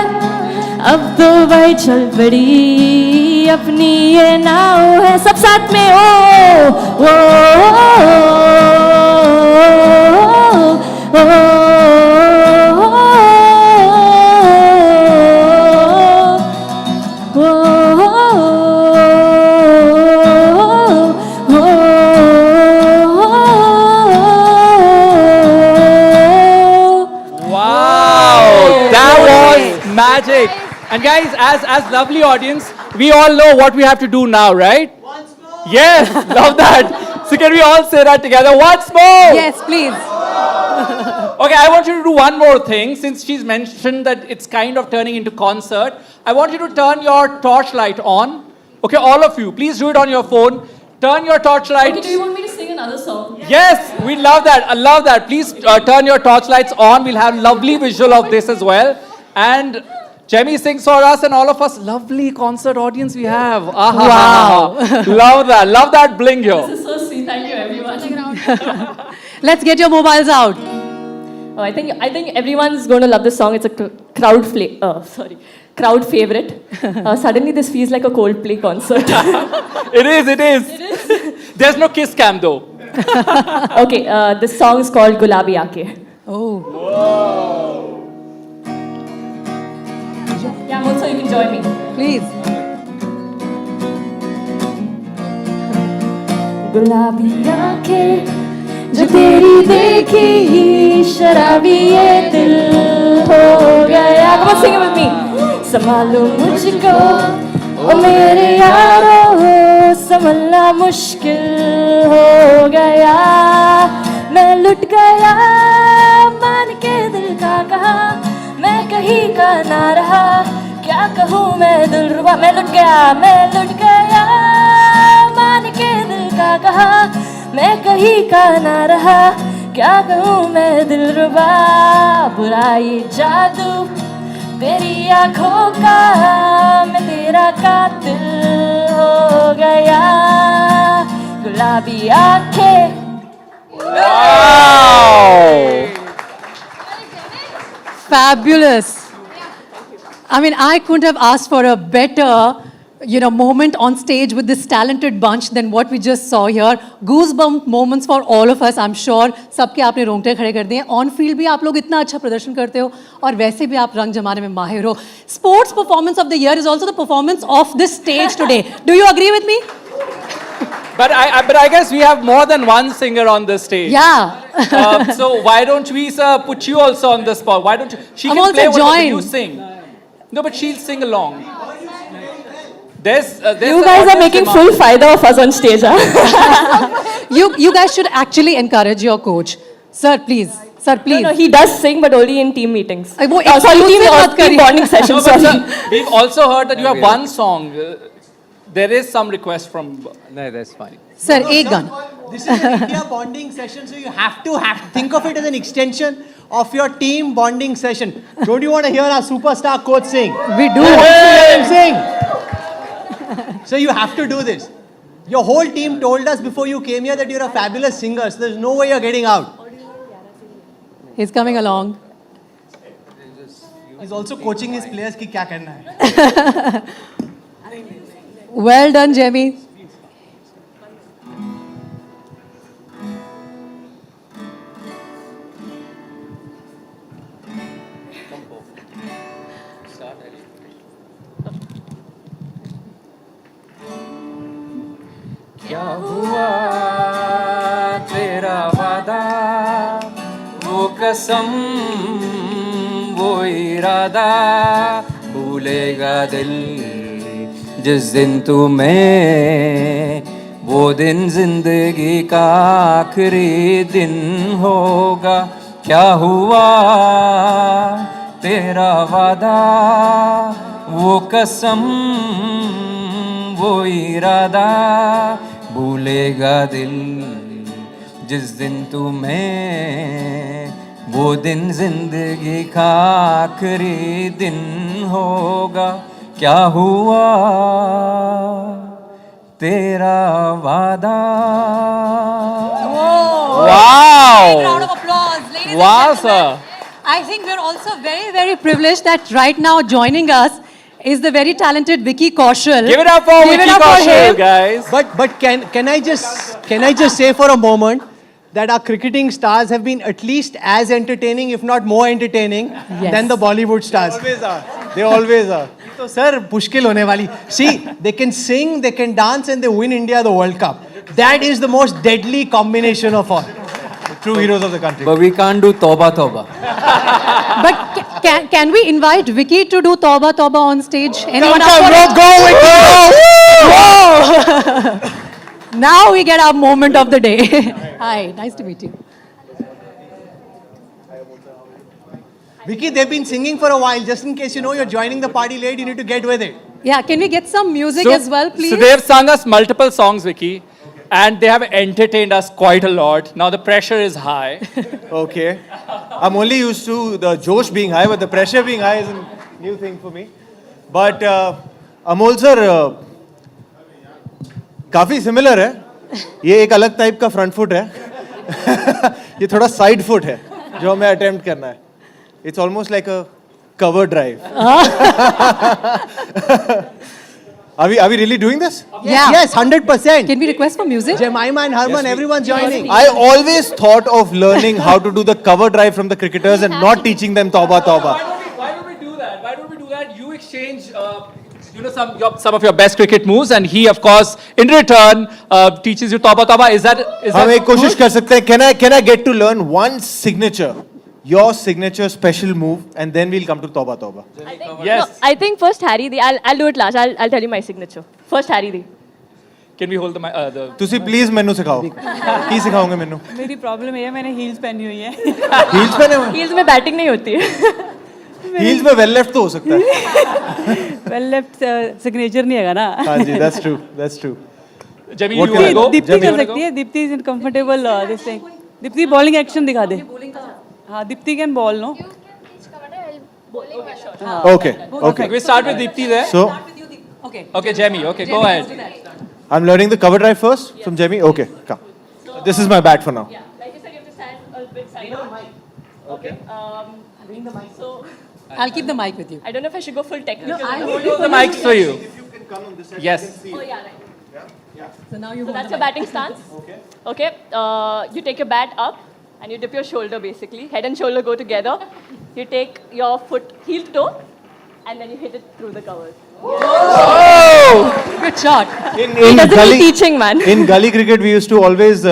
अब तो वही चल पड़ी अपनी ये नाव है. सब साथ में ओ Magic. And guys, as lovely audience, we all know what we have to do now, right? Once more. Yes, love that. So can we all say that together? Once more. Yes, please. Okay, I want you to do one more thing. Since she's mentioned that it's kind of turning into concert, I want you to turn your torchlight on. Okay, all of you, please do it on your phone. Turn your torchlight. Okay, do you want me to sing another song? Yes, we love that. I love that. Please turn your torchlights on. We'll have lovely visual of this as well. And Jamie sings for us and all of us. Lovely concert audience we have. Wow. Love that. Love that bling here. This is so sweet. Thank you, everyone. Let's get your mobiles out. Oh, I think everyone's going to love this song. It's a crowd favorite. Suddenly this feels like a Coldplay concert. It is. There's no kiss cam though. Okay, this song is called Gulabi Aake. Oh. Whoa. Yeah, also you can join me. Please. गुलाबी आंखें जो तेरी देखी ही शराबी ये दिल हो गया. Come on, sing it with me. संभालो मुझको ओ मेरे यारो, संभलना मुश्किल हो गया, मैं लुट गया मान के दिल का कहा, मैं कहीं का ना रहा, क्या कहूँ मैं दिलरुबा, मैं लुट गया मान के दिल का कहा, मैं कहीं का ना रहा, क्या कहूँ मैं दिलरुबा, बुराई जादू तेरी आंखों का, मैं तेरा कातिल हो गया, गुलाबी आंखें। Fabulous. I mean, I couldn't have asked for a better, moment on stage with this talented bunch than what we just saw here. Goosebump moments for all of us, I'm sure. सबके आपने रोंगटे खड़े कर दिए. On field भी आप लोग इतना अच्छा प्रदर्शन करते हो और वैसे भी आप रंग जमाने में माहिर हो. Sports performance of the year is also the performance of this stage today. Do you agree with me? But I guess we have more than one singer on the stage. Yeah. So why don't we, sir, put you also on the spot? Why don't you? She I'm can also play whatever join. you sing. No, but she'll sing along. You guys are making full fayda of us on stage, huh? You guys should actually encourage your coach. Sir, please. Sir, please. No, he does sing, but only in team meetings. Sorry, team bonding sessions. No, but Sorry. sir, we've also heard that you have one song. There is some request from. No, that's fine. Sir, एक गाना. This is an India bonding session, so you have to think of it as an extension of your team bonding session. Don't you want to hear our superstar coach sing? We do. Want to hear him sing? So you have to do this. Your whole team told us before you came here that you're a fabulous singer, so there's no way you're getting out. He's coming along. He's also coaching his players ki kya karna hai. Well done, Jamie. क्या हुआ तेरा वादा, वो कसम वो इरादा, भूलेगा दिल जिस दिन तुम्हें, वो दिन जिंदगी का आखिरी दिन होगा. क्या हुआ तेरा वादा, वो कसम वो इरादा, भूलेगा दिल जिस दिन तुम्हें, वो दिन जिंदगी का आखिरी दिन होगा. क्या हुआ तेरा वादा. Wow! Big round of applause, ladies and Wow, gentlemen. sir. I think we're also very, very privileged that right now joining us is the very talented Vicky Kaushal. Give it up for Vicky Kaushal, guys. But can I just say for a moment that our cricketing stars have been at least as entertaining, if not more entertaining, than the Bollywood stars. They always are. So, sir, mushkil hone wali. See, they can sing, they can dance, and they win India the World Cup. That is the most deadly combination of all. True heroes of the country. But we can't do Toba Toba. But can we invite Vicky to do Toba Toba on stage? Anyone up for it? Go, Vicky, Whoa! Now we get our moment of the day. Hi, nice to meet you. Vicky, they've been singing for a while. Just in case you're joining the party late, you need to get with it. Yeah, can we get some music as well, please? So they've sung us multiple songs, Vicky, and they have entertained us quite a lot. Now the pressure is high. Okay. I'm only used to the Josh being high, but the pressure being high is a new thing for me. But Amol sir, काफी similar है. ये एक अलग type का front foot है. ये थोड़ा side foot है जो हमें अटेम्प्ट करना है. It's almost like a cover drive. Are we really doing this? Yeah. Yes, 100%. Can we request for music? Jemima and Harman, everyone's joining. I always thought of learning how to do the cover drive from the cricketers and not teaching them Tauba Tauba. Why don't we do that? You exchange, some of your best cricket moves, and he, of course, in return, teaches you Tauba Tauba. Is that? हम एक कोशिश कर सकते हैं. Can I get to learn one signature? Your signature special move, and then we'll come to Tauba Tauba. Yes. No, I think first Harry, I'll do it last. I'll tell you my signature. First Harry. Can we hold the mic? ਤੁਸੀਂ please ਮੈਨੂੰ ਸਿਖਾਓ ਕੀ ਸਿਖਾਓਗੇ ਮੈਨੂੰ मेरी problem ये है मैंने heels पहनी हुई है हील्स पहने हुए हील्स में बैटिंग नहीं होती है हील्स में वेल लेफ्ट तो हो सकता है वेल लेफ्ट सिग्नेचर नहीं है ना हाँ जी that's true Jimmy, What you can I wanna do? go? Deepti कर सकती है Deepti is comfortable this thing Deepti bowling action दिखा दे हाँ Deepti can bowl no okay We start with Deepti there. so Okay, Jamie. Okay, go ahead. I'm learning the cover drive first from Jamie okay come this is my bat for now like you said you have to stand a bit side okay so I'll keep the mic with you. I don't know if I should go full technical. No, I'll Hold the mics for you. Yes. Oh yeah, right. So now you So that's your batting stance. Okay. You take your bat up and you dip your shoulder basically. Head and shoulder go together. You take your foot heel to toe and then you hit it through the covers. Oh! Good shot. in It doesn't gully need teaching, man. in gully cricket we used to always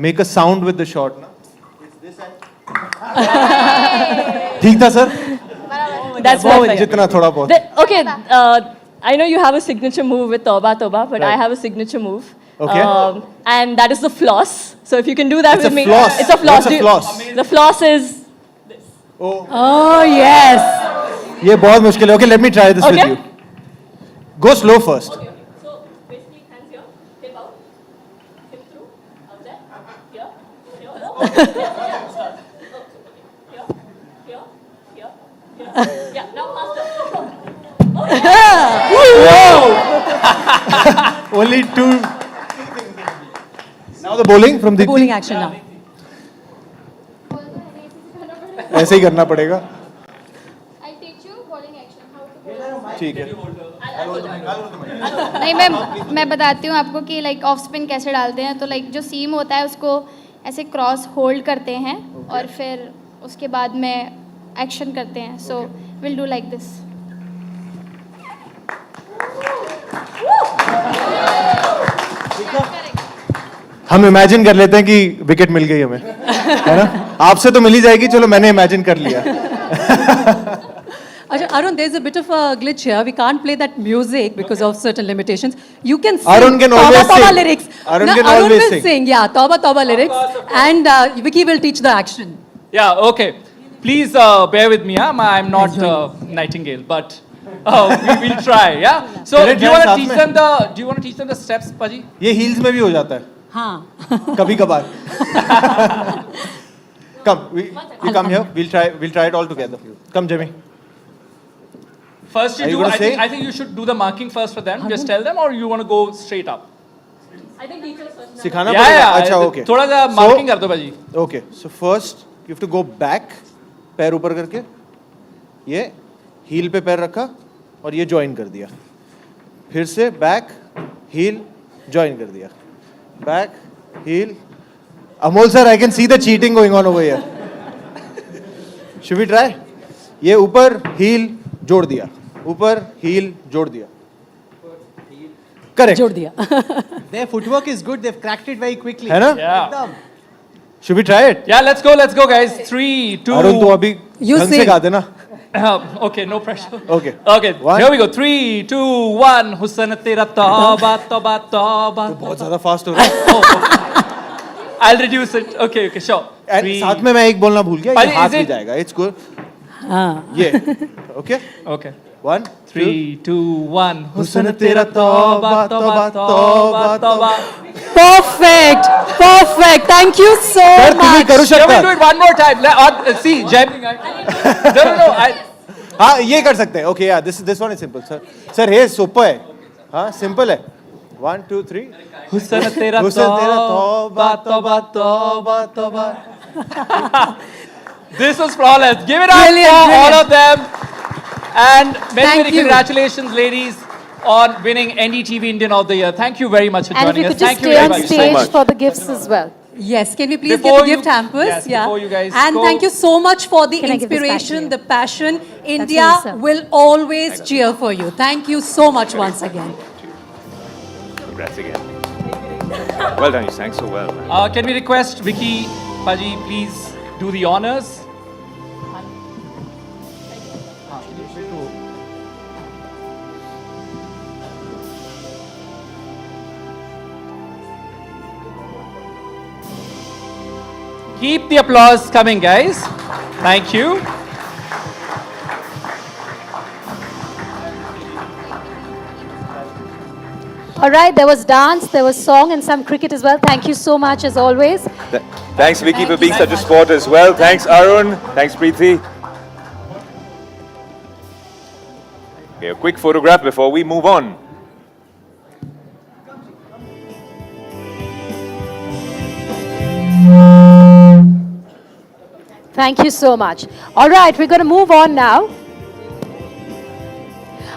make a sound with the shot na? ठीक था sir That's perfect. जितना थोड़ा बहुत Okay. I know you have a signature move with Toba Toba, but I have a signature move. Okay. And that is the floss. So if you can do that It's with a me. floss. It's a floss. What's a floss? The floss is Oh, yes. ये बहुत मुश्किल है okay let me try this with Okay. you go slow first so basically hands here, hip out, hip through, out there, here, here. Yeah, now faster. only two now the bowling from the Bowling action now. ऐसे ही करना पड़ेगा ठीक है नहीं मैं बताती हूँ आपको कि लाइक ऑफ स्पिन कैसे डालते हैं तो लाइक जो सीम होता है उसको ऐसे क्रॉस होल्ड करते हैं और फिर उसके बाद में एक्शन करते हैं so will do like this हम इमेजिन कर लेते हैं कि विकेट मिल गई हमें है ना आपसे तो मिल ही जाएगी चलो मैंने इमेजिन कर लिया Arun, there's a bit of a glitch here. We can't play that music because of certain limitations. You can sing Arun can Toba always Toba sing. lyrics. Arun No, can Arun always will sing. sing. Yeah, Toba Toba lyrics. And Vicky will teach the action. Yeah, okay. Please bear with me. I'm not Nightingale, but we'll try. Yeah. So Correct, do you want to साथ teach में? them the? Do you want to teach them the steps, Paji? ये heels में भी हो जाता है हाँ. कभी कभार come you come here we'll try it all together come Jimmy First, Are you you do. gonna say? I think you should do the marking first for them. Just tell them, or you want to go straight up. I think teachers first. सिखाना Yeah, पड़ेगा yeah. अच्छा okay थोड़ा सा marking कर दो भाजी. okay so first you have to go back पैर ऊपर करके ये हील पे पैर रखा और ये ज्वाइन कर दिया फिर से बैक हील ज्वाइन कर दिया back heel Amol sir I can see the cheating going on over here should we try ये ऊपर हील जोड़ दिया ऊपर हील जोड़ दिया करेक्ट जोड़ दिया Their footwork is good. They've cracked it very quickly. है ना एकदम. Should we try it? Yeah, let's go, guys. 3, 2. Arun तो अभी ढंग से गा देना Okay, no pressure. Okay. Okay, here we go. 3, 2, 1. हुस्न तेरा तौबा तौबा तौबा. बहुत ज़्यादा फास्ट हो रहा है I'll reduce it. Okay, sure. साथ में मैं एक बोलना भूल गया ये हाथ Is भी it- जाएगा इट्स गुड हाँ. ये ओके Okay. 1 3, 2, 1. हुस्न तेरा तौबा तौबा तौबा तौबा Perfect. Perfect. Thank you so sir तुम्ही much. करू Shall we शकता do it one more time? See, Jem. No. हाँ ये कर सकते हैं ओके या this one is simple sir हे सोपा है हाँ सिंपल है 1 2 3 हुस्न तेरा तौबा तौबा तौबा तौबा This was flawless. Give it up Brilliant, for all brilliant. of them. And many, Thank many you. congratulations, ladies, on winning NDTV Indian of the Year. Thank you very much for And if joining you us. could just Thank you stay very on much. stage for the gifts as well. Yes, can we please Before get the you- gift hampers? yes, before you guys And go- thank you so much for the Can I give this back to inspiration, you? the passion. for India yourself. will always cheer for you. Thank you so much once again. Congrats again. Well done, you sang so well. Man. Can we request Vicky, Paji, please do the honors? Keep the applause coming, guys. Thank you. All right, there was dance, there was song, and some cricket as well. Thank you so much, as always. Thanks, Vicky, for being such a sport as well. Thanks, Arun. Thanks, Preeti. Okay, a quick photograph before we move on. Thank you so much. All right, we're going to move on now.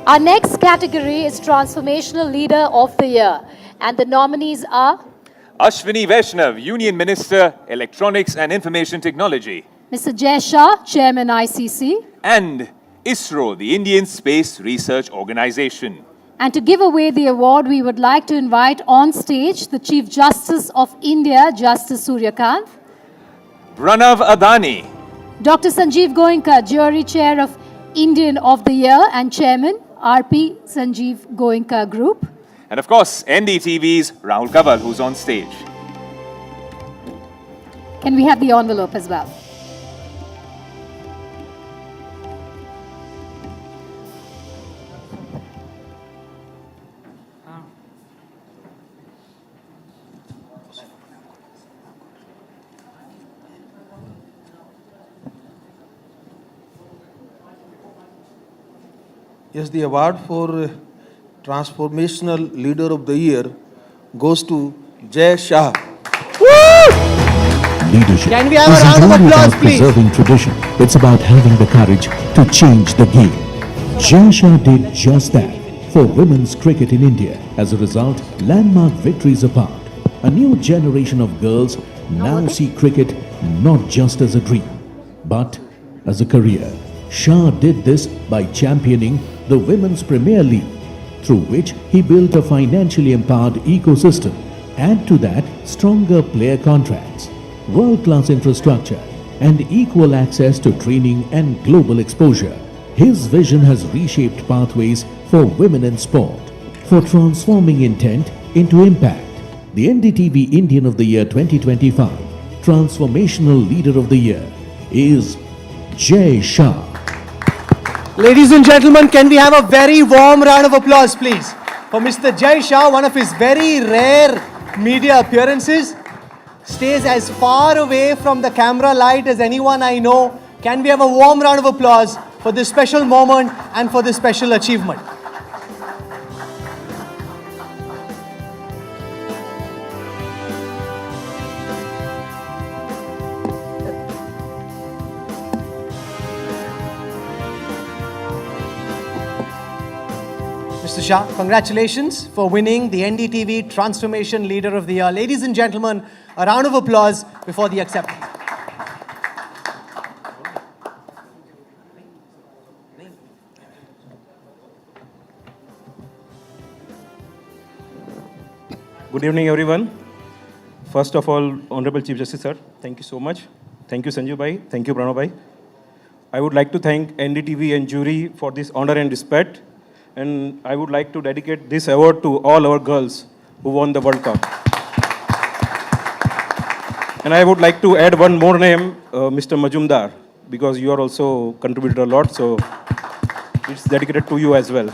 Our next category is Transformational Leader of the Year. And the nominees are Ashwini Vaishnav, Union Minister, Electronics and Information Technology. Mr. Jai Shah, Chairman ICC. And ISRO, the Indian Space Research Organization. And to give away the award, we would like to invite on stage the Chief Justice of India, Justice Surya Kant. Pranav Adani. Dr. Sanjeev Goenka, Jury Chair of Indian of the Year and Chairman, RP Sanjeev Goenka Group. And of course, NDTV's Rahul Kanwal, who's on stage. Can we have the envelope as well? Yes, the award for Transformational Leader of the Year goes to Jai Shah. Leadership Can we have a isn't round of only applause, about please? preserving tradition. It's about having the courage to change the game. Jai Shah did just that for women's cricket in India. As a result, landmark victories apart, a new generation of girls now see cricket not just as a dream, but as a career. Shah did this by championing the Women's Premier League, through which he built a financially empowered ecosystem. Add to that stronger player contracts, world-class infrastructure, and equal access to training and global exposure. His vision has reshaped pathways for women in sport, for transforming intent into impact. The NDTV Indian of the Year 2025 Transformational Leader of the Year is Jai Shah. Ladies and gentlemen, can we have a very warm round of applause, please, for Mr. Jai Shah, one of his very rare media appearances. Stays as far away from the camera light as anyone I know. Can we have a warm round of applause for this special moment and for this special achievement? Mr. Shah, congratulations for winning the NDTV Transformation Leader of the Year. Ladies and gentlemen, a round of applause before the acceptance. Good evening, everyone. First of all, Honorable Chief Justice, sir, thank you so much. Thank you, Sanjeev bhai. Thank you, Pranav bhai. I would like to thank NDTV and jury for this honor and respect. And I would like to dedicate this award to all our girls who won the World Cup. And I would like to add one more name, Mr. Majumdar, because you are also contributed a lot, so it's dedicated to you as well.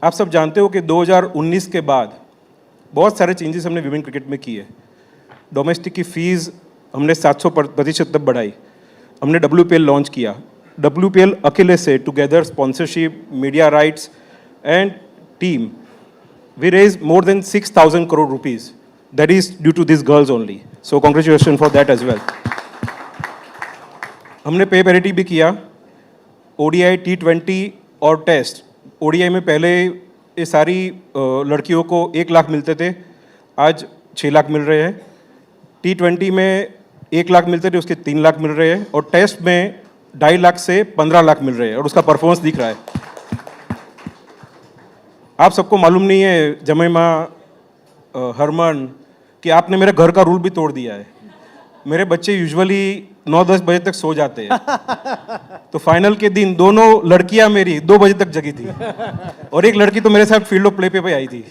आप सब जानते हो कि 2019 के बाद बहुत सारे changes हमने विमेन क्रिकेट में किए. डोमेस्टिक की फीस हमने 700% तक बढ़ाई. हमने WPL लॉन्च किया. WPL अकेले से together sponsorship, media rights and team, we raised more than 6,000 crore rupees. That is due to these girls only. So congratulations for that as well. हमने पे पैरिटी भी किया. ODI, T20 और test. ODI में पहले ये सारी लड़कियों को 1 लाख मिलते थे, आज 6 लाख मिल रहे हैं. T20 में 1 लाख मिलते थे, उसके 3 लाख मिल रहे हैं, और टेस्ट में 2.5 लाख से 15 लाख मिल रहे हैं, और उसका परफॉर्मेंस दिख रहा है. आप सबको मालूम नहीं है जमीमा, हरमन, कि आपने मेरे घर का रूल भी तोड़ दिया है. मेरे बच्चे यूजुअली 9-10 बजे तक सो जाते हैं, तो फाइनल के दिन दोनों लड़कियां मेरी 2 बजे तक जगी थी, और एक लड़की तो मेरे साथ फील्ड ऑफ प्ले पे आई थी.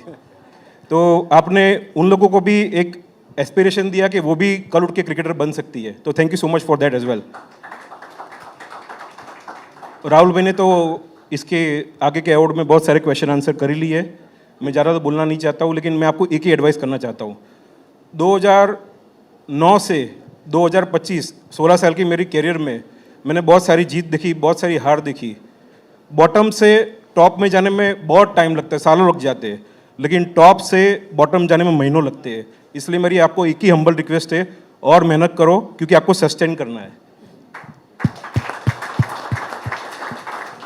तो आपने उन लोगों को भी एक एस्पिरेशन दिया कि वो भी कल उठ के क्रिकेटर बन सकती है. तो thank you so much for that as well. Rahul भाई ने तो इसके आगे के अवार्ड में बहुत सारे क्वेश्चन आंसर कर ही लिए. मैं ज़्यादा तो बोलना नहीं चाहता हूँ, लेकिन मैं आपको एक ही एडवाइस करना चाहता हूँ. 2009 से 2025 16 साल की मेरी करियर में मैंने बहुत सारी जीत देखी, बहुत सारी हार देखी. बॉटम से टॉप में जाने में बहुत टाइम लगता है, सालों लग जाते हैं, लेकिन टॉप से बॉटम जाने में महीनों लगते हैं. इसलिए मेरी आपको एक ही हम्बल रिक्वेस्ट है, और मेहनत करो, क्योंकि आपको सस्टेन करना है.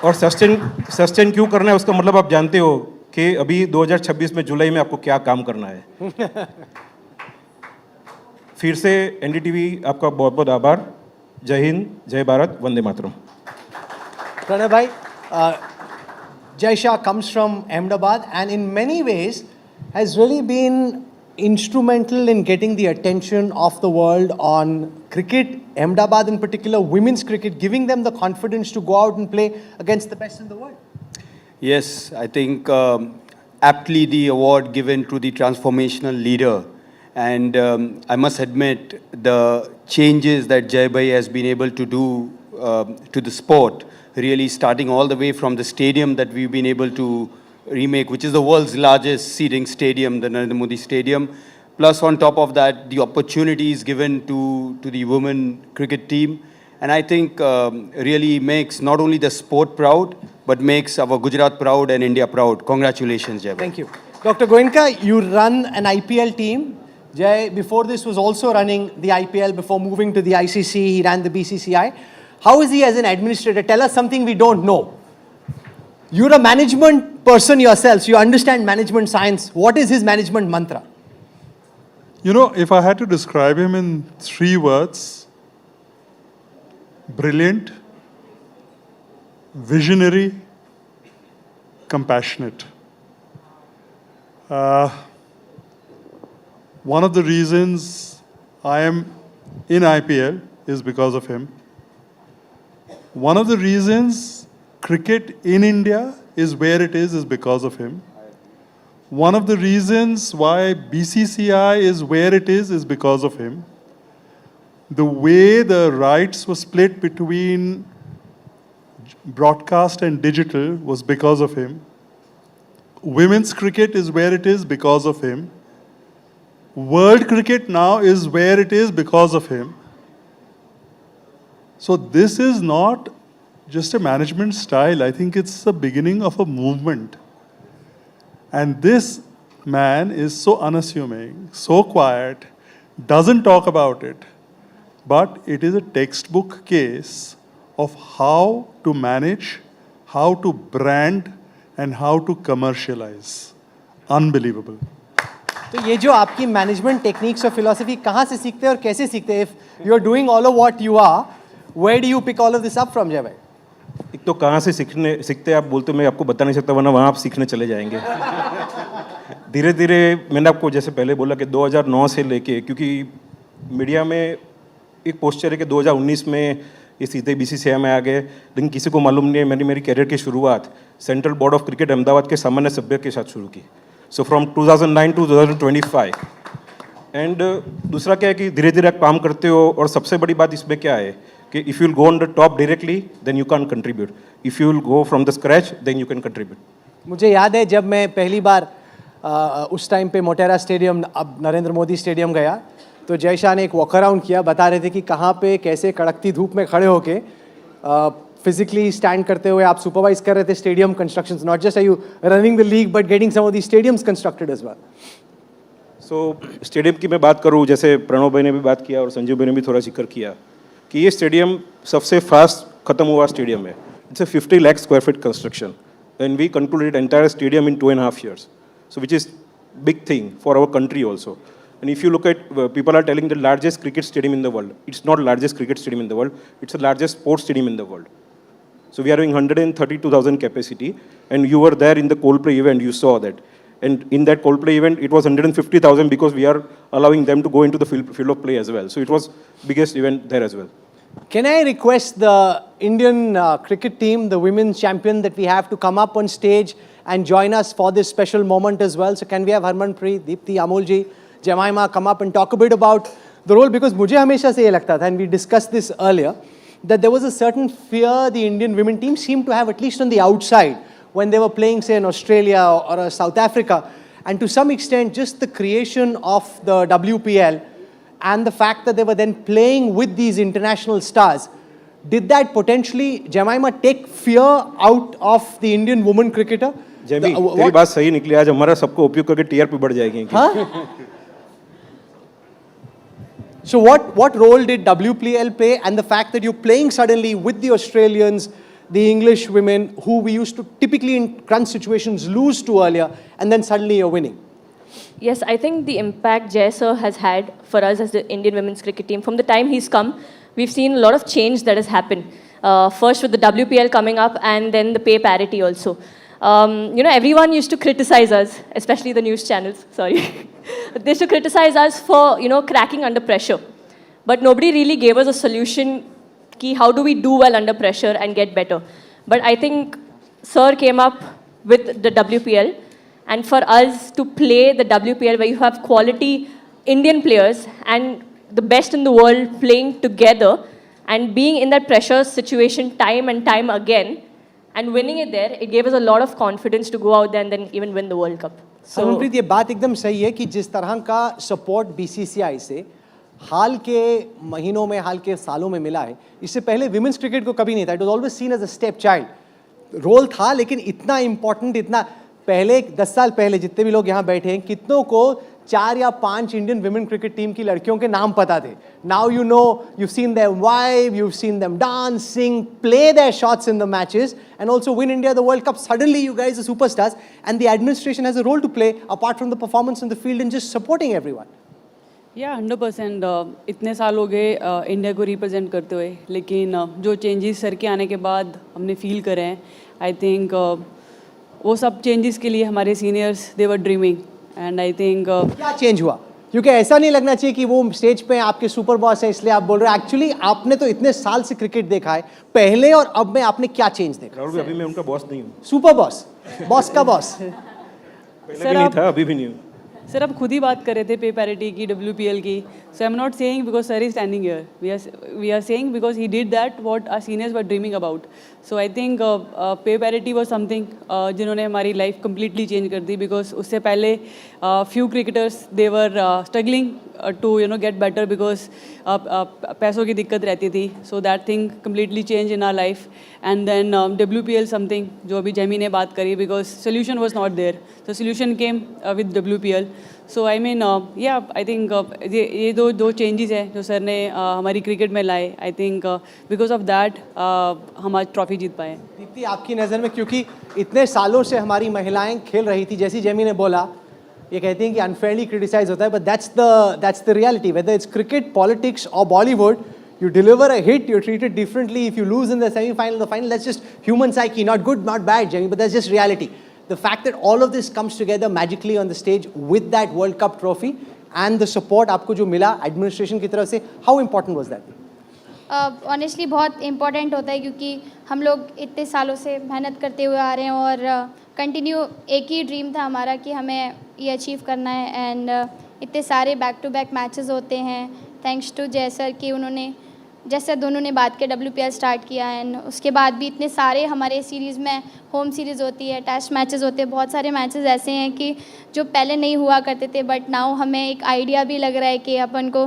और सस्टेन क्यों करना है उसका मतलब आप जानते हो कि अभी 2026 में जुलाई में आपको क्या काम करना है. फिर से एनडीटीवी आपका बहुत बहुत आभार. जय हिंद, जय Bharat, Vande Mataram. Pranay bhai, Jai Shah comes from Ahmedabad and in many ways has really been instrumental in getting the attention of the world on cricket, Ahmedabad in particular, women's cricket, giving them the confidence to go out and play against the best in the world. Yes, I think aptly the award given to the transformational leader. And I must admit the changes that Jai Bhai has been able to do to the sport, really starting all the way from the stadium that we've been able to remake, which is the world's largest seating stadium, the Narendra Modi Stadium. Plus on top of that, the opportunities given to the women cricket team. And I think really makes not only the sport proud, but makes our Gujarat proud and India proud. Congratulations, Jai. Thank you. Dr. Goenka, you run an IPL team. Jai, before this, was also running the IPL before moving to the ICC. He ran the BCCI. How is he as an administrator? Tell us something we don't know. You're a management person yourself, so you understand management science. What is his management mantra? You know, if I had to describe him in 3 words, brilliant, visionary, compassionate. One of the reasons I am in IPL is because of him. One of the reasons cricket in India is where it is because of him. One of the reasons why BCCI is where it is because of him. The way the rights were split between broadcast and digital was because of him. Women's cricket is where it is because of him. World cricket now is where it is because of him. So this is not just a management style. I think it's the beginning of a movement. And this man is so unassuming, so quiet, doesn't talk about it. But it is a textbook case of how to manage, how to brand, and how to commercialize. Unbelievable. तो ये जो आपकी management techniques और philosophy कहाँ से सीखते हैं और कैसे सीखते हैं? If you are doing all of what you are, where do you pick all of this up from, Jay भाई? एक तो कहाँ से सीखते आप बोलते मैं आपको बता नहीं सकता, वरना वहाँ आप सीखने चले जाएंगे. धीरे धीरे मैंने आपको जैसे पहले बोला कि 2009 से लेके, क्योंकि मीडिया में एक पोस्चर है कि 2019 में ये सीधे बीसीसीआई में आ गए, लेकिन किसी को मालूम नहीं है मैंने मेरी करियर की शुरुआत central board of cricket Ahmedabad के सामान्य सभ्य के साथ शुरू की. So from 2009 to 2025. एंड दूसरा क्या है कि धीरे धीरे आप काम करते हो, और सबसे बड़ी बात इसमें क्या है कि if you will go on the top directly then you can contribute. If you will go from the scratch then you can contribute. मुझे याद है जब मैं पहली बार उस टाइम पे मोटेरा स्टेडियम, अब नरेंद्र मोदी स्टेडियम गया, तो जय शाह ने एक वॉक अराउंड किया, बता रहे थे कि कहाँ पे कैसे कड़कती धूप में खड़े होके फिजिकली स्टैंड करते हुए आप सुपरवाइज कर रहे थे stadium constructions. Not just are you running the league but getting some of the stadiums constructed as well. So stadium की मैं बात करूँ, जैसे प्रणव भाई ने भी बात किया और संजीव भाई ने भी थोड़ा जिक्र किया कि ये स्टेडियम सबसे फास्ट खत्म हुआ स्टेडियम है. It's a 50 lakh square feet construction and we concluded entire stadium in 2.5 years. So which is big thing for our country also. And if you look at, people are telling the largest cricket stadium in the world. It's not largest cricket stadium in the world. It's the largest sports stadium in the world. So we are having 132,000 capacity, and you were there in the Coldplay event, you saw that. And in that Coldplay event, it was 150,000 because we are allowing them to go into the field of play as well. So it was biggest event there as well. Can I request the Indian cricket team, the women's champion that we have, to come up on stage and join us for this special moment as well? So can we have Harmanpreet, Deepti, Amolji, Jemima come up and talk a bit about the role, because मुझे हमेशा से ये लगता था, and we discussed this earlier, that there was a certain fear the Indian women team seemed to have, at least on the outside, when they were playing, say, in Australia or South Africa. And to some extent, just the creation of the WPL and the fact that they were then playing with these international stars, did that potentially, Jemima, take fear out of the Indian woman cricketer? Jamie, तेरी बात सही निकली, आज हमारा सबको उपयोग करके TRP बढ़ जाएगी। So what role did WPL play, and the fact that you're playing suddenly with the Australians, the English women, who we used to typically in crunch situations lose to earlier, and then suddenly you're winning? Yes, I think the impact Jay sir has had for us as the Indian women's cricket team, from the time he's come, we've seen a lot of change that has happened. First with the WPL coming up, and then the pay parity also. Everyone used to criticize us, especially the news channels, sorry. They used to criticize us for, cracking under pressure. But nobody really gave us a solution, how do we do well under pressure and get better. But I think Sir came up with the WPL, and for us to play the WPL where you have quality Indian players and the best in the world playing together and being in that pressure situation time and time again, and winning it there, it gave us a lot of confidence to go out there and then even win the World Cup. So, Manpreet, ये बात एकदम सही है कि जिस तरह का support BCCI से हाल के महीनों में, हाल के सालों में मिला है, इससे पहले विमेंस क्रिकेट को कभी नहीं था. It was always seen as a step child. Role था, लेकिन इतना इंपॉर्टेंट, इतना पहले 10 साल पहले जितने भी लोग यहाँ बैठे हैं, कितनों को 4 या 5 इंडियन विमेन क्रिकेट टीम की लड़कियों के नाम पता थे. Now you know, you've seen them vibe, you've seen them dance, sing, play their shots in the matches, and also win India the World Cup. Suddenly you guys are superstars, and the administration has a role to play apart from the performance in the field and just supporting everyone. या 100% इतने साल हो गए India को represent करते हुए, लेकिन जो चेंजेस सर के आने के बाद हमने फील करे हैं, आई थिंक वो सब चेंजेस के लिए हमारे seniors they were dreaming, and I think क्या चेंज हुआ? क्योंकि ऐसा नहीं लगना चाहिए कि वो स्टेज पे आपके सुपर बॉस हैं इसलिए आप बोल रहे हो. एक्चुअली आपने तो इतने साल से क्रिकेट देखा है, पहले और अब में आपने क्या चेंज देखा? अभी मैं उनका बॉस नहीं हूँ. सुपर बॉस, बॉस का बॉस. पहले भी नहीं था, अभी भी नहीं हूँ. सर आप खुद ही बात कर रहे थे पे पैरिटी की, WPL की. So I am not saying because sir is standing here, we are saying because he did that what our seniors were dreaming about. So I think pay parity was something जिन्होंने हमारी life completely change कर दी, because उससे पहले few cricketers they were struggling to get better because पैसों की दिक्कत रहती थी. So that thing completely change in our life, and then WPL something जो अभी जेमी ने बात करी, because solution was not there, the solution came with WPL. So I mean I think ये दो चेंजेस हैं जो सर ने हमारी क्रिकेट में लाए. I think because of that हम आज ट्रॉफी जीत पाए. दीप्ति, आपकी नज़र में, क्योंकि इतने सालों से हमारी महिलाएं खेल रही थी, जैसी जेमी ने बोला, ये कहती हैं कि अनफेयरली क्रिटिसाइज होता है, but that's the reality. Whether it's cricket, politics और Bollywood, you deliver a hit, you're treated differently. If you lose in the semi-final, the final, that's just human psyche. Not good, not bad, Jamie, but that's just reality. The fact that all of this comes together magically on the stage with that World Cup trophy and the support आपको जो मिला administration की तरफ से, how important was that? Honestly बहुत important होता है, क्योंकि हम लोग इतने सालों से मेहनत करते हुए आ रहे हैं और कंटिन्यू एक ही ड्रीम था हमारा कि हमें ये अचीव करना है. एंड इतने सारे बैक टू बैक मैचेस होते हैं, थैंक्स टू जय सर कि उन्होंने, जैसे दोनों ने बात किया, WPL स्टार्ट किया. एंड उसके बाद भी इतने सारे हमारे सीरीज़ में होम सीरीज़ होती है, टेस्ट मैचेस होते हैं, बहुत सारे मैचेस ऐसे हैं कि जो पहले नहीं हुआ करते थे, बट नाउ हमें एक आइडिया भी लग रहा है कि अपन को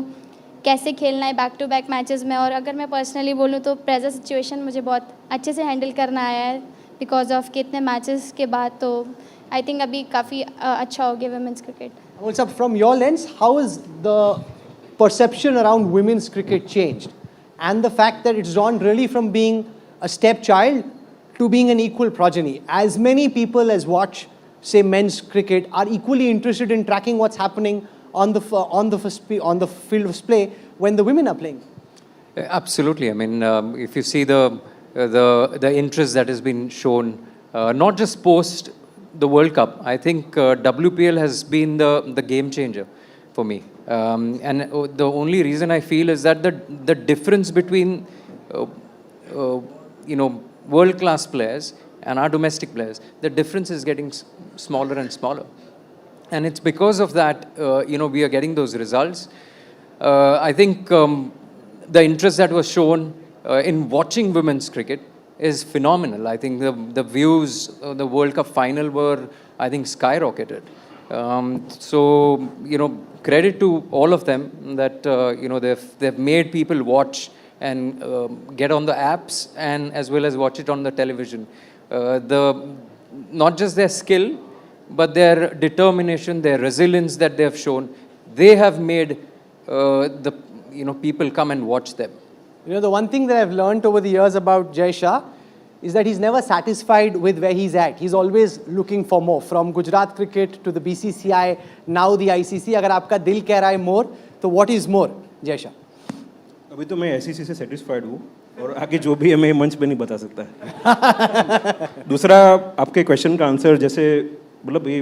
कैसे खेलना है बैक टू बैक मैचेस में. और अगर मैं पर्सनली बोलूँ तो प्रेजेंट सिचुएशन मुझे बहुत अच्छे से हैंडल करना आया है बिकॉज ऑफ कितने मैचेस के बाद. तो आई थिंक अभी काफ़ी अच्छा हो गया women's cricket. Also, from your lens, how is the perception around women's cricket changed? And the fact that it's gone really from being a stepchild to being an equal progeny. As many people as watch, say, men's cricket are equally interested in tracking what's happening on the field of play when the women are playing. Absolutely. I mean, if you see the interest that has been shown, not just post the World Cup, I think WPL has been the game changer for me. And the only reason I feel is that the difference between world-class players and our domestic players, the difference is getting smaller and smaller. And it's because of that, we are getting those results. I think the interest that was shown in watching women's cricket is phenomenal. I think the views, the World Cup final were, I think, skyrocketed. Credit to all of them that, they've made people watch and get on the apps and as well as watch it on the television. Not just their skill, but their determination, their resilience that they have shown, they have made people come and watch them. The one thing that I've learned over the years about Jai Shah is that he's never satisfied with where he's at. He's always looking for more. From Gujarat cricket to the BCCI, now the ICC. अगर आपका दिल कह रहा है more, तो what is more, Jai Shah? अभी तो मैं ICC से satisfied हूँ और आगे जो भी है मैं मंच पे नहीं बता सकता। दूसरा आपके क्वेश्चन का आंसर जैसे मतलब ये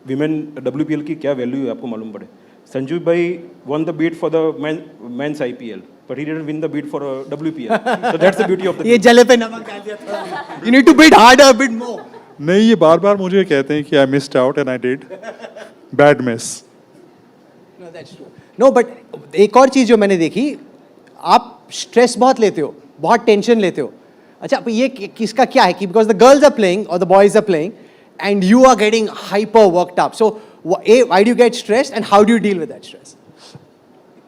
विमेन WPL की क्या वैल्यू है आपको मालूम पड़े। संजू भाई won the bid for the men's IPL, but he didn't win the bid for WPL. So that's the beauty of the. ये जले पे नमक डाल दिया थोड़ा। You need to bid harder, bid more. नहीं, ये बार-बार मुझे कहते हैं कि I missed out and I did. Bad miss. No, that's true. No, but एक और चीज जो मैंने देखी, आप स्ट्रेस बहुत लेते हो, बहुत टेंशन लेते हो। अच्छा, ये किसका क्या है कि because the girls are playing or the boys are playing and you are getting hyper worked up. So why do you get stressed and how do you deal with that stress?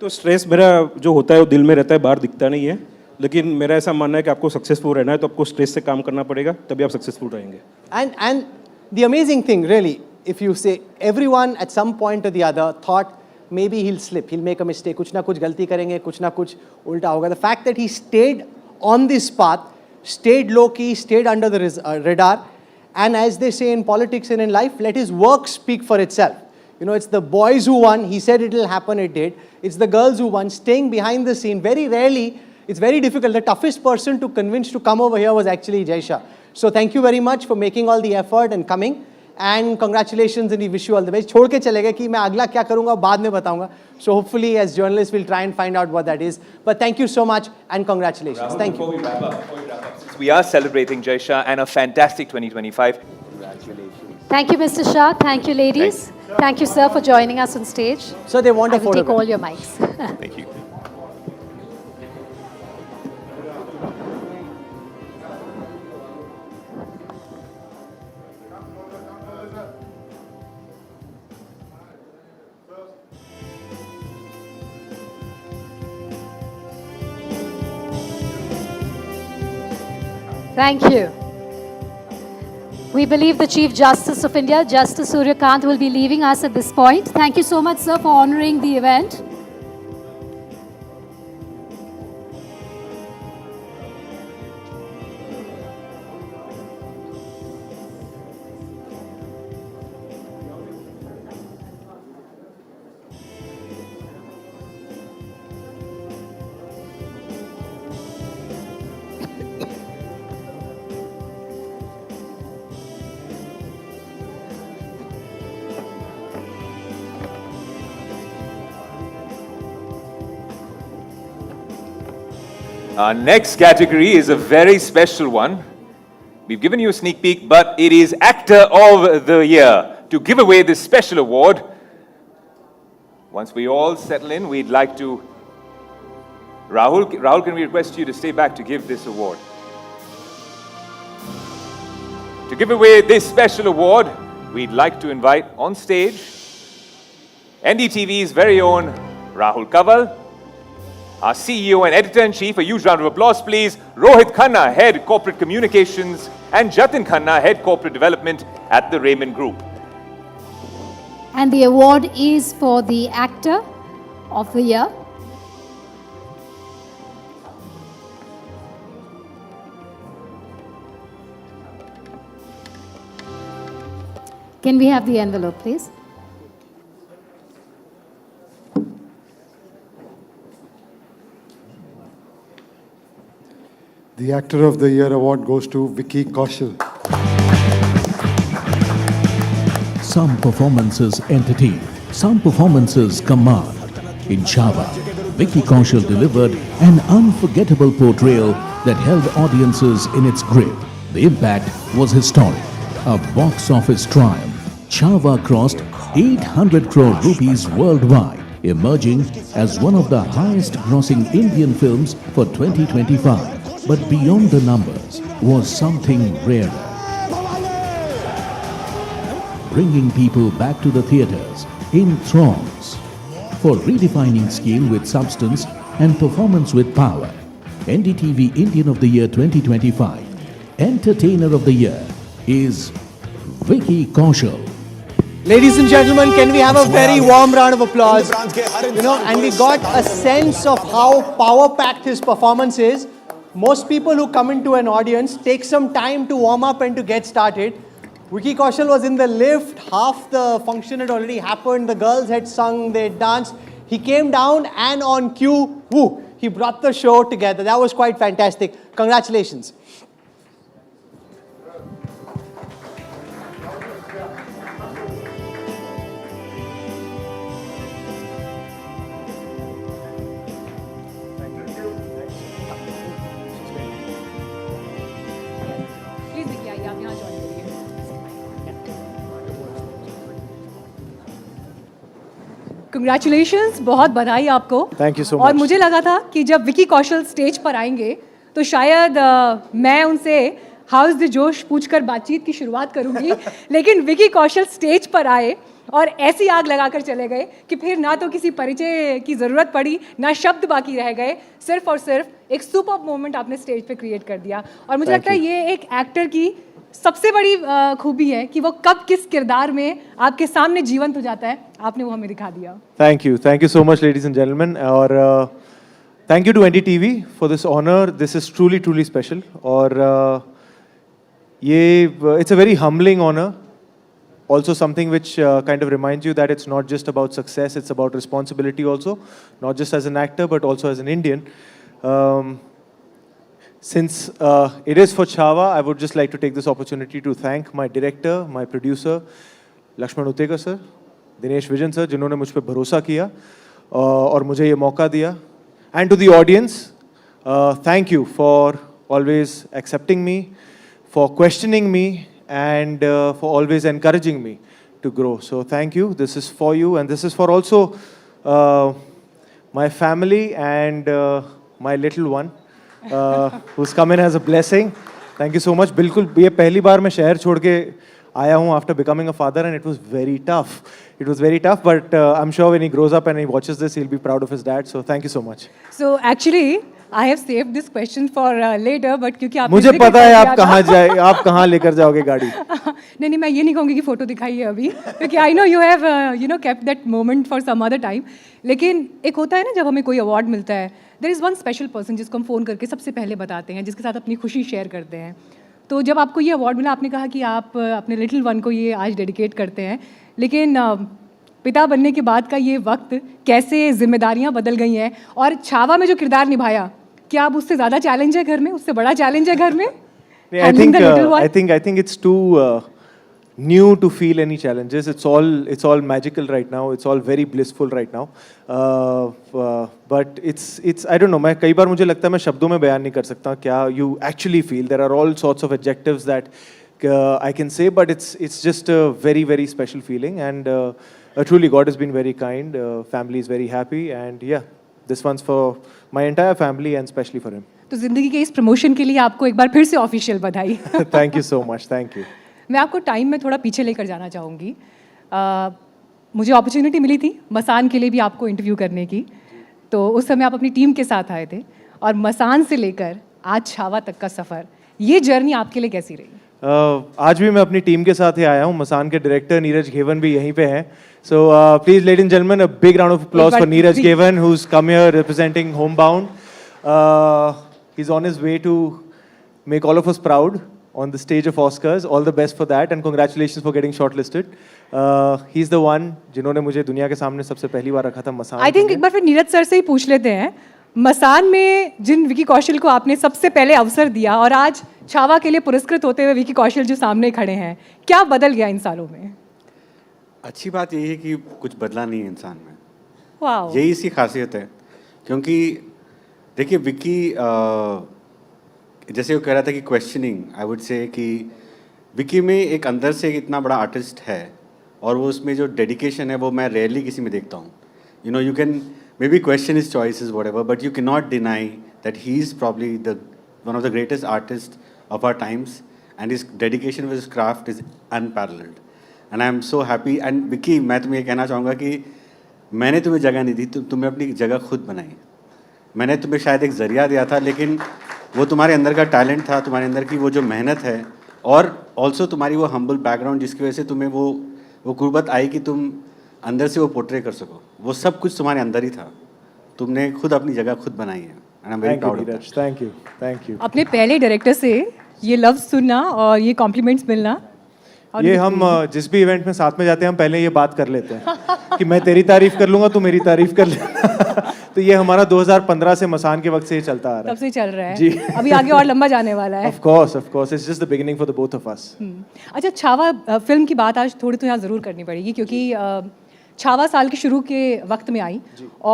तो stress मेरा जो होता है वो दिल में रहता है, बाहर दिखता नहीं है, लेकिन मेरा ऐसा मानना है कि आपको सक्सेसफुल रहना है तो आपको स्ट्रेस से काम करना पड़ेगा, तभी आप सक्सेसफुल रहेंगे. And the amazing thing really, if you say everyone at some point or the other thought maybe he'll slip, he'll make a mistake, कुछ ना कुछ गलती करेंगे, कुछ ना कुछ उल्टा होगा. The fact that he stayed on this path, stayed low key, stayed under the radar, and as they say in politics and in life, let his work speak for itself. It's the boys who won. He said it'll happen, it did. It's the girls who won, staying behind the scene. Very rarely, it's very difficult. The toughest person to convince to come over here was actually Jai Shah. So thank you very much for making all the effort and coming. And congratulations and we wish you all the best. छोड़ के चले गए कि मैं अगला क्या करूँगा बाद में बताऊँगा. So hopefully as journalists we'll try and find out what that is. But thank you so much and congratulations. Thank you. Before we wrap up, since we are celebrating Jai Shah and a fantastic 2025. Congratulations. Thank you, Mr. Shah. Thank you, ladies. Thank you, sir, for joining us on stage. So they want a I will photograph. take all your mics. Thank you. Thank you. We believe the Chief Justice of India, Justice Surya Kant, will be leaving us at this point. Thank you so much, sir, for honoring the event. Our next category is a very special one. We've given you a sneak peek, but it is Actor of the Year. To give away this special award, once we all settle in, we'd like to... Rahul, can we request you to stay back to give this award? To give away this special award, we'd like to invite on stage NDTV's very own Rahul Kaval, our CEO and Editor-in-Chief. A huge round of applause, please. Rohit Khanna, Head Corporate Communications, and Jatin Khanna, Head Corporate Development at the Raymond Group. And the award is for the Actor of the Year. Can we have the envelope, please? The Actor of the Year award goes to Vicky Kaushal. Some performances entertain, some performances command. In Chava, Vicky Kaushal delivered an unforgettable portrayal that held audiences in its grip. The impact was historic. A box office triumph. Chava crossed 800 crore rupees worldwide, emerging as one of the highest grossing Indian films for 2025. But beyond the numbers was something rarer. Bringing people back to the theatres in throngs. For redefining scale with substance and performance with power, NDTV Indian of the Year 2025 Entertainer of the Year is Vicky Kaushal. Ladies and gentlemen, can we have a very warm round of applause? And we got a sense of how power-packed his performance is. Most people who come into an audience take some time to warm up and to get started. Vicky Kaushal was in the lift, half the function had already happened, the girls had sung, they had danced. He came down and on cue, woo, he brought the show together. That was quite fantastic. Congratulations. Please देखिए आइए आप यहाँ join करिए congratulations, बहुत बधाई आपको। Thank you so और much. मुझे लगा था कि जब विकी कौशल स्टेज पर आएंगे तो शायद मैं उनसे हाउस द जोश पूछकर बातचीत की शुरुआत करूंगी लेकिन विकी कौशल स्टेज पर आए और ऐसी आग लगाकर चले गए कि फिर ना तो किसी परिचय की ज़रूरत पड़ी, ना शब्द बाकी रह गए, सिर्फ और सिर्फ एक सुपर मोमेंट आपने स्टेज पे क्रिएट कर दिया। और मुझे लगता है ये एक एक्टर की सबसे बड़ी खूबी है कि वो कब किस किरदार में आपके सामने जीवंत हो जाता है, आपने वो हमें दिखा दिया। Thank you so much, ladies and gentlemen. और thank you to NDTV for this honor. This is truly special. और ये it's a very humbling honor. Also something which kind of reminds you that it's not just about success, it's about responsibility also, not just as an actor but also as an Indian. Since it is for Chava, I would just like to take this opportunity to thank my director, my producer, Lakshman Uttekar sir, Dinesh Vijan sir, जिन्होंने मुझ पे भरोसा किया और मुझे ये मौका दिया. And to the audience, thank you for always accepting me, for questioning me, and for always encouraging me to grow. So thank you. This is for you, and this is for also my family and my little one who's come in as a blessing. Thank you so much. बिल्कुल ये पहली बार मैं शहर छोड़ के आया हूँ after becoming a father, and it was very tough. It was very tough, but I'm sure when he grows up and he watches this, he'll be proud of his dad. So thank you so much. So actually, I have saved this question for later, but क्योंकि आप मुझे पता है आप कहाँ जाए, आप कहाँ लेकर जाओगे गाड़ी. नहीं मैं ये नहीं कहूँगी कि फोटो दिखाइए अभी, क्योंकि I know you have kept that moment for some other time. लेकिन एक होता है ना जब हमें कोई अवार्ड मिलता है, there is one special person जिसको हम फ़ोन करके सबसे पहले बताते हैं, जिसके साथ अपनी खुशी शेयर करते हैं. तो जब आपको ये अवार्ड मिला, आपने कहा कि आप अपने लिटिल वन को ये आज डेडिकेट करते हैं, लेकिन पिता बनने के बाद का ये वक्त कैसे जिम्मेदारियां बदल गई हैं और छावा में जो किरदार निभाया, क्या अब उससे ज़्यादा चैलेंज है घर में, उससे बड़ा चैलेंज है घर में? I think it's too new to feel any challenges. It's all magical right now. It's all very blissful right now. But it's I don't know. मैं कई बार मुझे लगता है मैं शब्दों में बयान नहीं कर सकता क्या you actually feel. There are all sorts of adjectives that I can say, but it's just a very special feeling, and truly God has been very kind. Family is very happy, and yeah, this one's for my entire family and especially for him. तो जिंदगी के इस promotion के लिए आपको एक बार फिर से ऑफिशियल बधाई. Thank you so much. Thank you. मैं आपको टाइम में थोड़ा पीछे लेकर जाना चाहूँगी. मुझे अपॉर्चुनिटी मिली थी मसान के लिए भी आपको इंटरव्यू करने की, तो उस समय आप अपनी टीम के साथ आए थे और मसान से लेकर आज छावा तक का सफ़र, ये जर्नी आपके लिए कैसी रही? आज भी मैं अपनी टीम के साथ ही आया हूँ. मसान के डायरेक्टर नीरज घेवन भी यहीं पे हैं. So please, ladies and gentlemen, a big round of applause for Neeraj Gevan, who's come here representing Homebound. He's on his way to make all of us proud on the stage of Oscars. All the best for that, and congratulations for getting shortlisted. He's the one जिन्होंने मुझे दुनिया के सामने सबसे पहली बार रखा था मसान. I think एक बार फिर नीरज सर से ही पूछ लेते हैं, मसान में जिन विकी कौशल को आपने सबसे पहले अवसर दिया और आज छावा के लिए पुरस्कृत होते हुए विकी कौशल जो सामने खड़े हैं, क्या बदल गया इन सालों में? अच्छी बात यही है कि कुछ बदला नहीं है इंसान में. वाह, यही इसकी खासियत है. क्योंकि देखिए विकी जैसे वो कह रहा था कि क्वेश्चनिंग, आई वुड से कि विकी में एक अंदर से इतना बड़ा आर्टिस्ट है और वो उसमें जो डेडिकेशन है वो मैं रेयरली किसी में देखता हूँ. You know, you can maybe question his choices, whatever, but you cannot deny that he is probably one of the greatest artists of our times, and his dedication with his craft is unparalleled. And I am so happy. And Vicky, मैं तुम्हें ये कहना चाहूँगा कि मैंने तुम्हें जगह नहीं दी, तुमने अपनी जगह खुद बनाई. मैंने तुम्हें शायद एक जरिया दिया था, लेकिन वो तुम्हारे अंदर का टैलेंट था, तुम्हारे अंदर की वो जो मेहनत है, और ऑल्सो तुम्हारी वो हम्बल बैकग्राउंड जिसकी वजह से तुम्हें वो कुर्बत आई कि तुम अंदर से वो पोर्ट्रे कर सको. वो सब कुछ तुम्हारे अंदर ही था. तुमने खुद अपनी जगह खुद बनाई है. And I am very proud of that. Thank you. अपने पहले डायरेक्टर से ये लफ्ज़ सुनना और ये कॉम्प्लीमेंट्स मिलना, ये हम जिस भी इवेंट में साथ में जाते हैं हम पहले ये बात कर लेते हैं कि मैं तेरी तारीफ कर लूंगा, तू मेरी तारीफ कर लेना. तो ये हमारा 2015 से मसान के वक्त से ये चलता आ रहा है. तब से चल रहा है जी. अभी आगे और लंबा जाने वाला है. Of course it's just the beginning for the both of us. अच्छा, छावा फिल्म की बात आज थोड़ी तो यहाँ ज़रूर करनी पड़ेगी, क्योंकि छावा साल के शुरू के वक्त में आई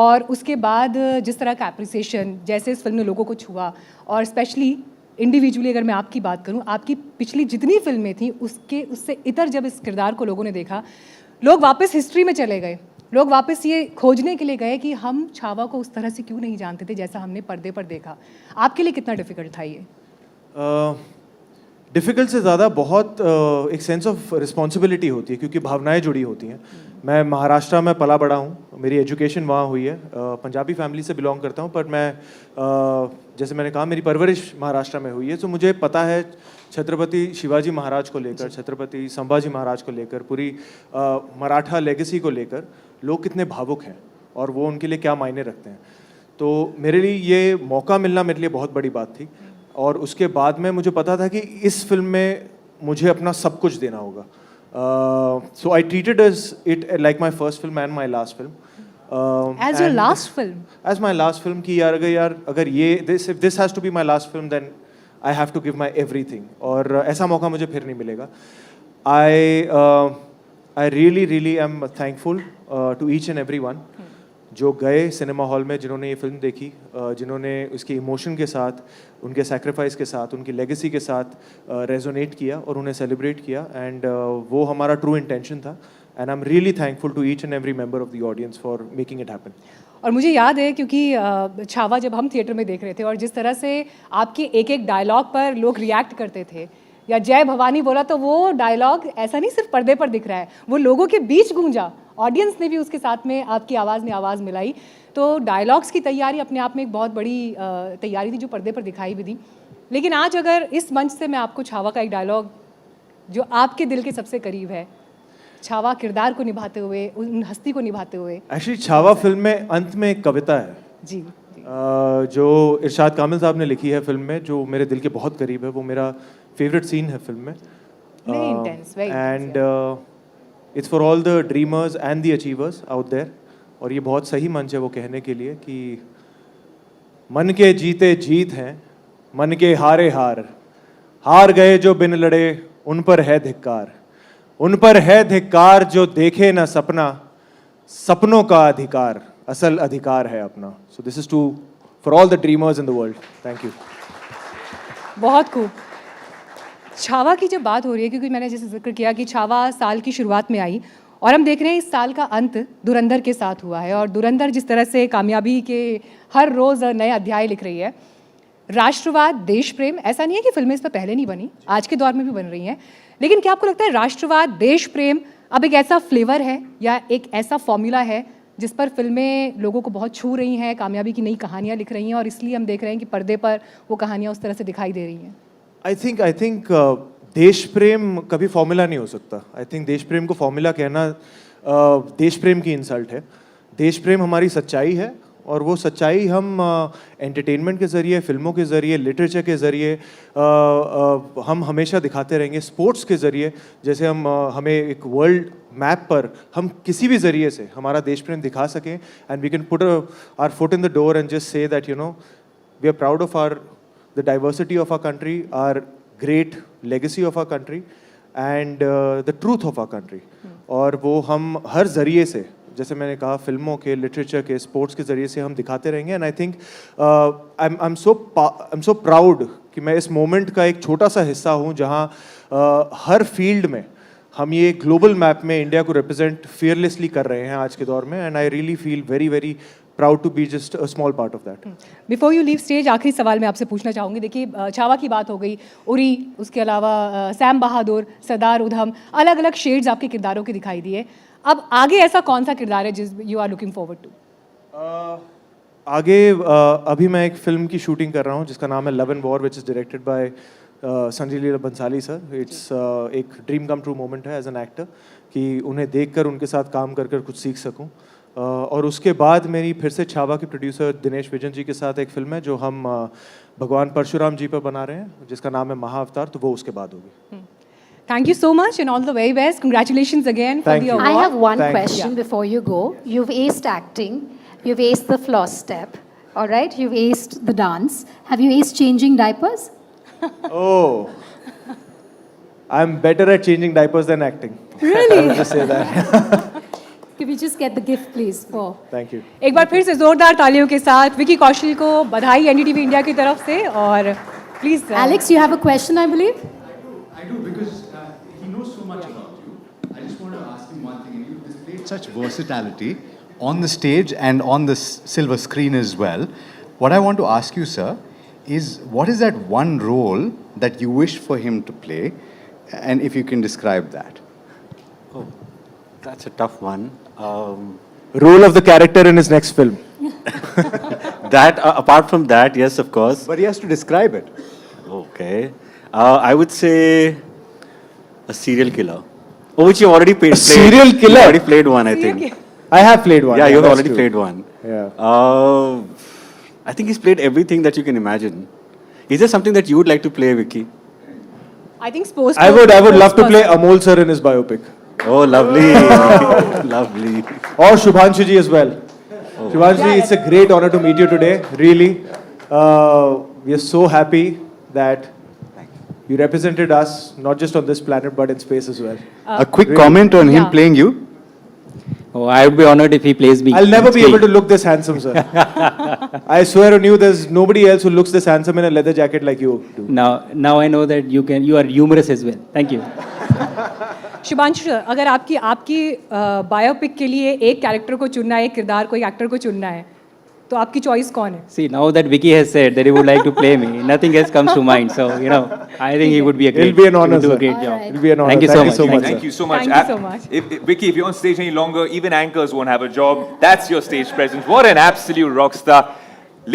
और उसके बाद जिस तरह का एप्रिसिएशन जैसे इस फिल्म ने लोगों को छुआ, और स्पेशली इंडिविजुअली अगर मैं आपकी बात करूं, आपकी पिछली जितनी फिल्में थी उससे इतर जब इस किरदार को लोगों ने देखा, लोग वापस हिस्ट्री में चले गए. लोग वापस ये खोजने के लिए गए कि हम छावा को उस तरह से क्यों नहीं जानते थे जैसा हमने पर्दे पर देखा. आपके लिए कितना डिफ़िकल्ट था ये? डिफ़िकल्ट से ज़्यादा बहुत एक सेंस ऑफ रिस्पॉन्सिबिलिटी होती है, क्योंकि भावनाएं जुड़ी होती हैं. मैं महाराष्ट्र में पला बड़ा हूँ, मेरी एजुकेशन वहाँ हुई है. पंजाबी फैमिली से बिलोंग करता हूँ, पर मैं जैसे मैंने कहा मेरी परवरिश महाराष्ट्र में हुई है. तो मुझे पता है छत्रपति शिवाजी महाराज को लेकर, छत्रपति संभाजी महाराज को लेकर, पूरी मराठा लेगेसी को लेकर लोग कितने भावुक हैं और वो उनके लिए क्या मायने रखते हैं. तो मेरे लिए ये मौका मिलना मेरे लिए बहुत बड़ी बात थी. और उसके बाद में मुझे पता था कि इस फिल्म में मुझे अपना सब कुछ देना होगा. So I treated it like my first film and my last film. As your last film? As my last film कि अगर ये if this has to be my last film, then I have to give my everything. और ऐसा मौका मुझे फिर नहीं मिलेगा. I really am thankful to each and everyone जो गए सिनेमा हॉल में, जिन्होंने ये फिल्म देखी, जिन्होंने उसके इमोशन के साथ, उनके सैक्रिफाइस के साथ, उनकी लेगेसी के साथ रेजोनेट किया और उन्हें सेलिब्रेट किया. एंड वो हमारा ट्रू इंटेंशन था. And I am really thankful to each and every member of the audience for making it happen. और मुझे याद है क्योंकि छावा जब हम थिएटर में देख रहे थे और जिस तरह से आपके एक एक डायलॉग पर लोग रिएक्ट करते थे, या जय भवानी बोला तो वो डायलॉग ऐसा नहीं सिर्फ पर्दे पर दिख रहा है, वो लोगों के बीच गूंजा. ऑडियंस ने भी उसके साथ में आपकी आवाज़ ने आवाज़ मिलाई. तो डायलॉग्स की तैयारी अपने आप में एक बहुत बड़ी तैयारी थी जो पर्दे पर दिखाई भी दी. लेकिन आज अगर इस मंच से मैं आपको छावा का एक डायलॉग जो आपके दिल के सबसे करीब है, छावा किरदार को निभाते हुए, उन हस्ती को निभाते हुए. एक्चुअली छावा फिल्म में अंत में एक कविता है जी, जो इरशाद कामिल साहब ने लिखी है फिल्म में, जो मेरे दिल के बहुत करीब है. वो मेरा फेवरेट सीन है फिल्म में. And it's for all the dreamers and the achievers out there. और ये बहुत सही मंच है वो कहने के लिए कि मन के जीते जीत हैं, मन के हारे हार गए जो बिन लड़े, उन पर है धिक्कार. उन पर है धिक्कार जो देखे न सपना, सपनों का अधिकार असल अधिकार है अपना. So this is to for all the dreamers in the world. Thank you. बहुत खूब. छावा की जब बात हो रही है, क्योंकि मैंने जैसे जिक्र किया कि छावा साल की शुरुआत में आई और हम देख रहे हैं इस साल का अंत धुरंधर के साथ हुआ है. और धुरंधर जिस तरह से कामयाबी के हर रोज़ नए अध्याय लिख रही है. राष्ट्रवाद, देश प्रेम, ऐसा नहीं है कि फिल्में इस पर पहले नहीं बनी, आज के दौर में भी बन रही हैं. लेकिन क्या आपको लगता है राष्ट्रवाद, देश प्रेम अब एक ऐसा फ्लेवर है या एक ऐसा फॉर्मूला है जिस पर फिल्में लोगों को बहुत छू रही हैं, कामयाबी की नई कहानियाँ लिख रही हैं, और इसलिए हम देख रहे हैं कि पर्दे पर वो कहानियाँ उस तरह से दिखाई दे रही हैं? आई थिंक देश प्रेम कभी फॉर्मूला नहीं हो सकता. आई थिंक देश प्रेम को फॉर्मूला कहना देश प्रेम की इंसल्ट है. देश प्रेम हमारी सच्चाई है, और वो सच्चाई हम एंटरटेनमेंट के ज़रिए, फिल्मों के ज़रिए, लिटरेचर के ज़रिए हम हमेशा दिखाते रहेंगे. स्पोर्ट्स के ज़रिए, जैसे हमें एक वर्ल्ड मैप पर हम किसी भी ज़रिए से हमारा देश प्रेम दिखा सकें, and we can put our foot in the door and just say that we are proud of the diversity of our country, our great legacy of our country, and the truth of our country. और वो हम हर ज़रिए से, जैसे मैंने कहा, फिल्मों के, लिटरेचर के, स्पोर्ट्स के ज़रिए से हम दिखाते रहेंगे. And I think I am so proud कि मैं इस मोमेंट का एक छोटा सा हिस्सा हूँ, जहाँ हर फील्ड में हम ये ग्लोबल मैप में इंडिया को रिप्रेजेंट fearlessly कर रहे हैं आज के दौर में, and I really feel very very proud to be just a small part of that. Before you leave stage, आखिरी सवाल मैं आपसे पूछना चाहूँगी. देखिए, छावा की बात हो गई, उरी, उसके अलावा सैम बहादुर, सरदार उधम, अलग अलग शेड्स आपके किरदारों के दिखाई दिए. अब आगे ऐसा कौन सा किरदार है जिस you are looking forward to? आगे अभी मैं एक फिल्म की शूटिंग कर रहा हूँ जिसका नाम है love and war, which is directed by Sanjay Leela Bhansali sir. It's एक ड्रीम कम ट्रू मोमेंट है एज एन एक्टर कि उन्हें देखकर उनके साथ काम कर कर कुछ सीख सकूं. और उसके बाद मेरी फिर से छावा के प्रोड्यूसर दिनेश विजन जी के साथ एक फिल्म है जो हम भगवान परशुराम जी पर बना रहे हैं जिसका नाम है महाअवतार, तो वो उसके बाद होगी. Thank you so much and all the very best. Congratulations again for the award. I have one question before you go. You've aced acting, you've aced the floss step, all right? You've aced the dance. Have you aced changing diapers? Oh, I'm better at changing diapers than acting. Really? I'll just say that. Can we just get the gift, please? For Thank you. एक बार फिर से जोरदार तालियों के साथ विकी कौशल को बधाई NDTV India की तरफ से. और please Alex, you have a question, I believe? I do, because he knows so much about you. I just want to ask him one thing. And you've displayed such versatility on the stage and on the silver screen as well. What I want to ask you, sir, is what is that one role that you wish for him to play? And if you can describe that. Oh, that's a tough one. Role of the character in his next film. That, apart from that, yes, of course. But he has to describe it. Okay. I would say a serial killer. Oh, which you already played. Serial killer? You already played one, I think. I have played one. Yeah, you've that's already true. played one. Yeah. I think he's played everything that you can imagine. Is there something that you would like to play, Vicky? I think sports. I would love to play Amol sir in his biopic. Oh, lovely. Lovely. Or Shubhanshu ji as well. Shubhanshu ji, it's a great honor to meet you today. Really. We are so happy that you represented us, not just on this planet, but in space as well. A quick comment on him playing you. Oh, I would be honored if he plays me. I'll never be able to look this handsome, sir. I swear on you, there's nobody else who looks this handsome in a leather jacket like you do. Now I know that you are humorous as well. Thank you. Shubhanshu, अगर आपकी biopic के लिए एक character को चुनना है, एक किरदार को, एक एक्टर को चुनना है, तो आपकी चॉइस कौन है? See, now that Vicky has said that he would like to play me, nothing else comes to mind. So, I think he would be a great. It'll be an honor, do a sir. great job. It'll be an honor. Thank you so much. Thank you so much. Thank you so much. Vicky, if you're on stage any longer, even anchors won't have a job. That's your stage presence. What an absolute rock star.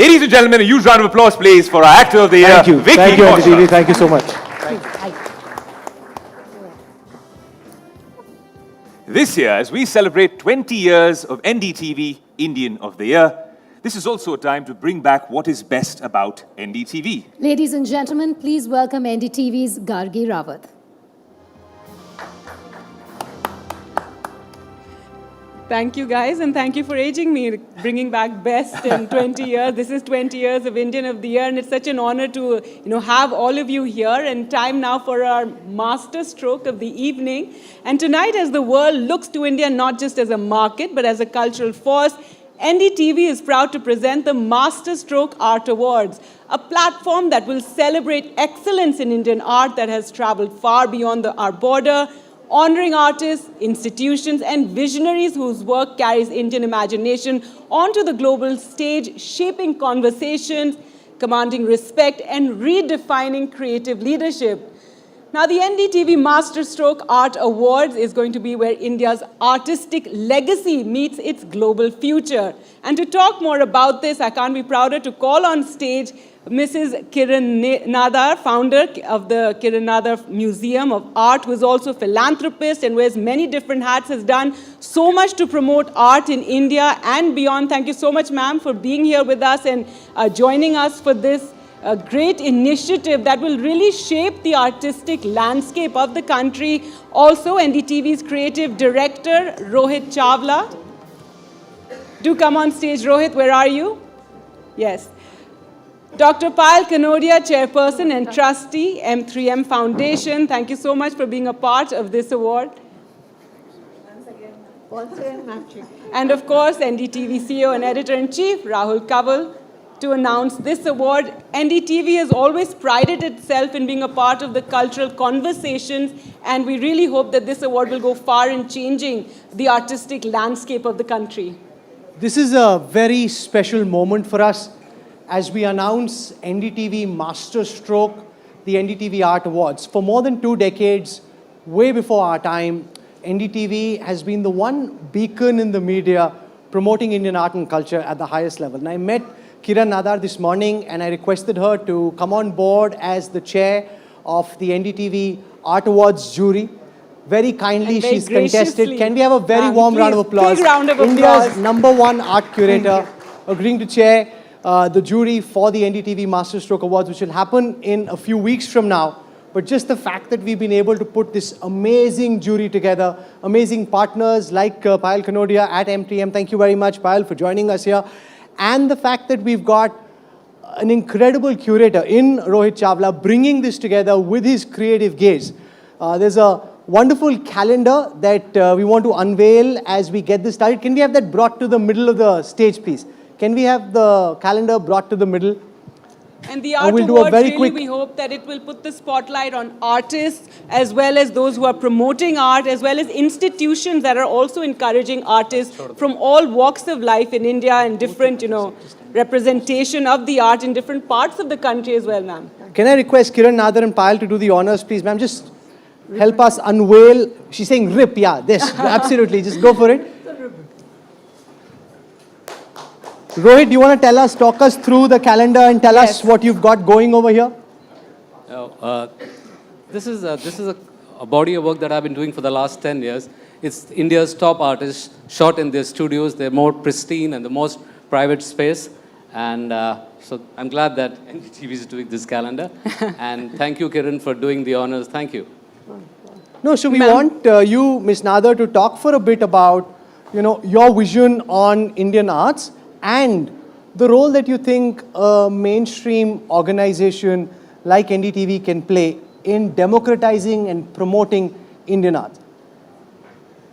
Ladies and gentlemen, a huge round of applause, please, for our actor of the year, Thank you. Vicky Thank you, Kaushal. NDTV. Thank you so much. This year, as we celebrate 20 years of NDTV Indian of the Year, this is also a time to bring back what is best about NDTV. Ladies and gentlemen, please welcome NDTV's Gargi Rawat. Thank you guys, and thank you for aging me, bringing back best in 20 years. This is 20 years of Indian of the Year, and it's such an honor to have all of you here. And time now for our master stroke of the evening. And tonight, as the world looks to India not just as a market, but as a cultural force, NDTV is proud to present the Master Stroke Art Awards, a platform that will celebrate excellence in Indian art that has traveled far beyond our border, honoring artists, institutions, and visionaries whose work carries Indian imagination onto the global stage, shaping conversations, commanding respect, and redefining creative leadership. Now, the NDTV Masterstroke Art Awards is going to be where India's artistic legacy meets its global future. And to talk more about this, I can't be prouder to call on stage Mrs. Kiran Nadar, founder of the Kiran Nadar Museum of Art, who is also a philanthropist and wears many different hats, has done so much to promote art in India and beyond. Thank you so much, ma'am, for being here with us and joining us for this great initiative that will really shape the artistic landscape of the country. Also, NDTV's creative director, Rohit Chawla. Do come on stage, Rohit. Where are you? Yes. Dr. Payal Kanodia, chairperson and trustee, M3M Foundation. Thank you so much for being a part of this award. And of course, NDTV CEO and editor-in-chief, Rahul Kaval. to announce this award. NDTV has always prided itself in being a part of the cultural conversations, and we really hope that this award will go far in changing the artistic landscape of the country. This is a very special moment for us as we announce NDTV Masterstroke, the NDTV Art Awards. For more than 2 decades, way before our time, NDTV has been the one beacon in the media promoting Indian art and culture at the highest level. And I met Kiran Nadar this morning and I requested her to come on board as the chair of the NDTV Art Awards jury. Very kindly, And very she's contested. graciously, Can we have a very warm round of please, applause? big round of India's applause. #1 art curator agreeing to chair the jury for the NDTV Masterstroke Awards, which will happen in a few weeks from now. But just the fact that we've been able to put this amazing jury together, amazing partners like Payal Kanodia at MTM. Thank you very much, Payal, for joining us here. And the fact that we've got an incredible curator in Rohit Chawla bringing this together with his creative gaze. There's a wonderful calendar that we want to unveil as we get this started. Can we have that brought to the middle of the stage, please? Can we have the calendar brought to the middle? And the Art we'll do a Awards, very really, quick- we hope that it will put the spotlight on artists as well as those who are promoting art, as well as institutions that are also encouraging artists from all walks of life in India and different, representation of the art in different parts of the country as well, ma'am. Can I request Kiran Nadar and Payal to do the honors, please? Ma'am, just help us unveil. She's saying rip, yeah, this, absolutely. Just go for it. Rohit, do you want to talk us through the calendar and tell us what you've got going over here? This is a body of work that I've been doing for the last 10 years. It's India's top artists shot in their studios. They're more pristine and the most private space. And so I'm glad that NDTV is doing this calendar. And thank you, Kiran, for doing the honors. Thank you. No, so we want you, Ms. Nadar, to talk for a bit about, your vision on Indian arts and the role that you think a mainstream organization like NDTV can play in democratizing and promoting Indian art.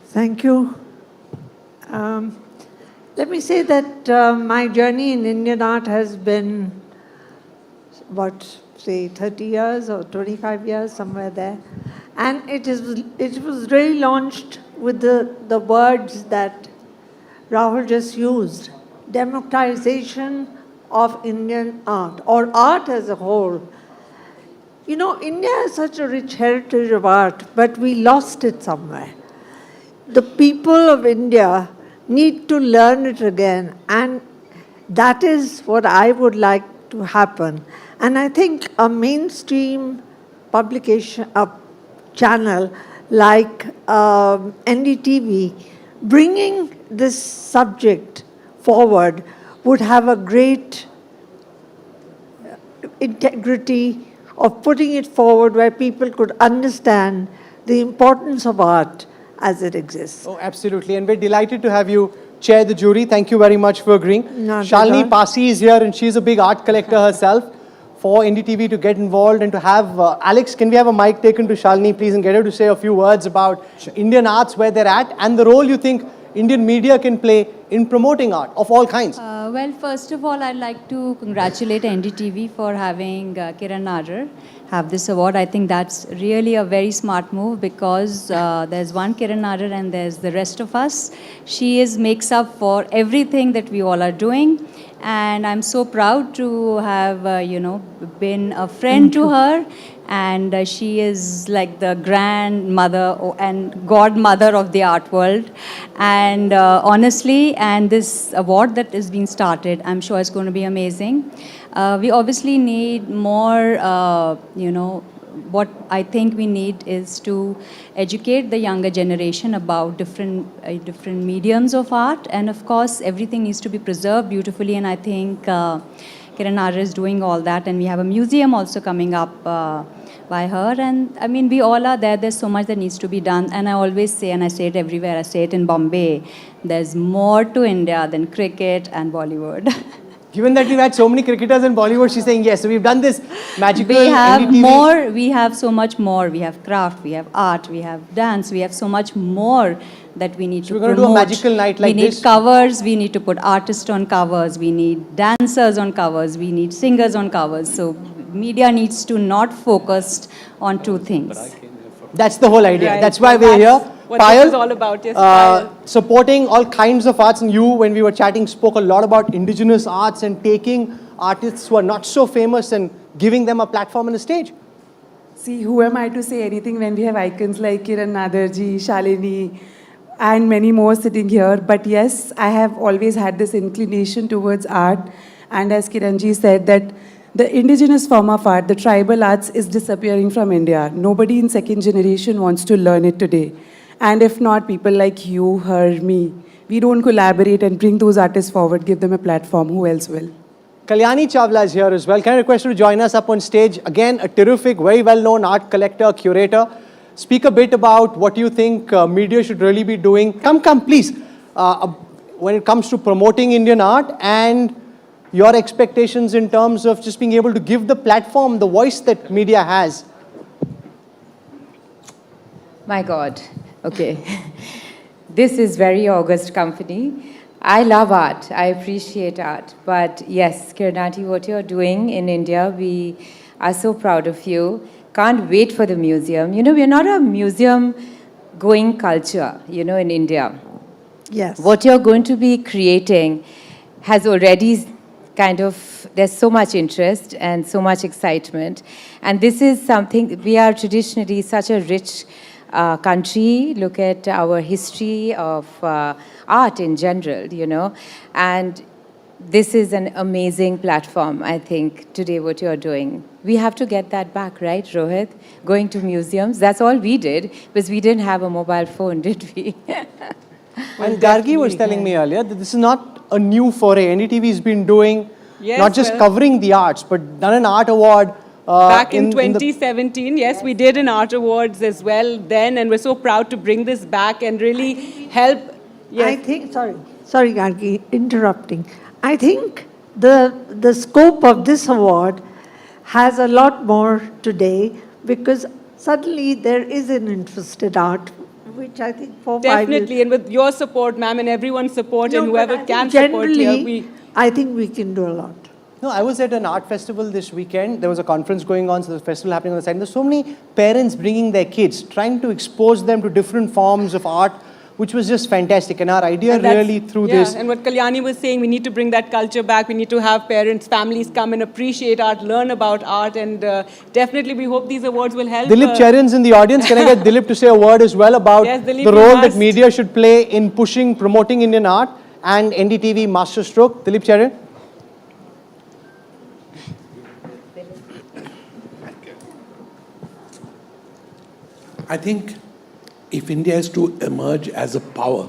Thank you. Let me say that my journey in Indian art has been, 30 years or 25 years, somewhere there. And it was really launched with the words that Rahul just used. Democratization of Indian art, or art as a whole. India has such a rich heritage of art, but we lost it somewhere. The people of India need to learn it again, and that is what I would like to happen. And I think a mainstream publication, a channel like NDTV, bringing this subject forward would have a great integrity of putting it forward where people could understand the importance of art as it exists. Oh, absolutely. And we're delighted to have you chair the jury. Thank you very much for agreeing. Shalini Pasi is here and she's a big art collector herself. For NDTV to get involved and to have, Alex, can we have a mic taken to Shalini, please, and get her to say a few words about Indian arts, where they're at, and the role you think Indian media can play in promoting art of all kinds? Well, first of all, I'd like to congratulate NDTV for having Kiran Nadar have this award. I think that's really a very smart move because there's one Kiran Nadar and there's the rest of us. She makes up for everything that we all are doing. And I'm so proud to have, been a friend to her. And she is like the grandmother and godmother of the art world. And honestly, and this award that is being started, I'm sure it's going to be amazing. We obviously need more, what I think we need is to educate the younger generation about different mediums of art. And of course, everything needs to be preserved beautifully. And I think Kiran Nadar is doing all that. And we have a museum also coming up by her. And I mean, we all are there. There's so much that needs to be done. And I always say, and I say it everywhere, I say it in Bombay, there's more to India than cricket and Bollywood. Given that we've had so many cricketers in Bollywood, she's saying yes. So we've done this magical We have NDTV. more, we have so much more. We have craft, we have art, we have dance, we have so much more that we need So to we're going to do a magical night like we need this? covers, we need to put artists on covers, we need dancers on covers, we need singers on covers. So media needs to not focus on two things. That's the whole idea. Right. That's why Well, we're here. that's what this is all about, yes, Payal. Supporting all kinds of arts. And you, when we were chatting, spoke a lot about indigenous arts and taking artists who are not so famous and giving them a platform and a stage. See, who am I to say anything when we have icons like Kiran Nadarji, Shalini, and many more sitting here. But yes, I have always had this inclination towards art. And as Kiranji said, that the indigenous form of art, the tribal arts, is disappearing from India. Nobody in second generation wants to learn it today. And if not, people like you, her, me, we don't collaborate and bring those artists forward, give them a platform, who else will? Kalyani Chawla is here as well. Can I request you to join us up on stage? Again, a terrific, very well-known art collector, curator. Speak a bit about what you think media should really be doing. Come, please. When it comes to promoting Indian art and your expectations in terms of just being able to give the platform, the voice that media has. My God. Okay. This is very august company. I love art. I appreciate art. But yes, Kiranati, what you're doing in India, we are so proud of you. Can't wait for the museum. You know, we're not a museum-going culture, you know, in India. Yes. What you're going to be creating has already kind of, there's so much interest and so much excitement. And this is something, we are traditionally such a rich country. Look at our history of art in general, you know. And this is an amazing platform, I think, today what you're doing. We have to get that back, right, Rohit? Going to museums, that's all we did, because we didn't have a mobile phone, did we? And Gargi was telling me earlier that this is not a new foray. NDTV has been doing, not just covering the arts, but done an art award. Back in 2017, yes, we did an art awards as well then, and we're so proud to bring this back and really help. Yes. I think, sorry Gargi, interrupting. I think the scope of this award has a lot more today because suddenly there is an interest in art, which I think for Definitely, and with your support, ma'am, and everyone's support, and whoever can support here, I think we can do a lot. No, I was at an art festival this weekend. There was a conference going on, so there's a festival happening on the side. And there's so many parents bringing their kids, trying to expose them to different forms of art, which was just fantastic. And our idea really through this... And what Kalyani was saying, we need to bring that culture back. We need to have parents, families come and appreciate art, learn about art, and definitely we hope these awards will help. Dilip Charan's in the audience. Can I get Dilip to say a word as well about Dilip, the role that media should play in pushing, promoting Indian art and NDTV masterstroke? Dilip Charan. I think if India is to emerge as a power,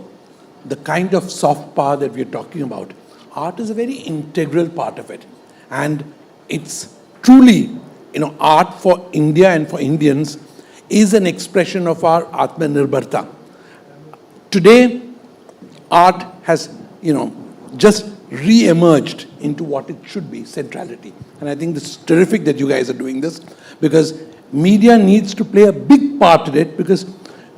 the kind of soft power that we're talking about, art is a very integral part of it. And it's truly, you know, art for India and for Indians is an expression of our Atmanirbharta. Today, art has, you know, just re-emerged into what it should be, centrality. And I think it's terrific that you guys are doing this because media needs to play a big part in it because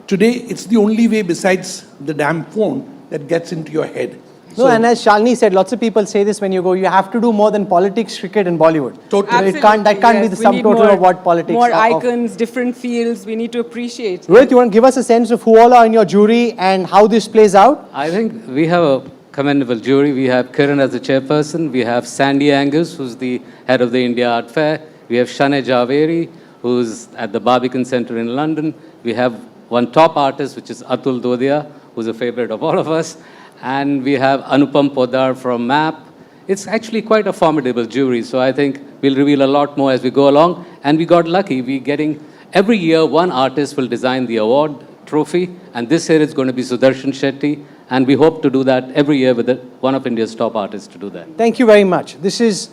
today it's the only way besides the damn phone that gets into your head. No, and as Shalini said, lots of people say this when you go, you have to do more than politics, cricket and Bollywood. Totally. That can't be the sum total of what politics More are. icons, different fields, we need to appreciate. Rohit, you want to give us a sense of who all are in your jury and how this plays out? I think we have a commendable jury. We have Kiran as the chairperson. We have Sandy Angus, who's the head of the India Art Fair. We have Shane Javeri, who's at the Barbican Centre in London. We have one top artist, which is Atul Dodia, who's a favorite of all of us. And we have Anupam Poddar from MAP. It's actually quite a formidable jury, so I think we'll reveal a lot more as we go along. And we got lucky. We're getting, every year, one artist will design the award trophy, and this year it's going to be Sudarshan Shetty, and we hope to do that every year with one of India's top artists to do that. Thank you very much. This is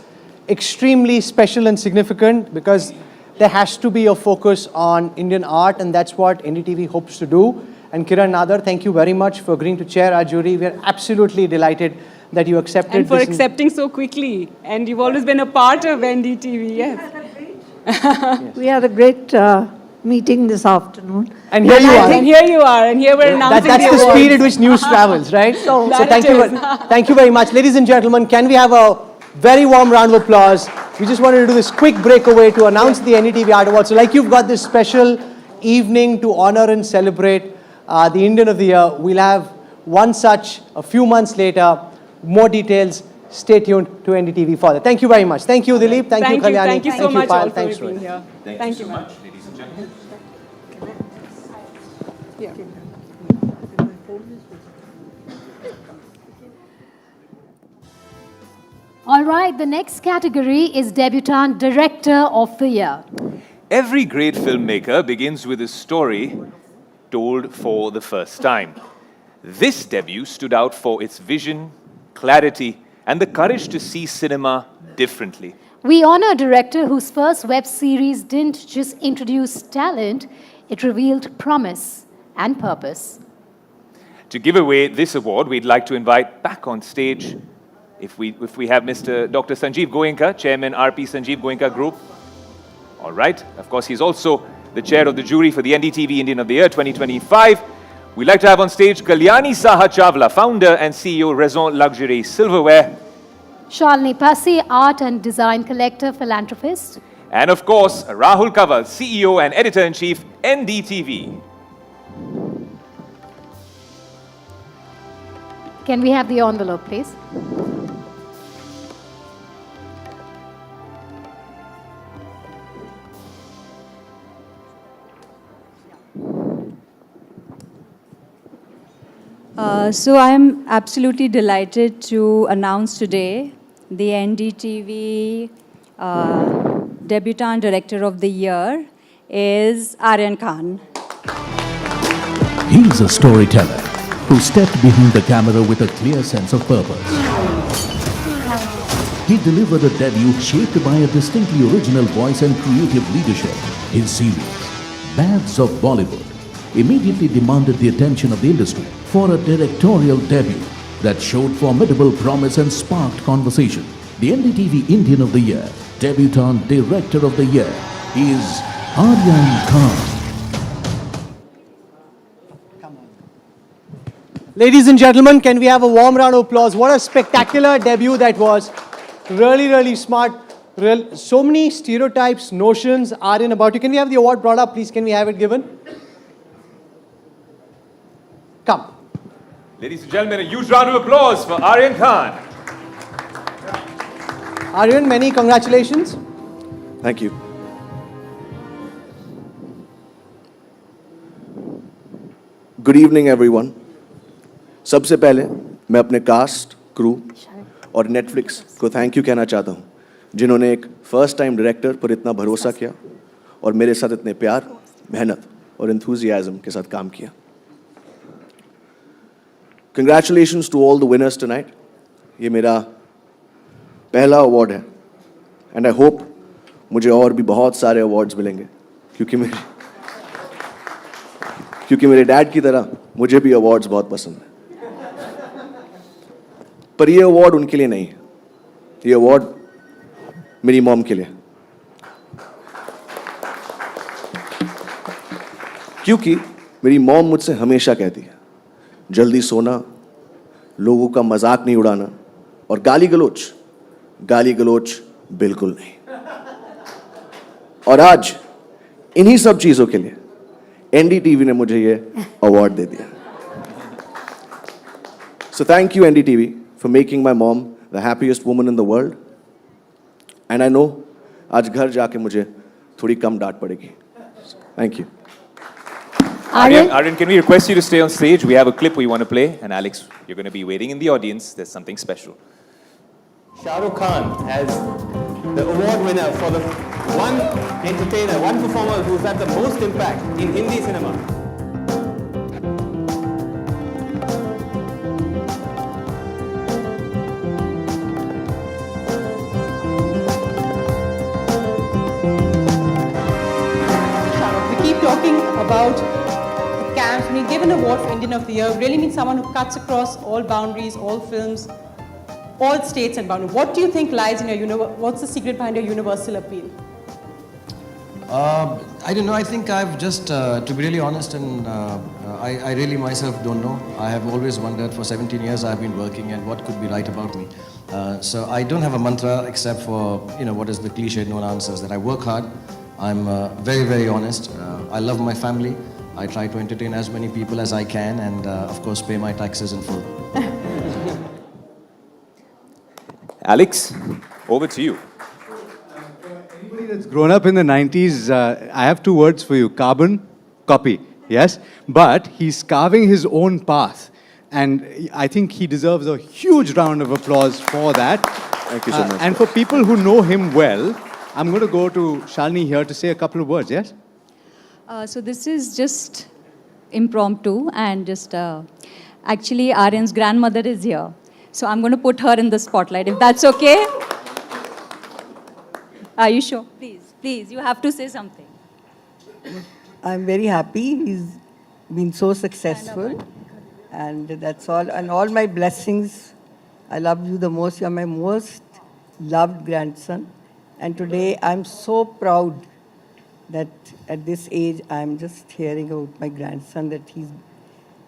extremely special and significant because there has to be a focus on Indian art, and that's what NDTV hopes to do. And Kiran Nadar, thank you very much for agreeing to chair our jury. We are absolutely delighted that you accepted and for this. accepting so quickly. And you've always been a part of NDTV, yes. We had a great meeting this afternoon. And here you are. And here you are, and here we're announcing That's the awards. speed at which news travels, right? So thank you very much. Ladies and gentlemen, can we have a very warm round of applause? We just wanted to do this quick breakaway to announce the NDTV Art Awards. So like you've got this special evening to honor and celebrate the Indian of the Year, we'll have one such a few months later. More details, stay tuned to NDTV for that. Thank you very much. Thank you, Dilip. Thank you, Kalyani. Thank you so much Payal. all Thanks, for being Rohit. here. Thank you so much, ladies and gentlemen. All right, the next category is Debutant Director of the Year. Every great filmmaker begins with a story told for the first time. This debut stood out for its vision, clarity, and the courage to see cinema differently. We honor a director whose first web series didn't just introduce talent, it revealed promise and purpose. To give away this award, we'd like to invite back on stage, if we have Mr. Dr. Sanjeev Goenka, Chairman RP Sanjeev Goenka Group. All right. Of course, he's also the chair of the jury for the NDTV Indian of the Year 2025. We'd like to have on stage Kalyani Saha Chawla, founder and CEO, Raison Luxury Silverware. Shalini Pasi, art and design collector, philanthropist. And of course, Rahul Kanwal, CEO and editor-in-chief, NDTV. Can we have the envelope, please? So I am absolutely delighted to announce today the NDTV Debutant Director of the Year is Aryan Khan. He is a storyteller who stepped behind the camera with a clear sense of purpose. He delivered a debut shaped by a distinctly original voice and creative leadership. His series, Bads of Bollywood, immediately demanded the attention of the industry for a directorial debut that showed formidable promise and sparked conversation. The NDTV Indian of the Year, Debutant Director of the Year, is Aryan Khan. Ladies and gentlemen, can we have a warm round of applause? What a spectacular debut that was. Really, really smart. So many stereotypes, notions are in about you. Can we have the award brought up, please? Can we have it given? Come. Ladies and gentlemen, a huge round of applause for Aryan Khan. Aryan, many congratulations. Thank you. Good evening, everyone. सबसे पहले मैं अपने cast, crew और Netflix को thank you कहना चाहता हूँ, जिन्होंने एक फर्स्ट टाइम डायरेक्टर पर इतना भरोसा किया और मेरे साथ इतने प्यार, मेहनत और एंथुजियाज्म के साथ काम किया. Congratulations to all the winners tonight. ये मेरा पहला अवार्ड है and I hope मुझे और भी बहुत सारे अवार्ड्स मिलेंगे क्योंकि मेरे डैड की तरह मुझे भी अवार्ड्स बहुत पसंद है. पर ये अवार्ड उनके लिए नहीं है, ये अवार्ड मेरी मॉम के लिए, क्योंकि मेरी मॉम मुझसे हमेशा कहती है जल्दी सोना, लोगों का मजाक नहीं उड़ाना और गाली गलोच बिल्कुल नहीं. और आज इन्हीं सब चीजों के लिए एनडीटीवी ने मुझे ये अवार्ड दे दिया. So thank you NDTV for making my mom the happiest woman in the world. And I know आज घर जाके मुझे थोड़ी कम डांट पड़ेगी. Thank you. Aryan, can we request you to stay on stage? We have a clip we want to play. And Alex, you're going to be waiting in the audience. There's something special. Shah Rukh Khan as the award winner for the one entertainer, one performer who's had the most impact in Hindi cinema. We keep talking about the camps. When you give an award for Indian of the Year, really means someone who cuts across all boundaries, all films, all states and boundaries. What do you think lies in your what's the secret behind your universal appeal? I don't know. I think I've just, to be really honest, and I really myself don't know. I have always wondered for 17 years I've been working and what could be right about me. So I don't have a mantra except for, what is the cliche known answers that I work hard. I'm very, very honest. I love my family. I try to entertain as many people as I can and, of course, pay my taxes in full. Alex, over to you. Anybody that's grown up in the 90s, I have two words for you. Carbon, copy, yes? But he's carving his own path. And I think he deserves a huge round of applause for that. Thank you so much. And for people who know him well, I'm going to go to Shalini here to say a couple of words, yes? So this is just impromptu and just actually Aryan's grandmother is here. So I'm going to put her in the spotlight, if that's okay. Are you sure? Please, you have to say something. I'm very happy. He's been so successful. And that's all. And all my blessings. I love you the most. You're my most loved grandson. And today I'm so proud that at this age I'm just hearing about my grandson, that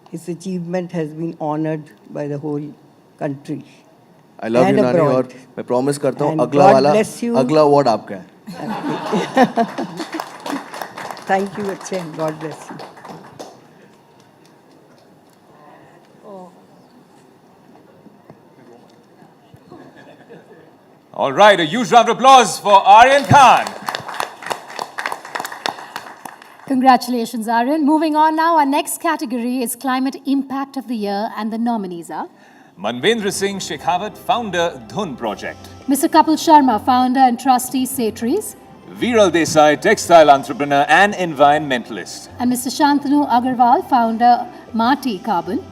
his achievement has been honored by the whole country. I love you, Nani, और मैं promise करता हूँ अगला award आपका है. Thank you, Achay. God bless you. All right, a huge round of applause for Aryan Khan. Congratulations, Aryan. Moving on now, our next category is Climate Impact of the Year, and the nominees are Manvendra Singh Shekhawat, founder, Dhun Project. Mr. Kapil Sharma, founder and trustee, Setries, Viral Desai, textile entrepreneur and environmentalist. and Mr. Shantanu Agarwal, founder, Mati Carbon.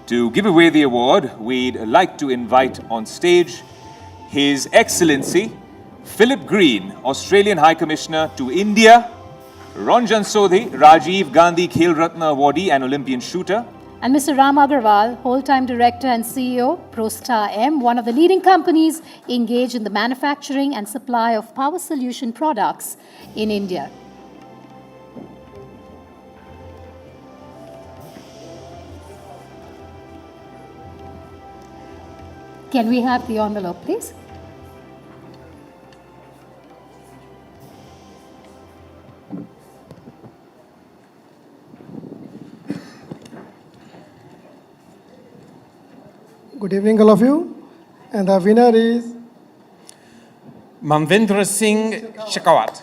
To give away the award, we'd like to invite on stage His Excellency Philip Green, Australian High Commissioner to India, Ranjan Sodhi, Rajiv Gandhi Khel Ratna awardee and Olympian shooter, And Mr. Ram Agarwal, whole-time director and CEO, ProStar M, one of the leading companies engaged in the manufacturing and supply of power solution products in India. Can we have the envelope, please? Good evening, all of you. And the winner is Manvendra Singh Shekhawat.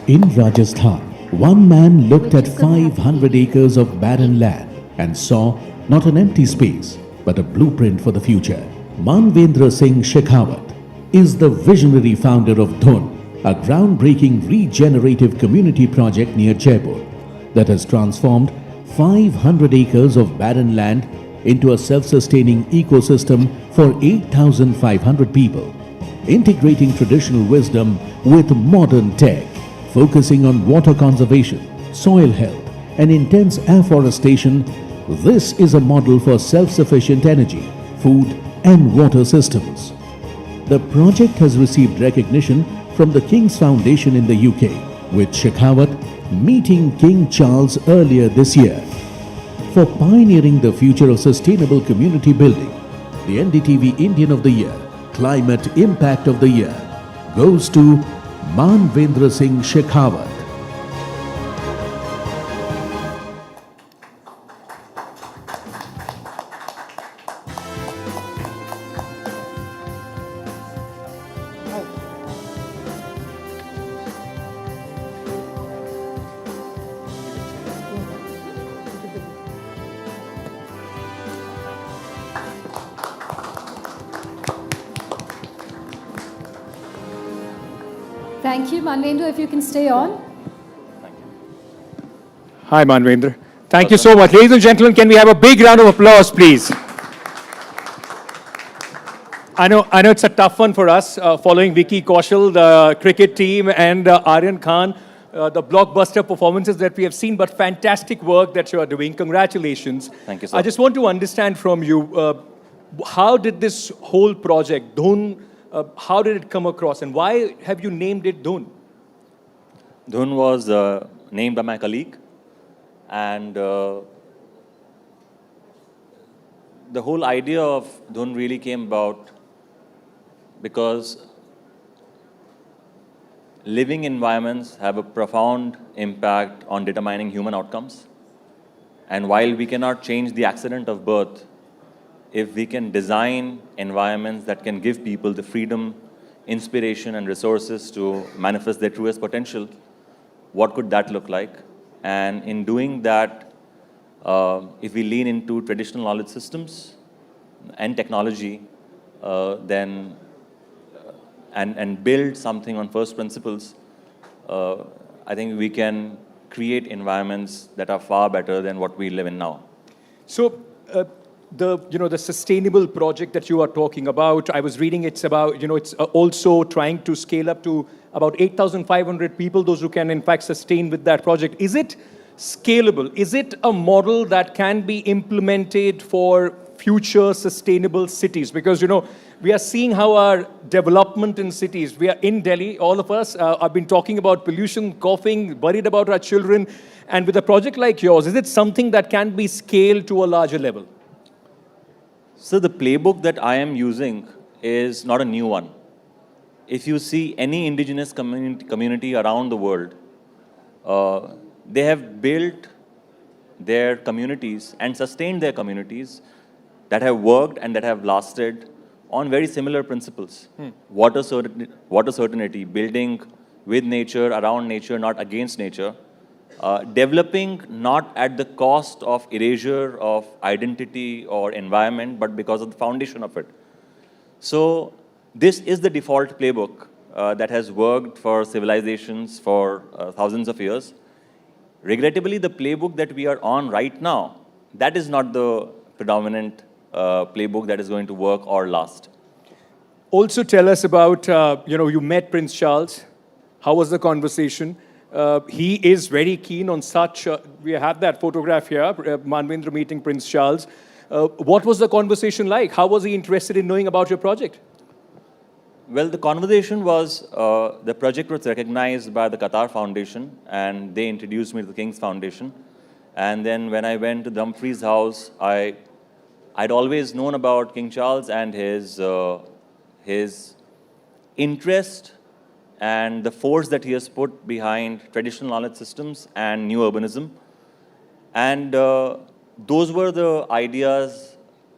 In Rajasthan, one man looked at 500 acres of barren land and saw not an empty space, but a blueprint for the future. Manvendra Singh Shekhawat is the visionary founder of Dhun, a groundbreaking regenerative community project near Jaipur that has transformed 500 acres of barren land into a self-sustaining ecosystem for 8,500 people, integrating traditional wisdom with modern tech, focusing on water conservation, soil health, and intense afforestation. This is a model for self-sufficient energy, food, and water systems. The project has received recognition from the King's Foundation in the UK, with Shekhawat meeting King Charles earlier this year. For pioneering the future of sustainable community building, the NDTV Indian of the Year, Climate Impact of the Year, goes to Manvendra Singh Shekhawat. Thank you, Manvendra, if you can stay on. Hi, Manvendra. Thank you so much. Ladies and gentlemen, can we have a big round of applause, please? I know it's a tough one for us, following Vicky Kaushal, the cricket team, and Aryan Khan, the blockbuster performances that we have seen, but fantastic work that you are doing. Congratulations. Thank you, sir. I just want to understand from you, how did this whole project, Dhun, How did it come across, and why have you named it Dhun? Dhun was named by my colleague, and the whole idea of Dhun really came about because living environments have a profound impact on determining human outcomes. And while we cannot change the accident of birth, if we can design environments that can give people the freedom, inspiration, and resources to manifest their truest potential, what could that look like? And in doing that, if we lean into traditional knowledge systems and technology, and build something on first principles, I think we can create environments that are far better than what we live in now. So, the sustainable project that you are talking about, I was reading it's about, it's also trying to scale up to about 8,500 people, those who can in fact sustain with that project. Is it scalable? Is it a model that can be implemented for future sustainable cities? Because, we are seeing how our development in cities, we are in Delhi, all of us have been talking about pollution, coughing, worried about our children. And with a project like yours, is it something that can be scaled to a larger level? So the playbook that I am using is not a new one. If you see any indigenous community around the world, they have built their communities and sustained their communities that have worked and that have lasted on very similar principles. Water certainty, building with nature, around nature, not against nature. Developing not at the cost of erasure of identity or environment, but because of the foundation of it. So this is the default playbook that has worked for civilizations for thousands of years. Regrettably, the playbook that we are on right now, that is not the predominant playbook that is going to work or last. Also tell us about, you met Prince Charles. How was the conversation? He is very keen on such, we have that photograph here, Manvendra meeting Prince Charles. What was the conversation like? How was he interested in knowing about your project? Well, the conversation was, the project was recognized by the Qatar Foundation, and they introduced me to the King's Foundation. And then when I went to the Humphrey's house, I'd always known about King Charles and his interest and the force that he has put behind traditional knowledge systems and new urbanism. And those were the ideas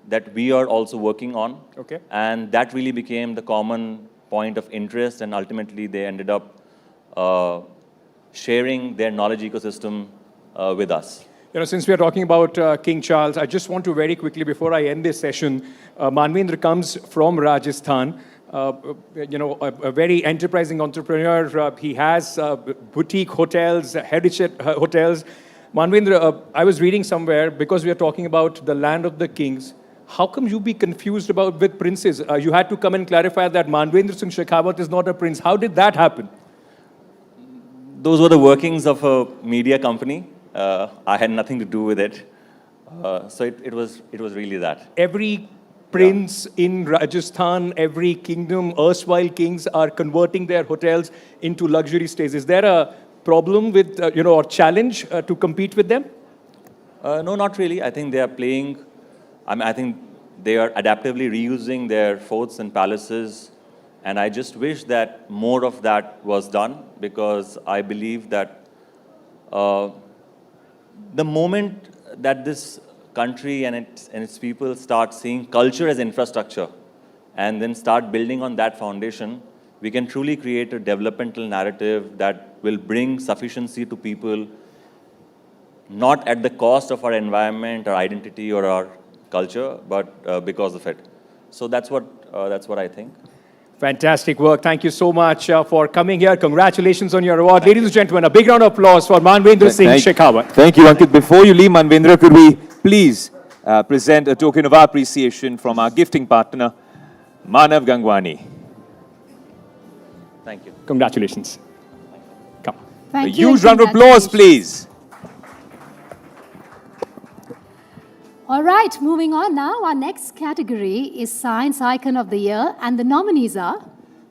that we are also working on. Okay. And that really became the common point of interest, and ultimately they ended up sharing their knowledge ecosystem with us. Since we are talking about King Charles, I just want to very quickly, before I end this session, Manvendra comes from Rajasthan. A very enterprising entrepreneur. He has boutique hotels, heritage hotels. Manvendra, I was reading somewhere, because we are talking about the land of the kings, how come you be confused with princes? You had to come and clarify that Manvendra Singh Shekhawat is not a prince. How did that happen? Those were the workings of a media company. I had nothing to do with it. So it was really that. Every prince in Rajasthan, every kingdom, erstwhile kings are converting their hotels into luxury stays. Is there a problem with, or challenge to compete with them? No, not really. I think they are playing, I think they are adaptively reusing their forts and palaces. And I just wish that more of that was done, because I believe that the moment that this country and its people start seeing culture as infrastructure and then start building on that foundation, we can truly create a developmental narrative that will bring sufficiency to people, not at the cost of our environment, our identity, or our culture, but because of it. So that's what I think. Fantastic work. Thank you so much for coming here. Congratulations on your award. Ladies and gentlemen, a big round of applause for Manvendra Singh Shekhawat. Thank you, Ankit. Before you leave, Manvendra, could we please present a token of our appreciation from our gifting partner, Manav Gangwani. Thank you. Congratulations. Come. A huge round of applause, please. All right, moving on now. Our next category is Science Icon of the Year, and the nominees are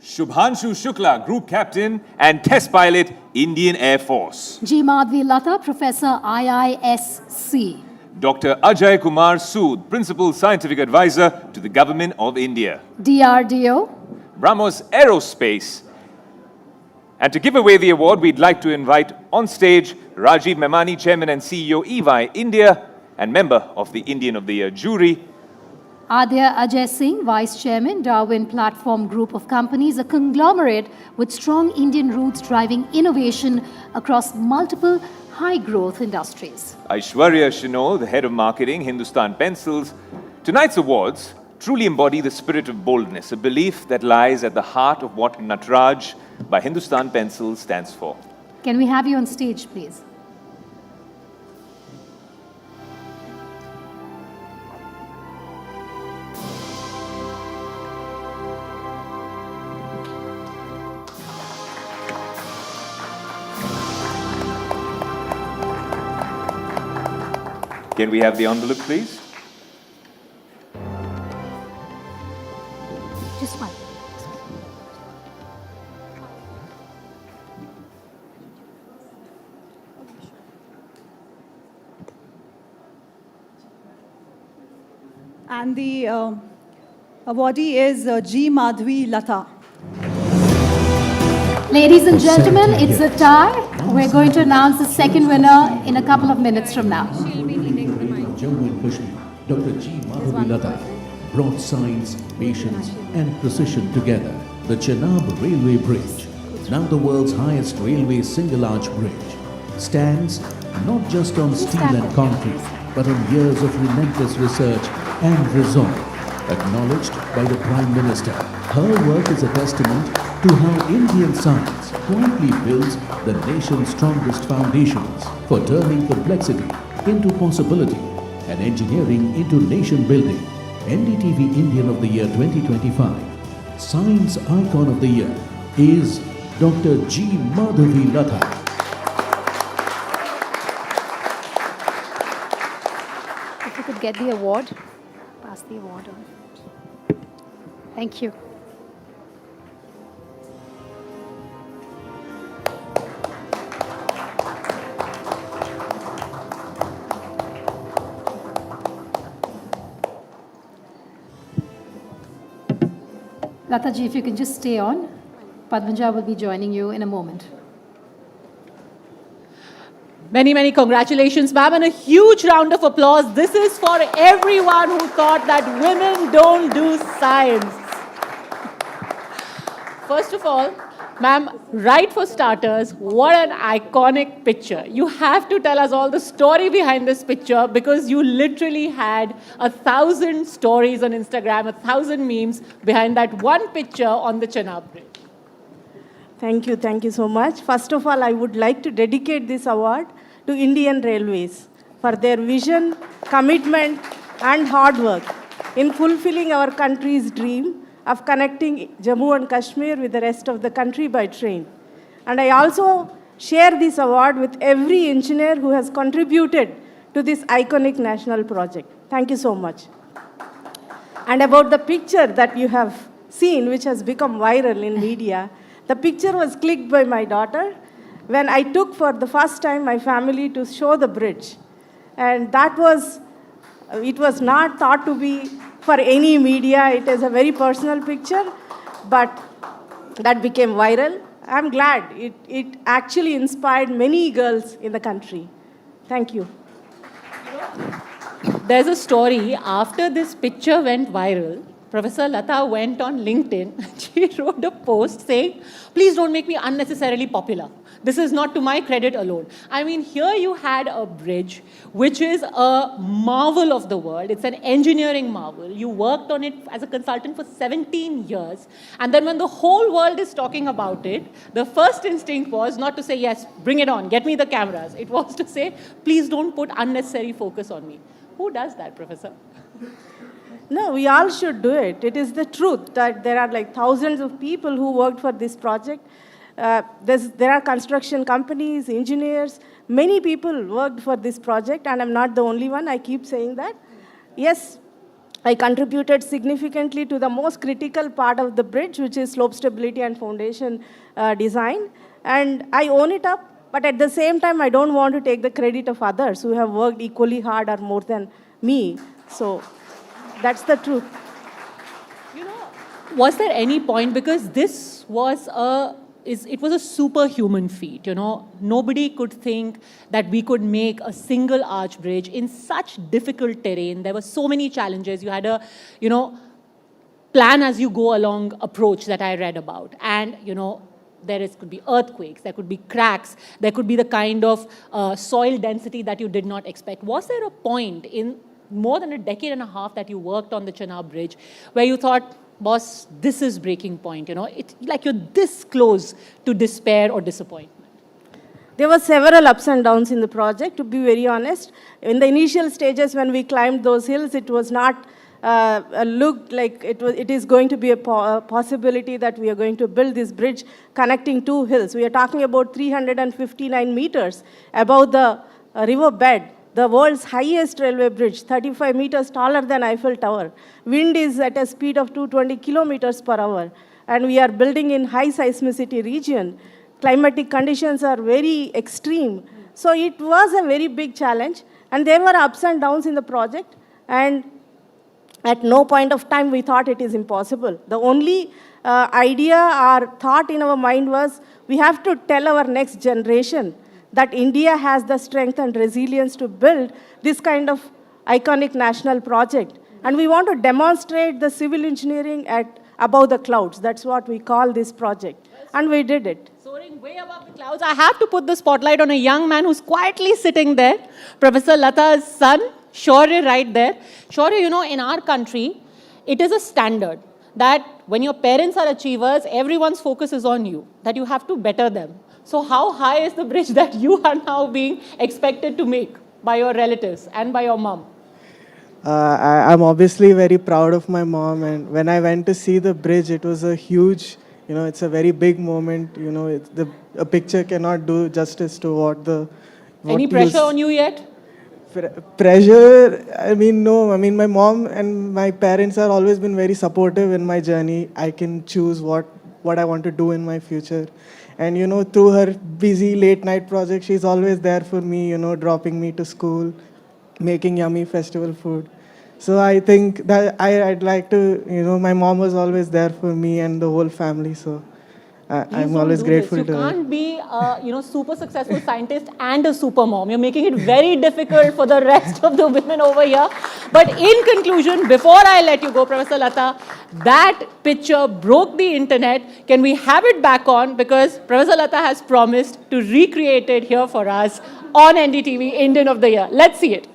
Shubhanshu Shukla, Group Captain and Test Pilot, Indian Air Force. G. Madhvi Latha, Professor IISc. Dr. Ajay Kumar Sood, Principal Scientific Advisor to the Government of India. DRDO. Brahmos Aerospace. And to give away the award, we'd like to invite on stage Rajiv Memani, Chairman and CEO, EY India, and member of the Indian of the Year jury. Adya Ajay Singh, Vice Chairman, Darwin Platform Group of Companies, a conglomerate with strong Indian roots driving innovation across multiple high-growth industries. Aishwarya Shinol, the Head of Marketing, Hindustan Pencils. Tonight's awards truly embody the spirit of boldness, a belief that lies at the heart of what Natraj by Hindustan Pencils stands for. Can we have you on stage, please? Can we have the envelope, please? Just one. And the awardee is G. Madhvi Latha. Ladies and gentlemen, it's a tie. We're going to announce the second winner in a couple of minutes from now. Jammu and Kashmir, Dr. G. Madhvi Latha brought science, patience and precision together. The Chenab Railway Bridge, now the world's highest railway single-arch bridge, stands not just on steel and concrete, but on years of relentless research and resolve. Acknowledged by the Prime Minister, her work is a testament to how Indian science quietly builds the nation's strongest foundations for turning complexity into possibility and engineering into nation building. NDTV Indian of the Year 2025 Science Icon of the Year is Dr. G. Madhvi Latha. If you could get the award, pass the award on. Thank you. Lataji, if you can just stay on. Padmaja will be joining you in a moment. Many, many congratulations, ma'am, and a huge round of applause. This is for everyone who thought that women don't do science. First of all, ma'am, right for starters, what an iconic picture. You have to tell us all the story behind this picture because you literally had 1,000 stories on Instagram, 1,000 memes behind that one picture on the Chenab Bridge. Thank you so much. First of all, I would like to dedicate this award to Indian Railways for their vision, commitment, and hard work in fulfilling our country's dream of connecting Jammu and Kashmir with the rest of the country by train. And I also share this award with every engineer who has contributed to this iconic national project. Thank you so much. And about the picture that you have seen, which has become viral in media, the picture was clicked by my daughter when I took for the first time my family to show the bridge. And it was not thought to be for any media. It is a very personal picture, but that became viral. I'm glad it actually inspired many girls in the country. Thank you. There's a story. After this picture went viral, Professor Latha went on LinkedIn. She wrote a post saying, please don't make me unnecessarily popular. This is not to my credit alone. I mean, here you had a bridge, which is a marvel of the world. It's an engineering marvel. You worked on it as a consultant for 17 years. And then when the whole world is talking about it, the first instinct was not to say, yes, bring it on, get me the cameras. It was to say, please don't put unnecessary focus on me. Who does that, Professor? No, we all should do it. It is the truth that there are like thousands of people who worked for this project. There are construction companies, engineers, many people worked for this project, and I'm not the only one, I keep saying that. yes, I contributed significantly to the most critical part of the bridge, which is slope stability and foundation design. And I own it up, but at the same time, I don't want to take the credit of others who have worked equally hard or more than me. So that's the truth. Was there any point, because this was it was a superhuman feat, Nobody could think that we could make a single arch bridge in such difficult terrain. There were so many challenges. You had a, plan as you go along approach that I read about. And, could be earthquakes, there could be cracks, there could be the kind of soil density that you did not expect. Was there a point in more than a decade and a half that you worked on the Chenab Bridge where you thought, boss, this is breaking point, It's like you're this close to despair or disappointment? There were several ups and downs in the project, to be very honest. In the initial stages when we climbed those hills, it was not looked like it is going to be a possibility that we are going to build this bridge connecting two hills. We are talking about 359 meters above the river bed. The world's highest railway bridge, 35 meters taller than Eiffel Tower. Wind is at a speed of 220 kilometers per hour. And we are building in high seismicity region. Climatic conditions are very extreme. So it was a very big challenge. And there were ups and downs in the project. And at no point of time we thought it is impossible. The only idea or thought in our mind was we have to tell our next generation that India has the strength and resilience to build this kind of iconic national project. And we want to demonstrate the civil engineering at above the clouds. That's what we call this project. And we did it. Soaring way above the clouds. I have to put the spotlight on a young man who's quietly sitting there, Professor Lata's son, Shaurya, right there. Shaurya, in our country, it is a standard that when your parents are achievers, everyone's focus is on you, that you have to better them. So how high is the bridge that you are now being expected to make by your relatives and by your mom? I'm obviously very proud of my mom, and when I went to see the bridge, it was a huge, it's a very big moment. A picture cannot do justice to what Any pressure on you yet? Pressure, no. My mom and my parents have always been very supportive in my journey. I can choose what I want to do in my future. And, through her busy late night project, she's always there for me, dropping me to school, making yummy festival food. So I think that I'd like to, my mom was always there for me and the whole family. So I'm always grateful to her. You can't be a, super successful scientist and a super mom. You're making it very difficult for the rest of the women over here. But in conclusion, before I let you go, Professor Lata, that picture broke the internet. Can we have it back on? Because Professor Lata has promised to recreate it here for us on NDTV Indian of the Year. Let's see it.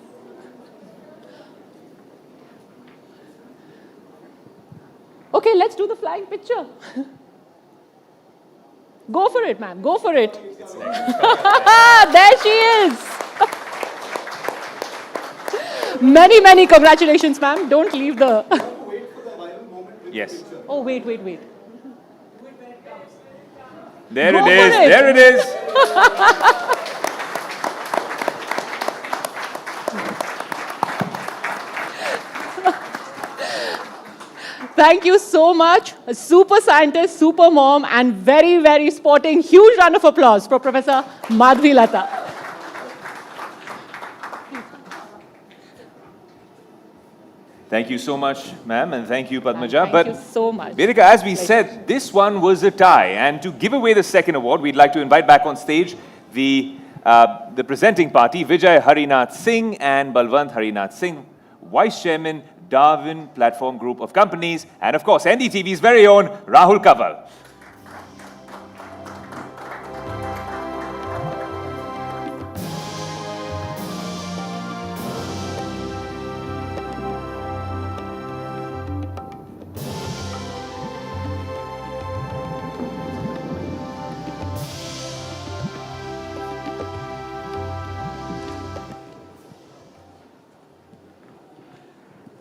Okay, let's do the flying picture. Go for it, ma'am. Go for it. There she is. Many, many congratulations, ma'am. Don't leave the... Yes. Oh, wait. There it is. There it is. Thank you so much. A super scientist, super mom, and very, very sporting. Huge round of applause for Professor Madhvi Lata. Thank you so much, ma'am, and thank you, Padmaja. Thank you so much. Vedika, as we said, this one was a tie. And to give away the second award, we'd like to invite back on stage the presenting party, Vijay Harinath Singh and Balwant Harinath Singh, Vice Chairman, Darwin Platform Group of Companies, and of course, NDTV's very own Rahul Kaval.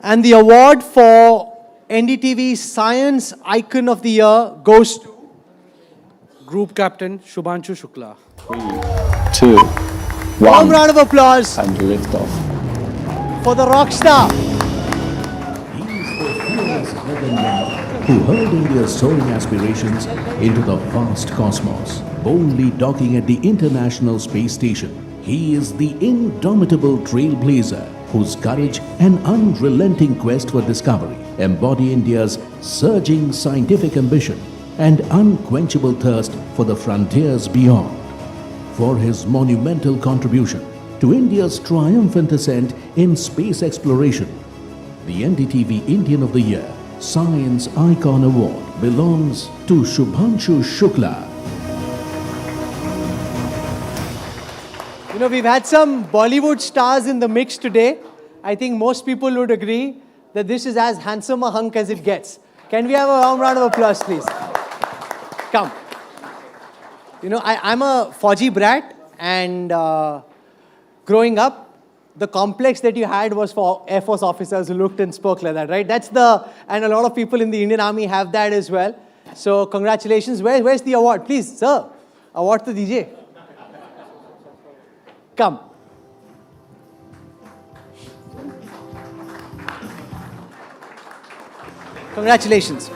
And the award for NDTV Science Icon of the Year goes to Group Captain Shubhanshu Shukla. 3, 2, 1. Warm round of applause And lift off. for the rock star. India's Gaganyaan, who hurled India's soaring aspirations into the vast cosmos, boldly docking at the International Space Station. He is the indomitable trailblazer whose courage and unrelenting quest for discovery embody India's surging scientific ambition and unquenchable thirst for the frontiers beyond. For his monumental contribution to India's triumphant ascent in space exploration, the NDTV Indian of the Year Science Icon Award belongs to Shubhanshu Shukla. You know, we've had some Bollywood stars in the mix today. I think most people would agree that this is as handsome a hunk as it gets. Can we have a round of applause, please? Come. You know, I'm a Fauji brat, and growing up, the complex that you had was for Air Force officers who looked and spoke like that, right? And a lot of people in the Indian Army have that as well. So congratulations. Where's the award? Please, sir. Award to DJ. Come. Congratulations.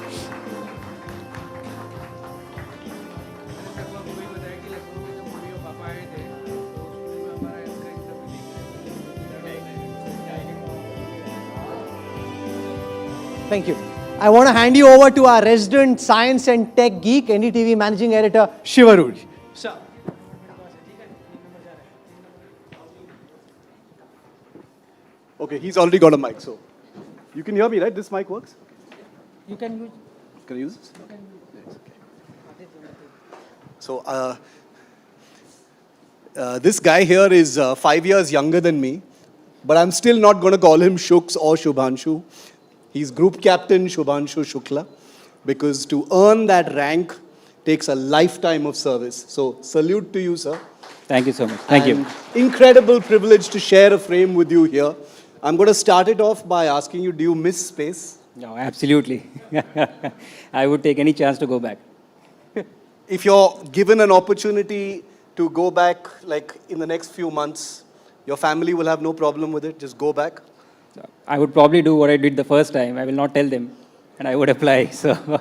Thank you. I want to hand you over to our resident science and tech geek, NDTV Managing Editor, Shivaruri. Sir. Okay, he's already got a mic, so you can hear me, right? This mic works? You can use. Can I use this? Yes, okay. So, this guy here is 5 years younger than me, but I'm still not going to call him Shuks or Shubhanshu. He's Group Captain Shubhanshu Shukla, because to earn that rank takes a lifetime of service. So, salute to you, sir. Thank you so much. Thank you. Incredible privilege to share a frame with you here. I'm going to start it off by asking you, do you miss space? No, absolutely. I would take any chance to go back. If you're given an opportunity to go back, like in the next few months, your family will have no problem with it, just go back? I would probably do what I did the first time. I will not tell them, and I would apply. So, you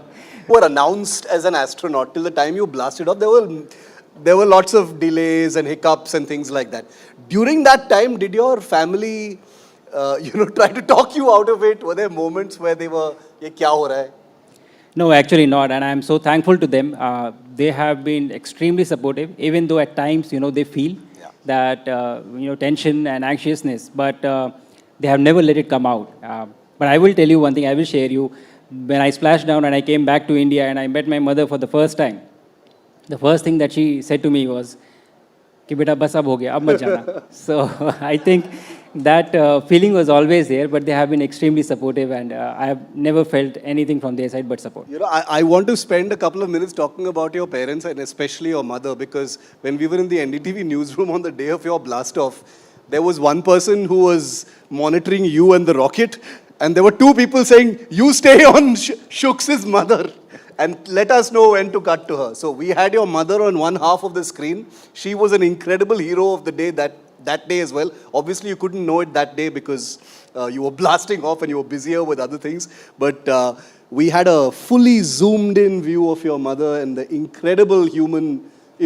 were announced as an astronaut. Till the time you blasted off, there were lots of delays and hiccups and things like that. During that time, did your family, try to talk you out of it? Were there moments where they were, "Ye kya ho raha hai?" no, actually not, and I'm so thankful to them. They have been extremely supportive, even though at times, they feel that, tension and anxiousness, but they have never let it come out. But I will tell you one thing, I will share you. When I splashed down and I came back to India and I met my mother for the first time, the first thing that she said to me was, "Ki beta bas ab ho gaya, ab mat jana." So I think that feeling was always there, but they have been extremely supportive, and I have never felt anything from their side but support. I want to spend a couple of minutes talking about your parents and especially your mother, because when we were in the NDTV newsroom on the day of your blast-off, there was one person who was monitoring you and the rocket, and there were two people saying, "You stay on Shuks' mother and let us know when to cut to her." So we had your mother on one half of the screen. She was an incredible hero of the day that day as well. Obviously, you couldn't know it that day because you were blasting off and you were busier with other things. But we had a fully zoomed in view of your mother and the incredible human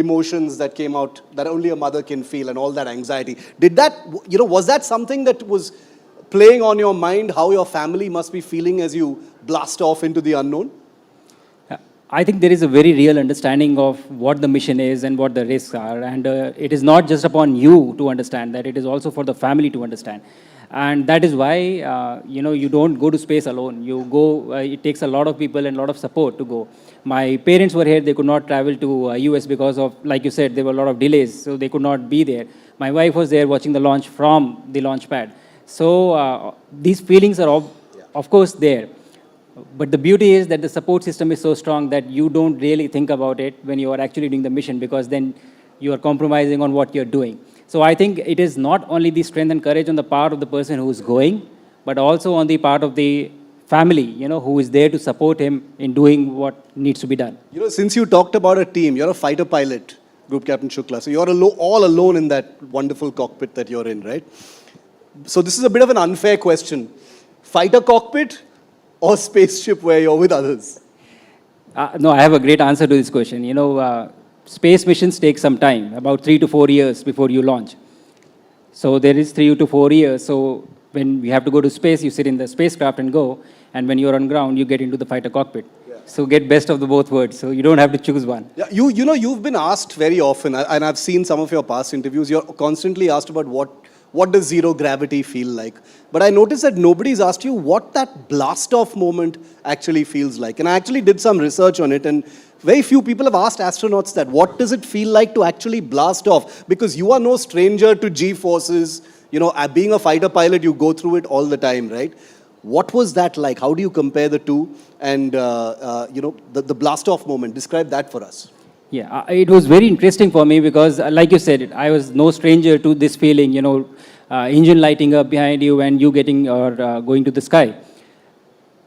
emotions that came out that only a mother can feel, and all that anxiety. Was that something that was playing on your mind, how your family must be feeling as you blast off into the unknown? I think there is a very real understanding of what the mission is and what the risks are, and it is not just upon you to understand that, it is also for the family to understand. And that is why, you don't go to space alone. You go, it takes a lot of people and a lot of support to go. My parents were here, they could not travel to US because of, like you said, there were a lot of delays, so they could not be there. My wife was there watching the launch from the launch pad. So these feelings are of course there. But the beauty is that the support system is so strong that you don't really think about it when you are actually doing the mission, because then you are compromising on what you're doing. So I think it is not only the strength and courage on the part of the person who is going, but also on the part of the family, who is there to support him in doing what needs to be done. Since you talked about a team, you're a fighter pilot, Group Captain Shukla. So you're all alone in that wonderful cockpit that you're in, right? So this is a bit of an unfair question. Fighter cockpit or spaceship where you're with others? No, I have a great answer to this question. You know, space missions take some time, about 3 to 4 years before you launch. So there is 3 to 4 years. So when we have to go to space, you sit in the spacecraft and go. And when you're on ground, you get into the fighter cockpit. So get best of the both worlds. So you don't have to choose one. Yeah, you know, you've been asked very often, and I've seen some of your past interviews, you're constantly asked about what does zero gravity feel like. But I noticed that nobody's asked you what that blast-off moment actually feels like. And I actually did some research on it, and very few people have asked astronauts that. What does it feel like to actually blast off? Because you are no stranger to G-forces. You know, being a fighter pilot, you go through it all the time, right? What was that like? How do you compare the two? And, you know, the blast-off moment, describe that for us. Yeah, it was very interesting for me because, like you said, I was no stranger to this feeling, you know, engine lighting up behind you and you getting or going to the sky.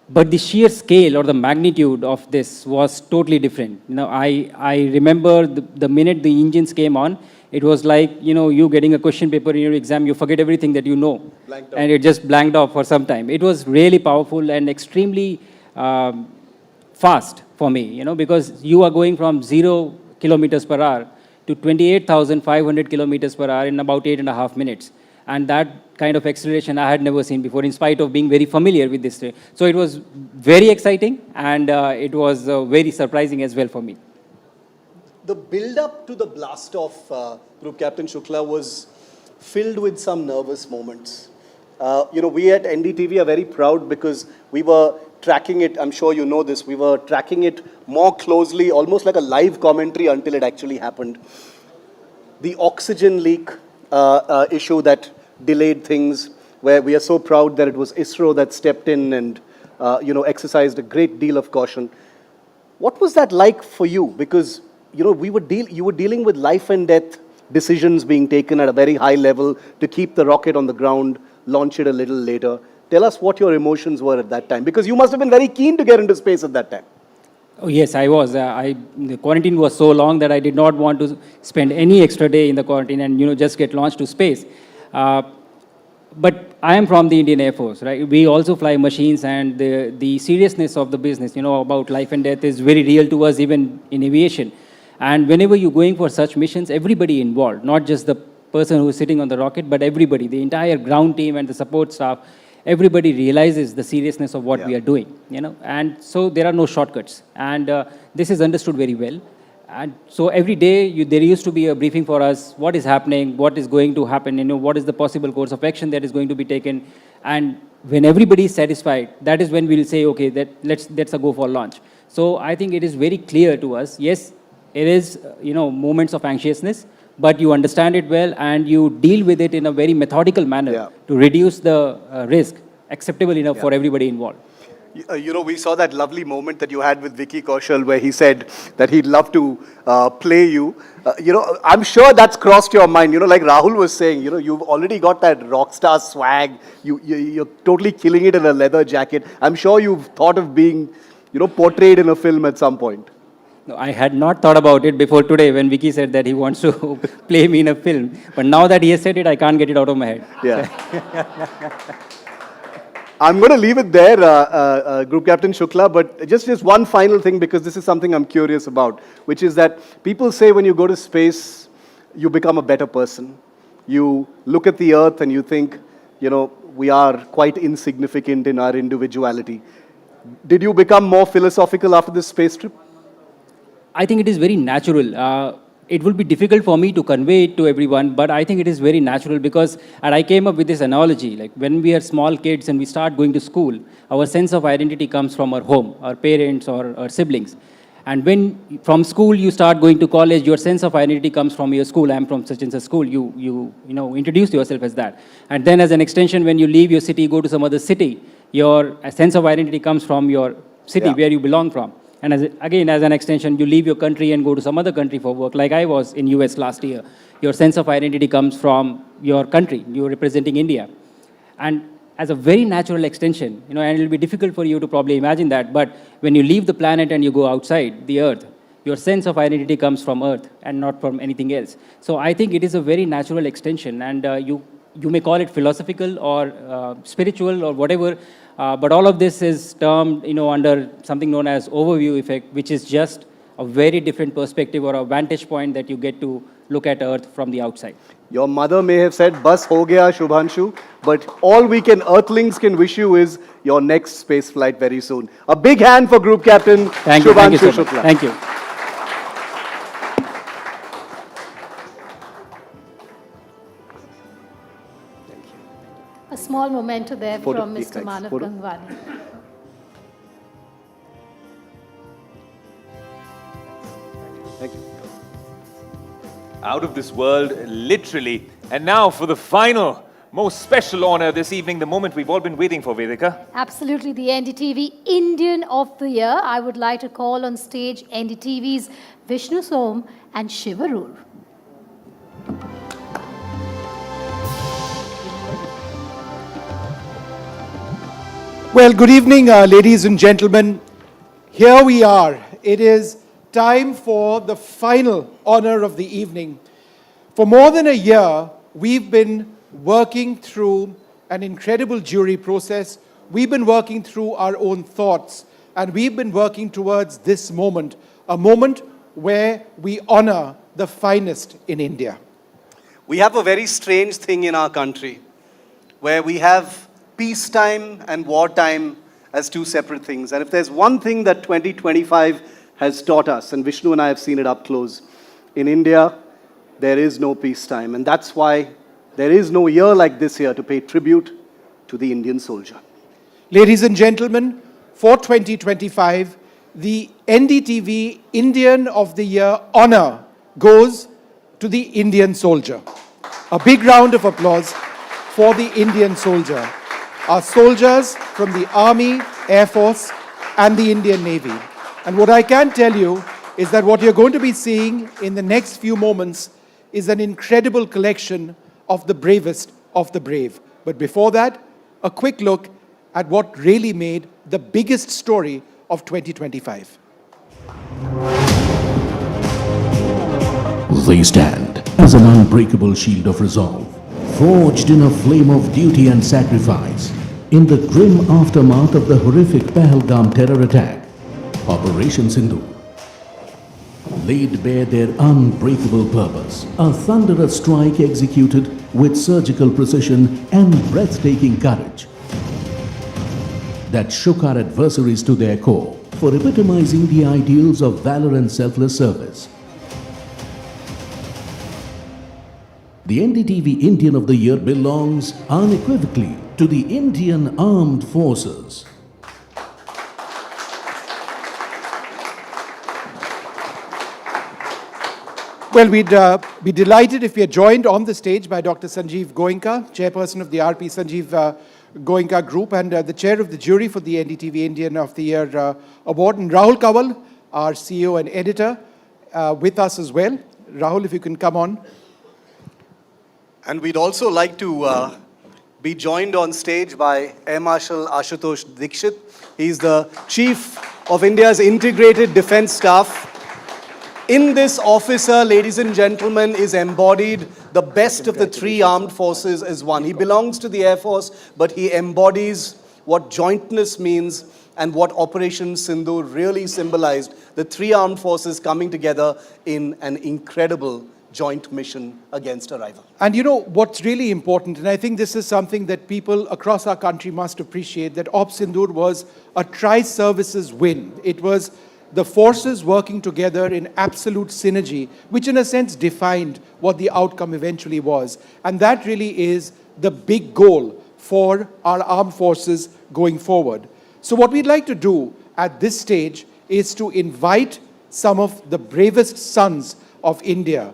But the sheer scale or the magnitude of this was totally different. You know, I remember the minute the engines came on, it was like, you know, you getting a question paper in your exam, you forget everything that you know. And it just blanked off for some time. It was really powerful and extremely fast for me, you know, because you are going from 0 kilometers per hour to 28,500 kilometers per hour in about 8.5 minutes. And that kind of acceleration I had never seen before, in spite of being very familiar with this. So it was very exciting, and it was very surprising as well for me. The build-up to the blast-off, Group Captain Shukla, was filled with some nervous moments. You know, we at NDTV are very proud because we were tracking it. I'm sure you know this. We were tracking it more closely, almost like a live commentary until it actually happened. The oxygen leak issue that delayed things, where we are so proud that it was ISRO that stepped in and, you know, exercised a great deal of caution. What was that like for you? Because, you know, you were dealing with life and death decisions being taken at a very high level to keep the rocket on the ground, launch it a little later. Tell us what your emotions were at that time, because you must have been very keen to get into space at that time. Oh, yes, I was. The quarantine was so long that I did not want to spend any extra day in the quarantine and, you know, just get launched to space. But I am from the Indian Air Force, right? We also fly machines, and the seriousness of the business, you know, about life and death is very real to us, even in aviation. And whenever you're going for such missions, everybody involved, not just the person who is sitting on the rocket, but everybody, the entire ground team and the support staff, everybody realizes the seriousness of what we are doing, you know. And so there are no shortcuts. And this is understood very well. And so every day there used to be a briefing for us, what is happening, what is going to happen, you know, what is the possible course of action that is going to be taken. And when everybody is satisfied, that is when we'll say, okay, let's go for launch. So I think it is very clear to us, yes, it is, you know, moments of anxiousness, but you understand it well and you deal with it in a very methodical manner to reduce the risk acceptable enough for everybody involved. You know, we saw that lovely moment that you had with Vicky Kaushal where he said that he'd love to play you. You know, I'm sure that's crossed your mind. You know, like Rahul was saying, you know, you've already got that rock star swag. You're totally killing it in a leather jacket. I'm sure you've thought of being, you know, portrayed in a film at some point. No, I had not thought about it before today when Vicky said that he wants to play me in a film. But now that he has said it, I can't get it out of my head. Yeah. I'm going to leave it there, Group Captain Shukla, but just one final thing, because this is something I'm curious about, which is that people say when you go to space, you become a better person. You look at the Earth and you think, you know, we are quite insignificant in our individuality. Did you become more philosophical after this space trip? I think it is very natural. It will be difficult for me to convey it to everyone, but I think it is very natural because, and I came up with this analogy, like when we are small kids and we start going to school, our sense of identity comes from our home, our parents or our siblings. And when from school you start going to college, your sense of identity comes from your school. I'm from such and such school. You know, introduce yourself as that. And then as an extension, when you leave your city, go to some other city, your sense of identity comes from your city where you belong from. And again, as an extension, you leave your country and go to some other country for work, like I was in US last year. Your sense of identity comes from your country. You're representing India. And as a very natural extension, you know, and it'll be difficult for you to probably imagine that, but when you leave the planet and you go outside the Earth, your sense of identity comes from Earth and not from anything else. So I think it is a very natural extension, and you you may call it philosophical or spiritual or whatever, but all of this is termed, under something known as overview effect, which is just a very different perspective or a vantage point that you get to look at Earth from the outside. Your mother may have said, "Bas ho gaya, Shubhanshu," but all we Earthlings can wish you is your next space flight very soon. A big hand for Group Captain Shubhanshu Shukla. Thank you. A small memento there Photo, from Mr. thanks. Manav Photo. Gangwani. Thank you. Out of this world, literally. And now for the final, most special honor this evening, the moment we've all been waiting for, Vedika. Absolutely, the NDTV Indian of the Year. I would like to call on stage NDTV's Vishnu Som and Shivarur. Well, good evening, ladies and gentlemen. Here we are. It is time for the final honor of the evening. For more than a year, we've been working through an incredible jury process. We've been working through our own thoughts, and we've been working towards this moment, a moment where we honor the finest in India. We have a very strange thing in our country where we have peacetime and wartime as two separate things. And if there's one thing that 2025 has taught us, and Vishnu and I have seen it up close, in India, there is no peacetime. And that's why there is no year like this year to pay tribute to the Indian soldier. Ladies and gentlemen, for 2025, the NDTV Indian of the Year honor goes to the Indian soldier. A big round of applause for the Indian soldier. Our soldiers from the Army, Air Force, and the Indian Navy. And what I can tell you is that what you're going to be seeing in the next few moments is an incredible collection of the bravest of the brave. But before that, a quick look at what really made the biggest story of 2025. They stand as an unbreakable shield of resolve, forged in a flame of duty and sacrifice. In the grim aftermath of the horrific Pahalgam terror attack, Operation Sindoor laid bare their unbreakable purpose, a thunderous strike executed with surgical precision and breathtaking courage that shook our adversaries to their core, for epitomizing the ideals of valor and selfless service. The NDTV Indian of the Year belongs unequivocally to the Indian Armed Forces. Well, we'd be delighted if we are joined on the stage by Dr. Sanjeev Goenka, chairperson of the RP Sanjeev Goenka Group, and the chair of the jury for the NDTV Indian of the Year award, and Rahul Kawal, our CEO and editor, with us as well. Rahul, if you can come on. And we'd also like to be joined on stage by Air Marshal Ashutosh Dikshit. He's the Chief of India's Integrated Defense Staff. In this officer, ladies and gentlemen, is embodied the best of the three armed forces as one. He belongs to the Air Force, but he embodies what jointness means and what Operation Sindoor really symbolized. The three armed forces coming together in an incredible joint mission against a rival. And you know what's really important, and I think this is something that people across our country must appreciate, that Op Sindoor was a tri-services win. It was the forces working together in absolute synergy, which in a sense defined what the outcome eventually was. And that really is the big goal for our armed forces going forward. So what we'd like to do at this stage is to invite some of the bravest sons of India.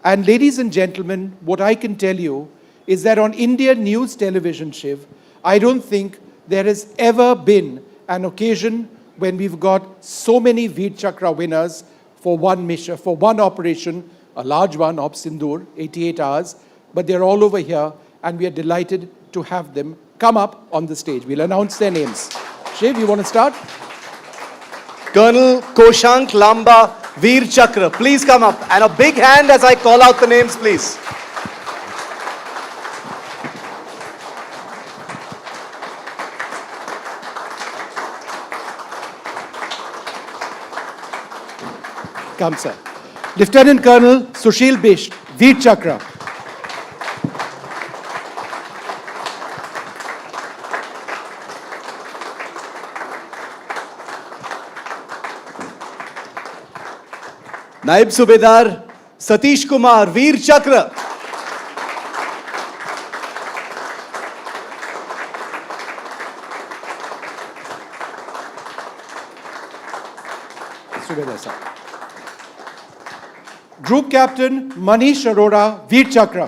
And ladies and gentlemen, what I can tell you is that on Indian news television, Shiv, I don't think there has ever been an occasion when we've got so many Veer Chakra winners for one mission, for one operation, a large one, Op Sindoor, 88 hours, but they're all over here, and we are delighted to have them come up on the stage. We'll announce their names. Shiv, you want to start? Colonel Koshank Lamba Veer Chakra, please come up. And a big hand as I call out the names, please. Come, sir. Lieutenant Colonel Sushil Bisht, Veer Chakra. Naib Subedar Satish Kumar, Veer Chakra. Group Captain Manish Arora, Veer Chakra.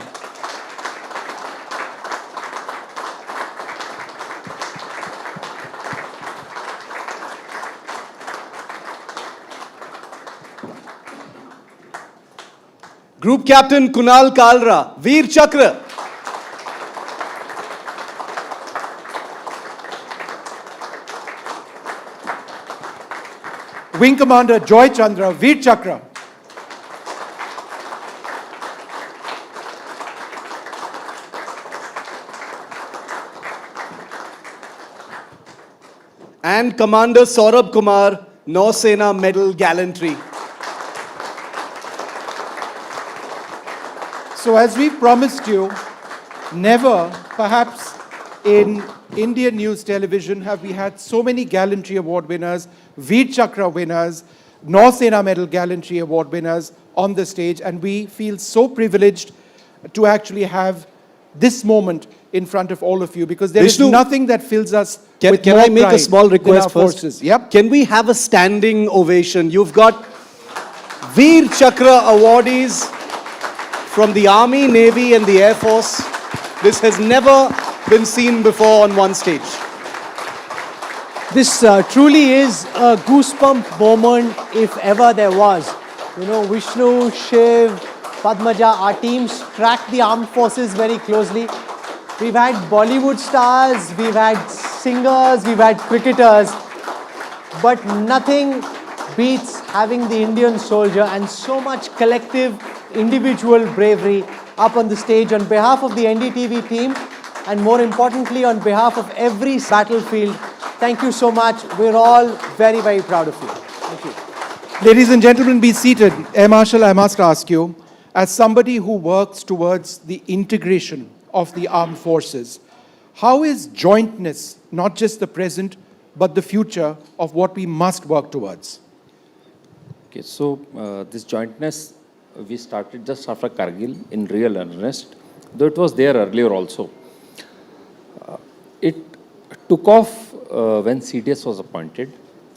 Group Captain Kunal Kalra, Veer Chakra. Wing Commander Joy Chandra, Veer Chakra. And Commander Saurabh Kumar, Nausena Medal Gallantry. So as we promised you, never, perhaps in Indian news television, have we had so many Gallantry Award winners, Veer Chakra winners, Nausena Medal Gallantry Award winners on the stage, and we feel so privileged to actually have this moment in front of all of you, because there is Vishnu, nothing that fills us with Can more I make a pride small than request our first? forces. Yep. Can we have a standing ovation? You've got Veer Chakra awardees from the Army, Navy and the Air Force. This has never been seen before on one stage. This truly is a goosebump moment if ever there was. You know, Vishnu, Shiv, Padmaja, our teams track the armed forces very closely. We've had Bollywood stars, we've had singers, we've had cricketers, but nothing beats having the Indian soldier and so much collective individual bravery up on the stage on behalf of the NDTV team and more importantly on behalf of every battlefield. Thank you so much. We're all very, very proud of you. Thank you. Ladies and gentlemen, be seated. Air Marshal, I must ask you, as somebody who works towards the integration of the armed forces, how is jointness not just the present, but the future of what we must work towards? Okay, so this jointness, we started just after Kargil in real earnest, though it was there earlier also. It took off when CDS was appointed,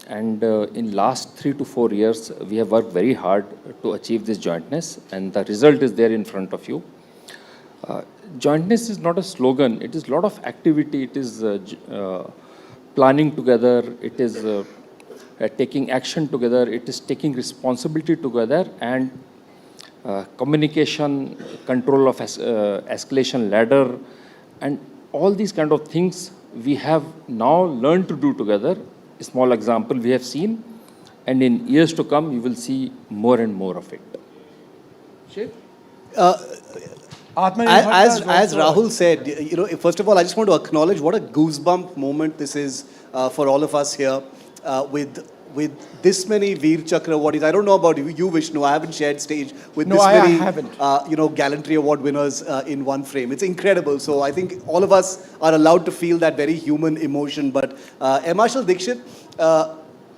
and in last 3 to 4 years, we have worked very hard to achieve this jointness, and the result is there in front of you. Jointness is not a slogan, it is a lot of activity, it is planning together, it is taking action together, it is taking responsibility together, and communication, control of escalation ladder, and all these kind of things we have now learned to do together. A small example we have seen, and in years to come, you will see more and more of it. As Rahul said, you know, first of all, I just want to acknowledge what a goosebump moment this is for all of us here with this many Veer Chakra awardees. I don't know about you, Vishnu. I haven't shared stage with this many, you know, Gallantry Award winners in one frame. It's incredible. So I think all of us are allowed to feel that very human emotion. But Air Marshal Dikshit,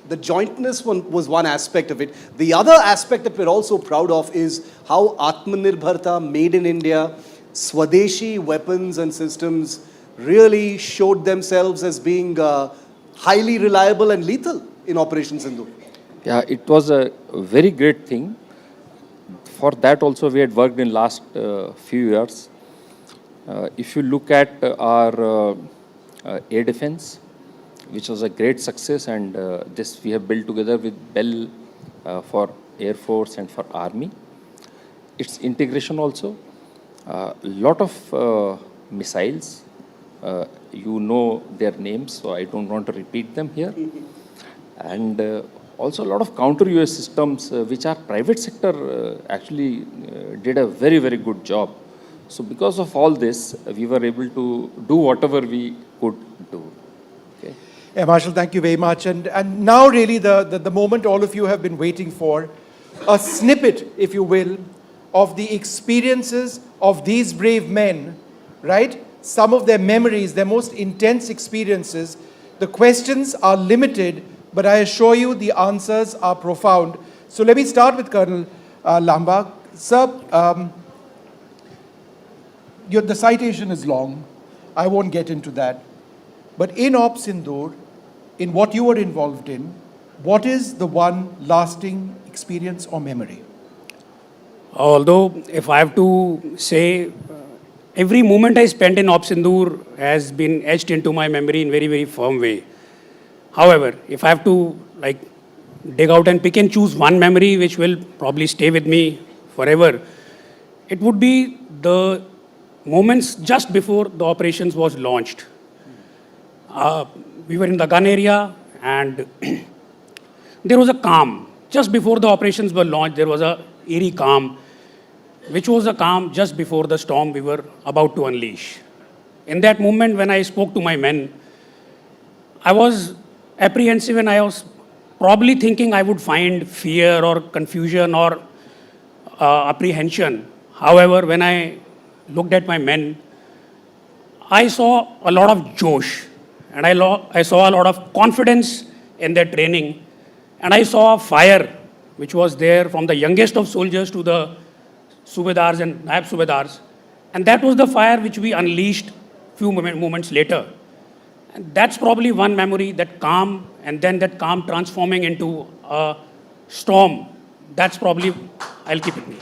the jointness was one aspect of it. The other aspect that we're also proud of is how Atmanirbharta, made in India, Swadeshi weapons and systems really showed themselves as being highly reliable and lethal in Operation Sindhu. Yeah, it was a very great thing. For that also we had worked in last few years. If you look at our air defense, which was a great success, and this we have built together with Bell for Air Force and for Army. Its integration also, lot of missiles, you know their names, so I don't want to repeat them here. And also a lot of counter-UAS systems, which our private sector actually did a very, very good job. So because of all this, we were able to do whatever we could do. Okay. Yeah, Marshal, thank you very much. And now really the moment all of you have been waiting for. a snippet, if you will, of the experiences of these brave men, right? Some of their memories, their most intense experiences. The questions are limited, but I assure you the answers are profound. So let me start with Colonel Lamba. Sir, the citation is long. I won't get into that. But in Op Sindoor, in what you were involved in, what is the one lasting experience or memory? Although, if I have to say, every moment I spent in Op Sindoor has been etched into my memory in very, very firm way. However, if I have to dig out and pick and choose one memory which will probably stay with me forever, it would be the moments just before the operations was launched. We were in the gun area and there was a calm. Just before the operations were launched, there was a eerie calm, which was a calm just before the storm we were about to unleash. In that moment when I spoke to my men, I was apprehensive and I was probably thinking I would find fear or confusion or apprehension. However, when I looked at my men, I saw a lot of josh and I saw a lot of confidence in their training, and I saw a fire which was there from the youngest of soldiers to the Subedars and Naib Subedars, and that was the fire which we unleashed few moments later. And that's probably one memory, that calm, and then that calm transforming into a storm. That's probably, I'll keep it me.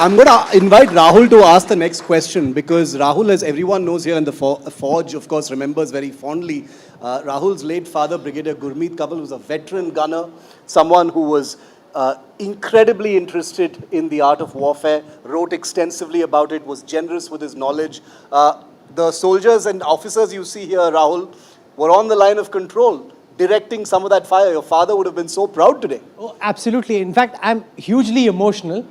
I'm going to invite Rahul to ask the next question, because Rahul, as everyone knows here in the Forge, of course, remembers very fondly Rahul's late father, Brigadier Gurmeet Kabul, was a veteran gunner, someone who was incredibly interested in the art of warfare, wrote extensively about it, was generous with his knowledge. The soldiers and officers you see here, Rahul, were on the line of control, directing some of that fire. Your father would have been so proud today. Oh, absolutely. In fact, I'm hugely emotional.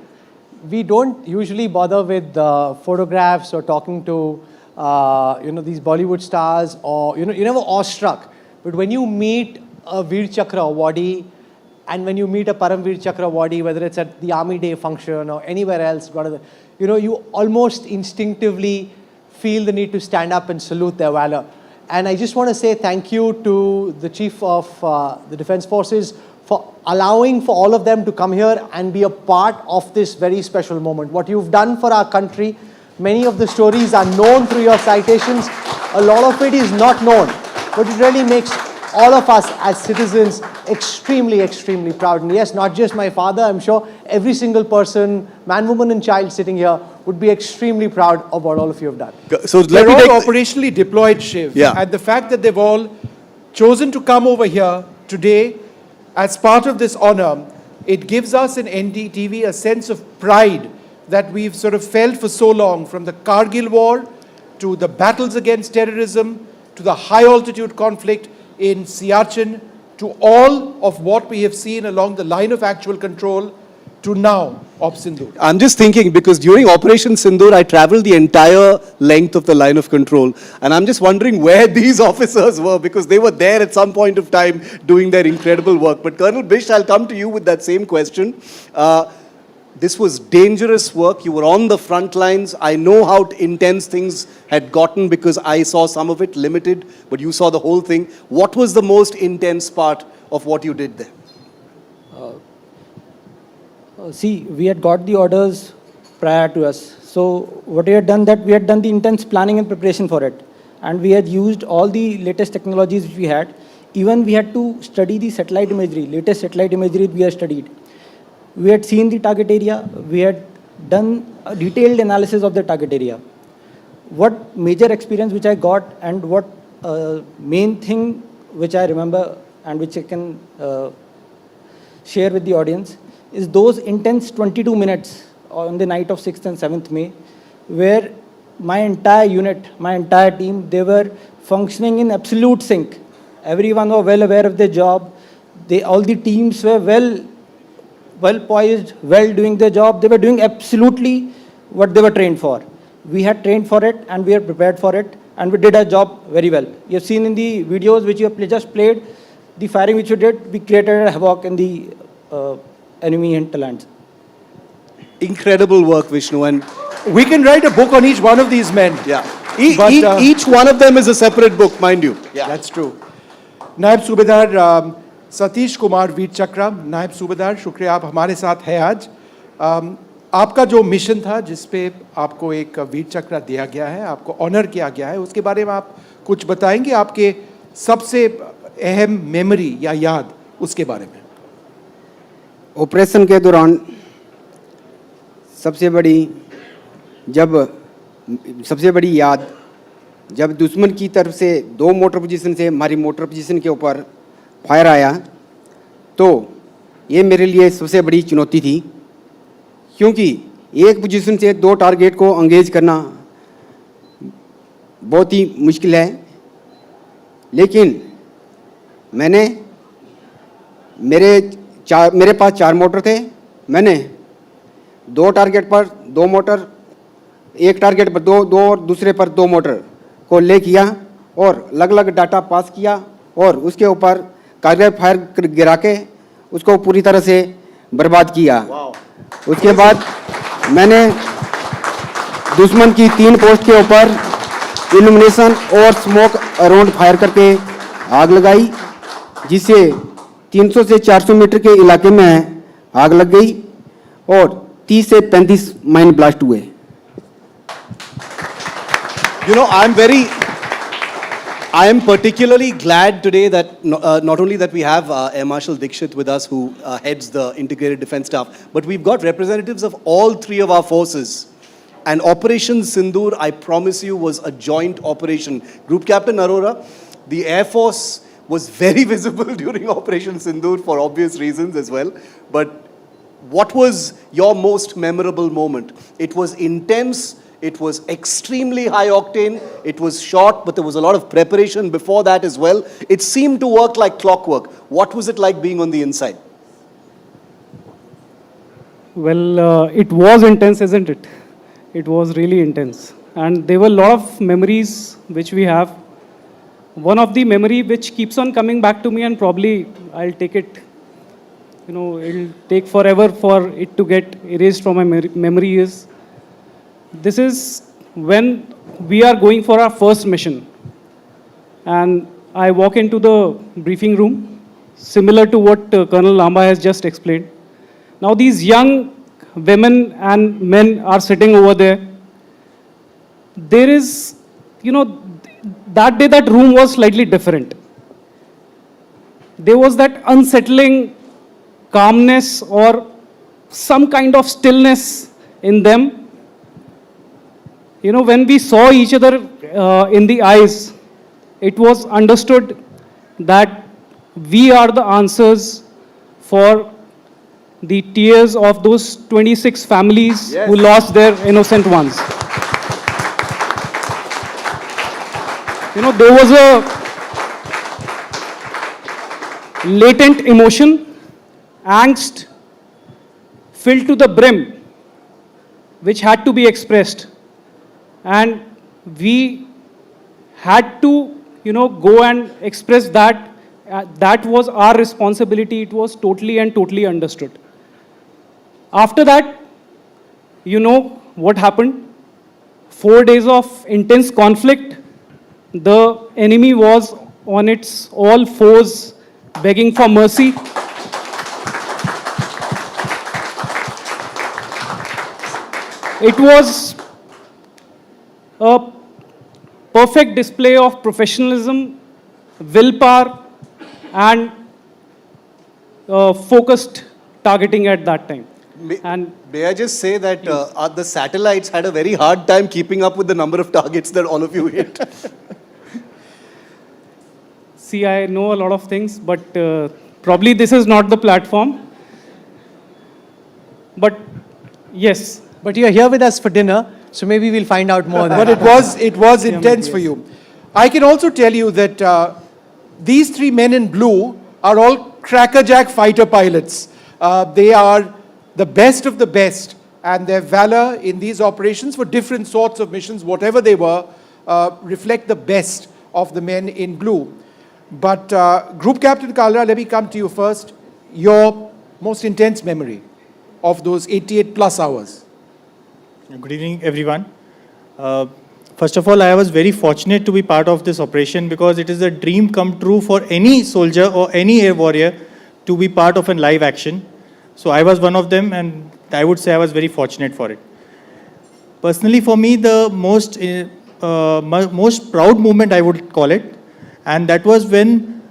We don't usually bother with photographs or talking to these Bollywood stars, or you're never awestruck. But when you meet a Veer Chakra awardee, and when you meet a Paramveer Chakra awardee, whether it's at the Army Day function or anywhere else, you almost instinctively feel the need to stand up and salute their valor. And I just want to say thank you to the Chief of the Defense Forces for allowing for all of them to come here and be a part of this very special moment. What you've done for our country, many of the stories are known through your citations. A lot of it is not known, but it really makes all of us as citizens extremely, extremely proud. And yes, not just my father, I'm sure every single person, man, woman and child sitting here would be extremely proud of what all of you have done. So they're all operationally deployed, Shiv. Yeah. And the fact that they've all chosen to come over here today as part of this honor, it gives us in NDTV a sense of pride that we've sort of felt for so long, from the Kargil war to the battles against terrorism to the high altitude conflict in Siachen, to all of what we have seen along the line of actual control to now, Op Sindoor. I'm just thinking, because during Operation Sindoor, I traveled the entire length of the line of control. And I'm just wondering where these officers were, because they were there at some point of time doing their incredible work. But Colonel Bish, I'll come to you with that same question. This was dangerous work. You were on the front lines. I know how intense things had gotten because I saw some of it limited, but you saw the whole thing. What was the most intense part of what you did there? See, we had got the orders prior to us. So what we had done, that we had done the intense planning and preparation for it. And we had used all the latest technologies which we had. Even we had to study the satellite imagery, latest satellite imagery we had studied. We had seen the target area. We had done a detailed analysis of the target area. What major experience which I got, and what main thing which I remember and which I can share with the audience, is those intense 22 minutes on the night of 6th and 7th May, where my entire unit, my entire team, they were functioning in absolute sync. Everyone was well aware of their job. All the teams were well poised, well doing their job. They were doing absolutely what they were trained for. We had trained for it and we are prepared for it, and we did our job very well. You have seen in the videos which you have just played, the firing which we did, we created a havoc in the enemy hinterlands. Incredible work, Vishnu. And we can write a book on each one of these men. Yeah. But, each one of them is a separate book, mind you. Yeah. That's true. नायब सूबेदार सतीश कुमार वीर चक्र, नायब सूबेदार शुक्रिया आप हमारे साथ हैं आज. आपका जो मिशन था जिस पे आपको एक वीर चक्र दिया गया है, आपको ऑनर किया गया है, उसके बारे में आप कुछ बताएंगे, आपके सबसे अहम मेमोरी या याद उसके बारे में. ऑपरेशन के दौरान सबसे बड़ी याद जब दुश्मन की तरफ से 2 मोटर पोजीशन से हमारी मोटर पोजीशन के ऊपर फायर आया, तो ये मेरे लिए सबसे बड़ी चुनौती थी, क्योंकि एक पोजीशन से 2 टारगेट को एंगेज करना बहुत ही मुश्किल है. लेकिन मेरे पास 4 मोटर थे. मैंने 2 टारगेट पर 2 मोटर, एक टारगेट पर 2 और दूसरे पर 2 मोटर को ले किया और अलग अलग डाटा पास किया और उसके ऊपर कार्य फायर गिरा के उसको पूरी तरह से बर्बाद किया. उसके बाद मैंने दुश्मन की 3 पोस्ट के ऊपर इल्यूमिनेशन और स्मोक अराउंड फायर करके आग लगाई, जिससे 300 से 400 मीटर के इलाके में आग लग गई और 30 से 35 माइन ब्लास्ट हुए. You know, I am particularly glad today that not only that we have Air Marshal Dikshit with us, who heads the Integrated Defence Staff, but we've got representatives of all 3 of our forces. And Operation Sindoor, I promise you, was a joint operation. Group Captain Arora, the Air Force was very visible during Operation Sindoor for obvious reasons as well. But what was your most memorable moment? It was intense. It was extremely high octane. It was short, but there was a lot of preparation before that as well. It seemed to work like clockwork. What was it like being on the inside? Well, it was intense, isn't it? It was really intense. And there were a lot of memories which we have. One of the memory which keeps on coming back to me, and probably I'll take it, it'll take forever for it to get erased from my memory, is this is when we are going for our first mission. And I walk into the briefing room, similar to what Colonel Lamba has just explained. Now these young women and men are sitting over there. There is, that day that room was slightly different. There was that unsettling calmness or some kind of stillness in them. When we saw each other in the eyes, it was understood that we are the answers for the tears of those 26 families who lost their innocent ones. There was a latent emotion, angst, filled to the brim, which had to be expressed. And we had to, go and express that. That was our responsibility. It was totally understood. After that, what happened? 4 days of intense conflict. The enemy was on its all fours, begging for mercy. It was a perfect display of professionalism, willpower, and focused targeting at that time. May I just say that the satellites had a very hard time keeping up with the number of targets that all of you hit. See, I know a lot of things, but probably this is not the platform. But yes. But you're here with us for dinner, so maybe we'll find out more. But it was intense for you. I can also tell you that these 3 men in blue are all crackerjack fighter pilots. They are the best of the best, and their valor in these operations for different sorts of missions, whatever they were, reflect the best of the men in blue. But Group Captain Kalra, let me come to you first. Your most intense memory of those 88 plus hours. Good evening, everyone. First of all, I was very fortunate to be part of this operation because it is a dream come true for any soldier or any air warrior to be part of a live action. So I was one of them, and I would say I was very fortunate for it. Personally, for me, the most proud moment, I would call it, and that was when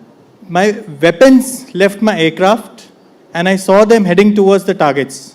my weapons left my aircraft and I saw them heading towards the targets.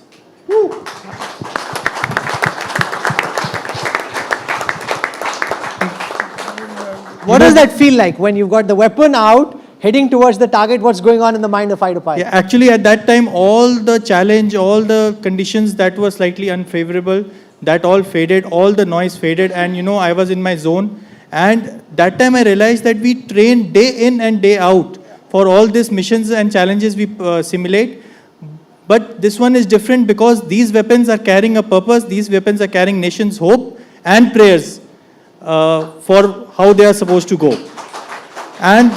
What does that feel like when you've got the weapon out, heading towards the target? What's going on in the mind of fighter pilot? Yeah, actually, at that time, all the challenge, all the conditions that were slightly unfavorable, that all faded, all the noise faded, and I was in my zone. And that time I realized that we train day in and day out for all these missions and challenges we simulate. But this one is different because these weapons are carrying a purpose. These weapons are carrying nation's hope and prayers for how they are supposed to go. And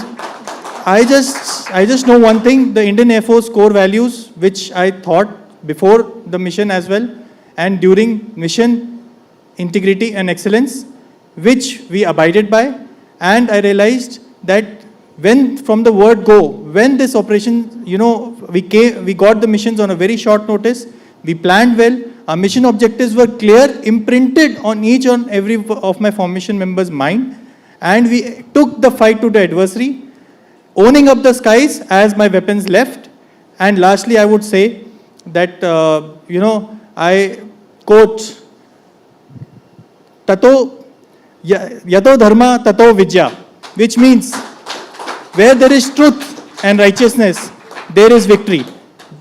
I just know one thing, the Indian Air Force core values, which I thought before the mission as well, and during mission, integrity and excellence, which we abided by. And I realized that when from the word go, when this operation, we got the missions on a very short notice, we planned well, our mission objectives were clear, imprinted on each and every of my formation members' mind, and we took the fight to the adversary, owning up the skies as my weapons left. And lastly, I would say that, I quote, Tato Yato Dharma Tato Vidya, which means where there is truth and righteousness, there is victory.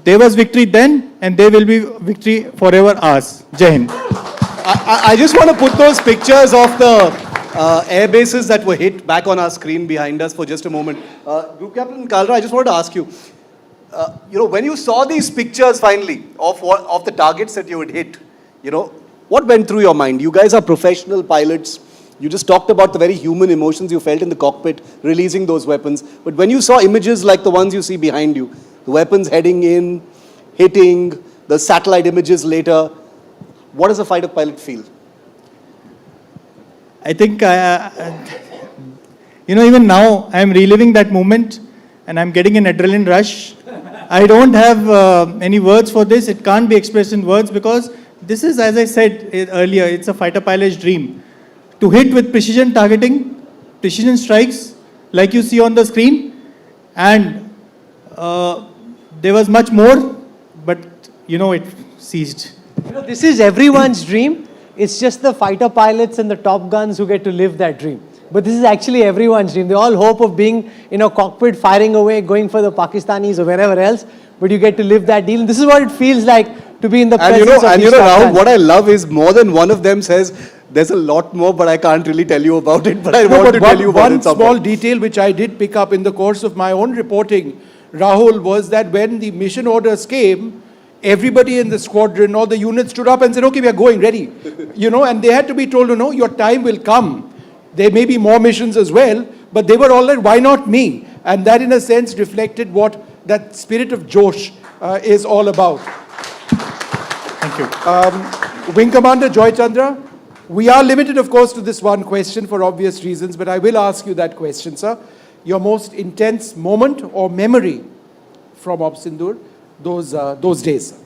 There was victory then, and there will be victory forever ours. Jai Hind. I just want to put those pictures of the air bases that were hit back on our screen behind us for just a moment. Group Captain Kalra, I just wanted to ask you, when you saw these pictures finally of the targets that you had hit, what went through your mind? You guys are professional pilots. You just talked about the very human emotions you felt in the cockpit, releasing those weapons. But when you saw images like the ones you see behind you, the weapons heading in, hitting, the satellite images later, what does a fighter pilot feel? I think, even now, I am reliving that moment and I'm getting an adrenaline rush. I don't have any words for this. It can't be expressed in words because this is, as I said earlier, it's a fighter pilot's dream. To hit with precision targeting, precision strikes, like you see on the screen, and there was much more, but it ceased. This is everyone's dream. It's just the fighter pilots and the top guns who get to live that dream. But this is actually everyone's dream. They all hope of being in a cockpit, firing away, going for the Pakistanis or wherever else. But you get to live that deal. And this is what it feels like to be in the presence of these top Rahul, guns. what I love is more than one of them says, there's a lot more, but I can't really tell you about it. But I want to tell you about it somehow. One small detail which I did pick up in the course of my own reporting, Rahul, was that when the mission orders came, everybody in the squadron, all the units stood up and said, okay, we are going, ready. And they had to be told, no, your time will come. There may be more missions as well, but they were all like, why not me? And that in a sense reflected what that spirit of Josh is all about. Thank you. Wing Commander Joy Chandra, we are limited, of course, to this one question for obvious reasons, but I will ask you that question, sir. Your most intense moment or memory from Op Sindoor, those days, sir.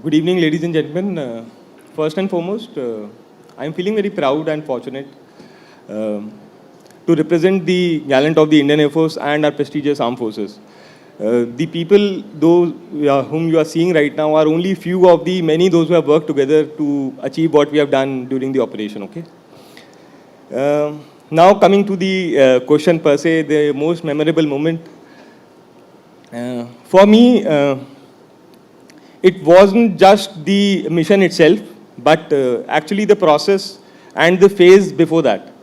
Good evening, ladies and gentlemen. First and foremost, I am feeling very proud and fortunate to represent the gallant of the Indian Air Force and our prestigious armed forces. The people, those whom you are seeing right now, are only few of the many those who have worked together to achieve what we have done during the operation. Okay. Now coming to the question per se, the most memorable moment. For me, it wasn't just the mission itself, but actually the process and the phase before that.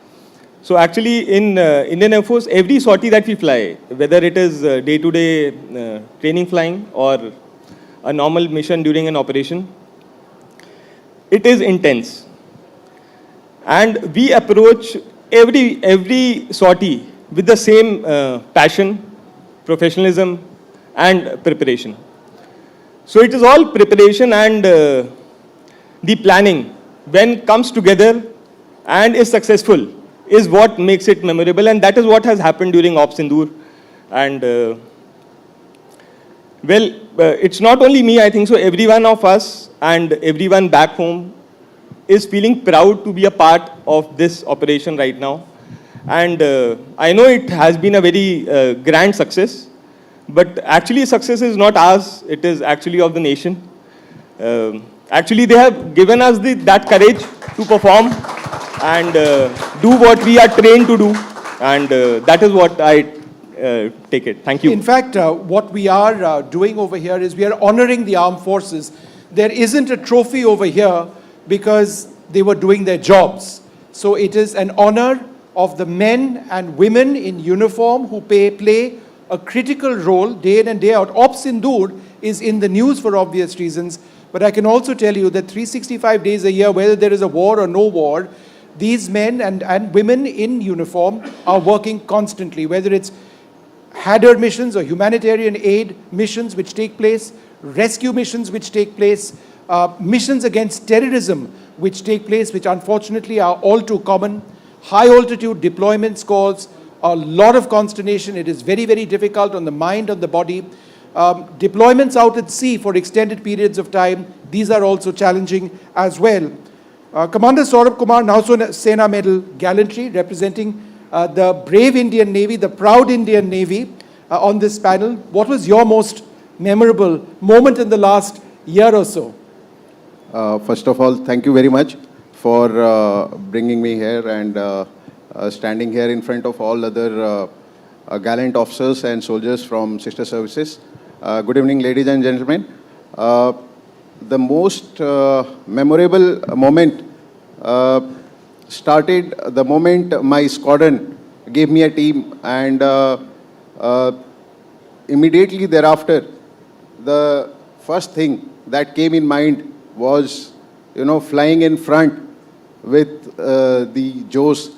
So actually in Indian Air Force, every sortie that we fly, whether it is day-to-day training flying or a normal mission during an operation, it is intense. And we approach every sortie with the same passion, professionalism, and preparation. So it is all preparation and the planning, when comes together and is successful, is what makes it memorable, and that is what has happened during Op Sindoor. And it's not only me, I think so every one of us and everyone back home is feeling proud to be a part of this operation right now. And I know it has been a very grand success, but actually success is not ours, it is actually of the nation. Actually they have given us that courage to perform and do what we are trained to do, and that is what I take it. Thank you. In fact, what we are doing over here is we are honoring the armed forces. There isn't a trophy over here because they were doing their jobs. So it is an honor of the men and women in uniform who play a critical role day in and day out. Op Sindoor is in the news for obvious reasons, but I can also tell you that 365 days a year, whether there is a war or no war, these men and women in uniform are working constantly, whether it's Hadar missions or humanitarian aid missions which take place, rescue missions which take place, missions against terrorism which take place, which unfortunately are all too common, high altitude deployments cause a lot of consternation. It is very, very difficult on the mind, on the body. Deployments out at sea for extended periods of time, these are also challenging as well. Commander Saurabh Kumar, Nausea Sena Medal, Gallantry, representing the brave Indian Navy, the proud Indian Navy on this panel. What was your most memorable moment in the last year or so? First of all, thank you very much for bringing me here and standing here in front of all other gallant officers and soldiers from sister services. Good evening, ladies and gentlemen. The most memorable moment started the moment my squadron gave me a team, and immediately thereafter, the first thing that came in mind was, flying in front with the Joes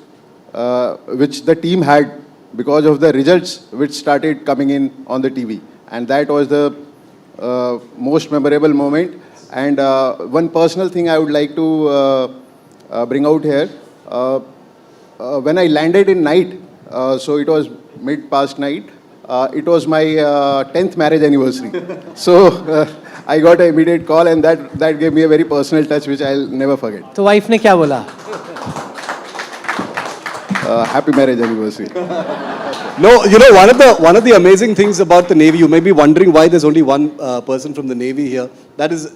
which the team had because of the results which started coming in on the TV. And that was the most memorable moment. And one personal thing I would like to bring out here. When I landed in night, so it was mid-past night, it was my 10th marriage anniversary. So I got an immediate call, and that gave me a very personal touch which I'll never forget. So wife ne kya bola? Happy marriage anniversary. No, one of the amazing things about the Navy, you may be wondering why there's only one person from the Navy here. That is,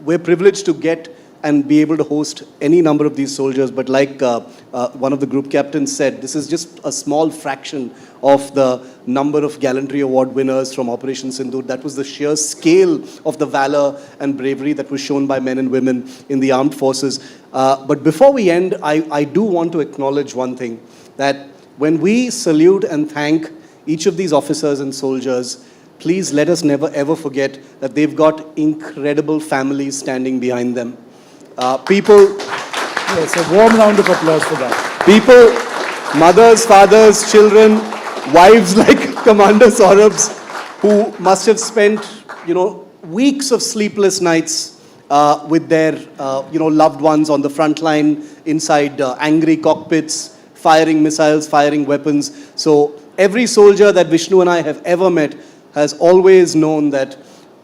we're privileged to get and be able to host any number of these soldiers. But like one of the group captains said, this is just a small fraction of the number of Gallantry Award winners from Operation Sindoor. That was the sheer scale of the valor and bravery that was shown by men and women in the armed forces. But before we end, I do want to acknowledge one thing, that when we salute and thank each of these officers and soldiers, please let us never ever forget that they've got incredible families standing behind them. Yes, a warm round of applause for that. People, mothers, fathers, children, wives like Commander Saurabh's, who must have spent, weeks of sleepless nights with their, loved ones on the front line, inside angry cockpits, firing missiles, firing weapons. So every soldier that Vishnu and I have ever met has always known that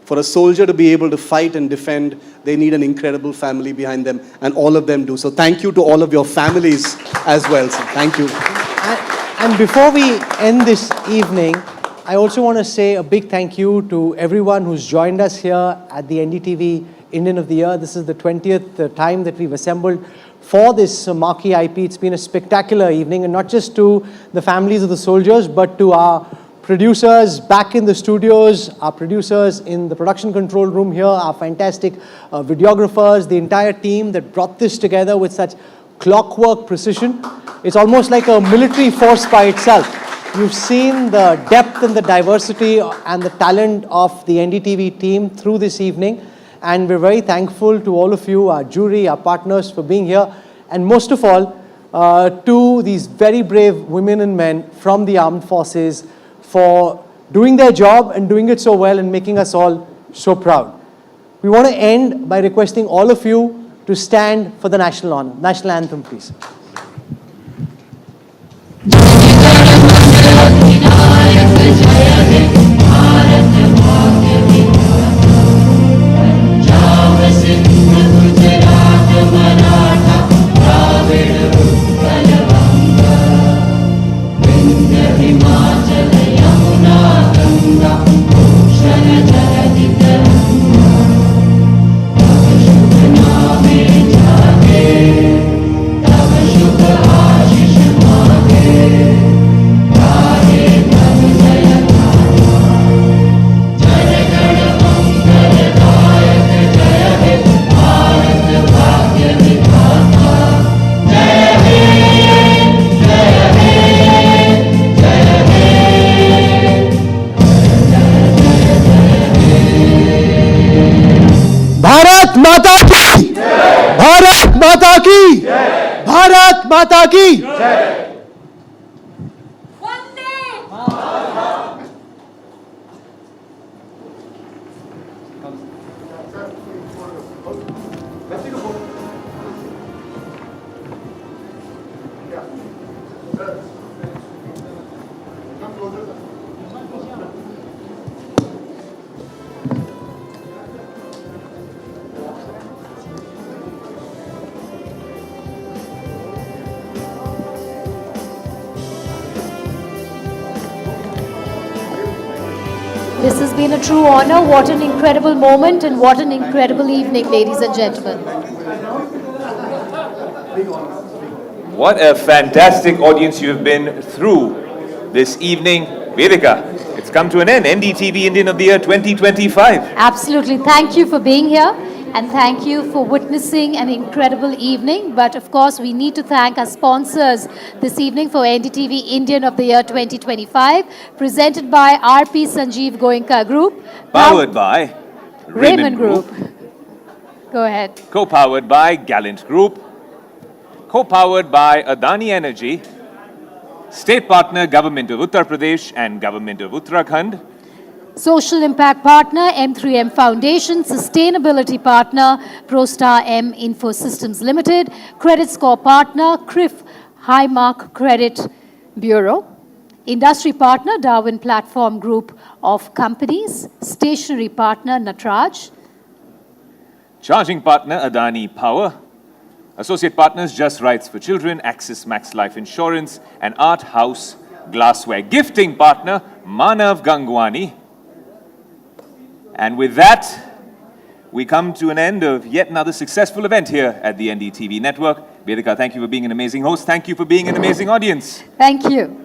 for a soldier to be able to fight and defend, they need an incredible family behind them, and all of them do. So thank you to all of your families as well. So thank you. And before we end this evening, I also want to say a big thank you to everyone who's joined us here at the NDTV Indian of the Year. This is the 20th time that we've assembled for this marquee IP. It's been a spectacular evening, and not just to the families of the soldiers, but to our producers back in the studios, our producers in the production control room here, our fantastic videographers, the entire team that brought this together with such clockwork precision. It's almost like a military force by itself. You've seen the depth and the diversity and the talent of the NDTV team through this evening, and we're very thankful to all of you, our jury, our partners, for being here. And most of all, to these very brave women and men from the armed forces for doing their job and doing it so well and making us all so proud. We want to end by requesting all of you to stand for the national anthem, please. Bharat माता की जय! भारत माता की जय! भारत माता की जय! This has been a true honor. What an incredible moment and what an incredible evening, ladies and gentlemen. What a fantastic audience you have been through this evening. Vedika, it's come to an end. NDTV Indian of the Year 2025. Absolutely. Thank you for being here and thank you for witnessing an incredible evening. But of course, we need to thank our sponsors this evening for NDTV Indian of the Year 2025, presented by RP Sanjeev Goenka Group. Powered by Raymond Group. Go ahead. Co-powered by Gallant Group. Co-powered by Adani Energy. State partner Government of Uttar Pradesh and Government of Uttarakhand. Social impact partner M3M Foundation, sustainability partner ProStar M Info Systems Limited, credit score partner CRIF Highmark Credit Bureau, industry partner Darwin Platform Group of Companies, stationery partner Natraj, Charging partner Adani Power. Associate partners Just Rights for Children, Axis Max Life Insurance, and Art House Glassware. Gifting partner Manav Gangwani. And with that, we come to an end of yet another successful event here at the NDTV network. Vedika, thank you for being an amazing host. Thank you for being an amazing audience. Thank you.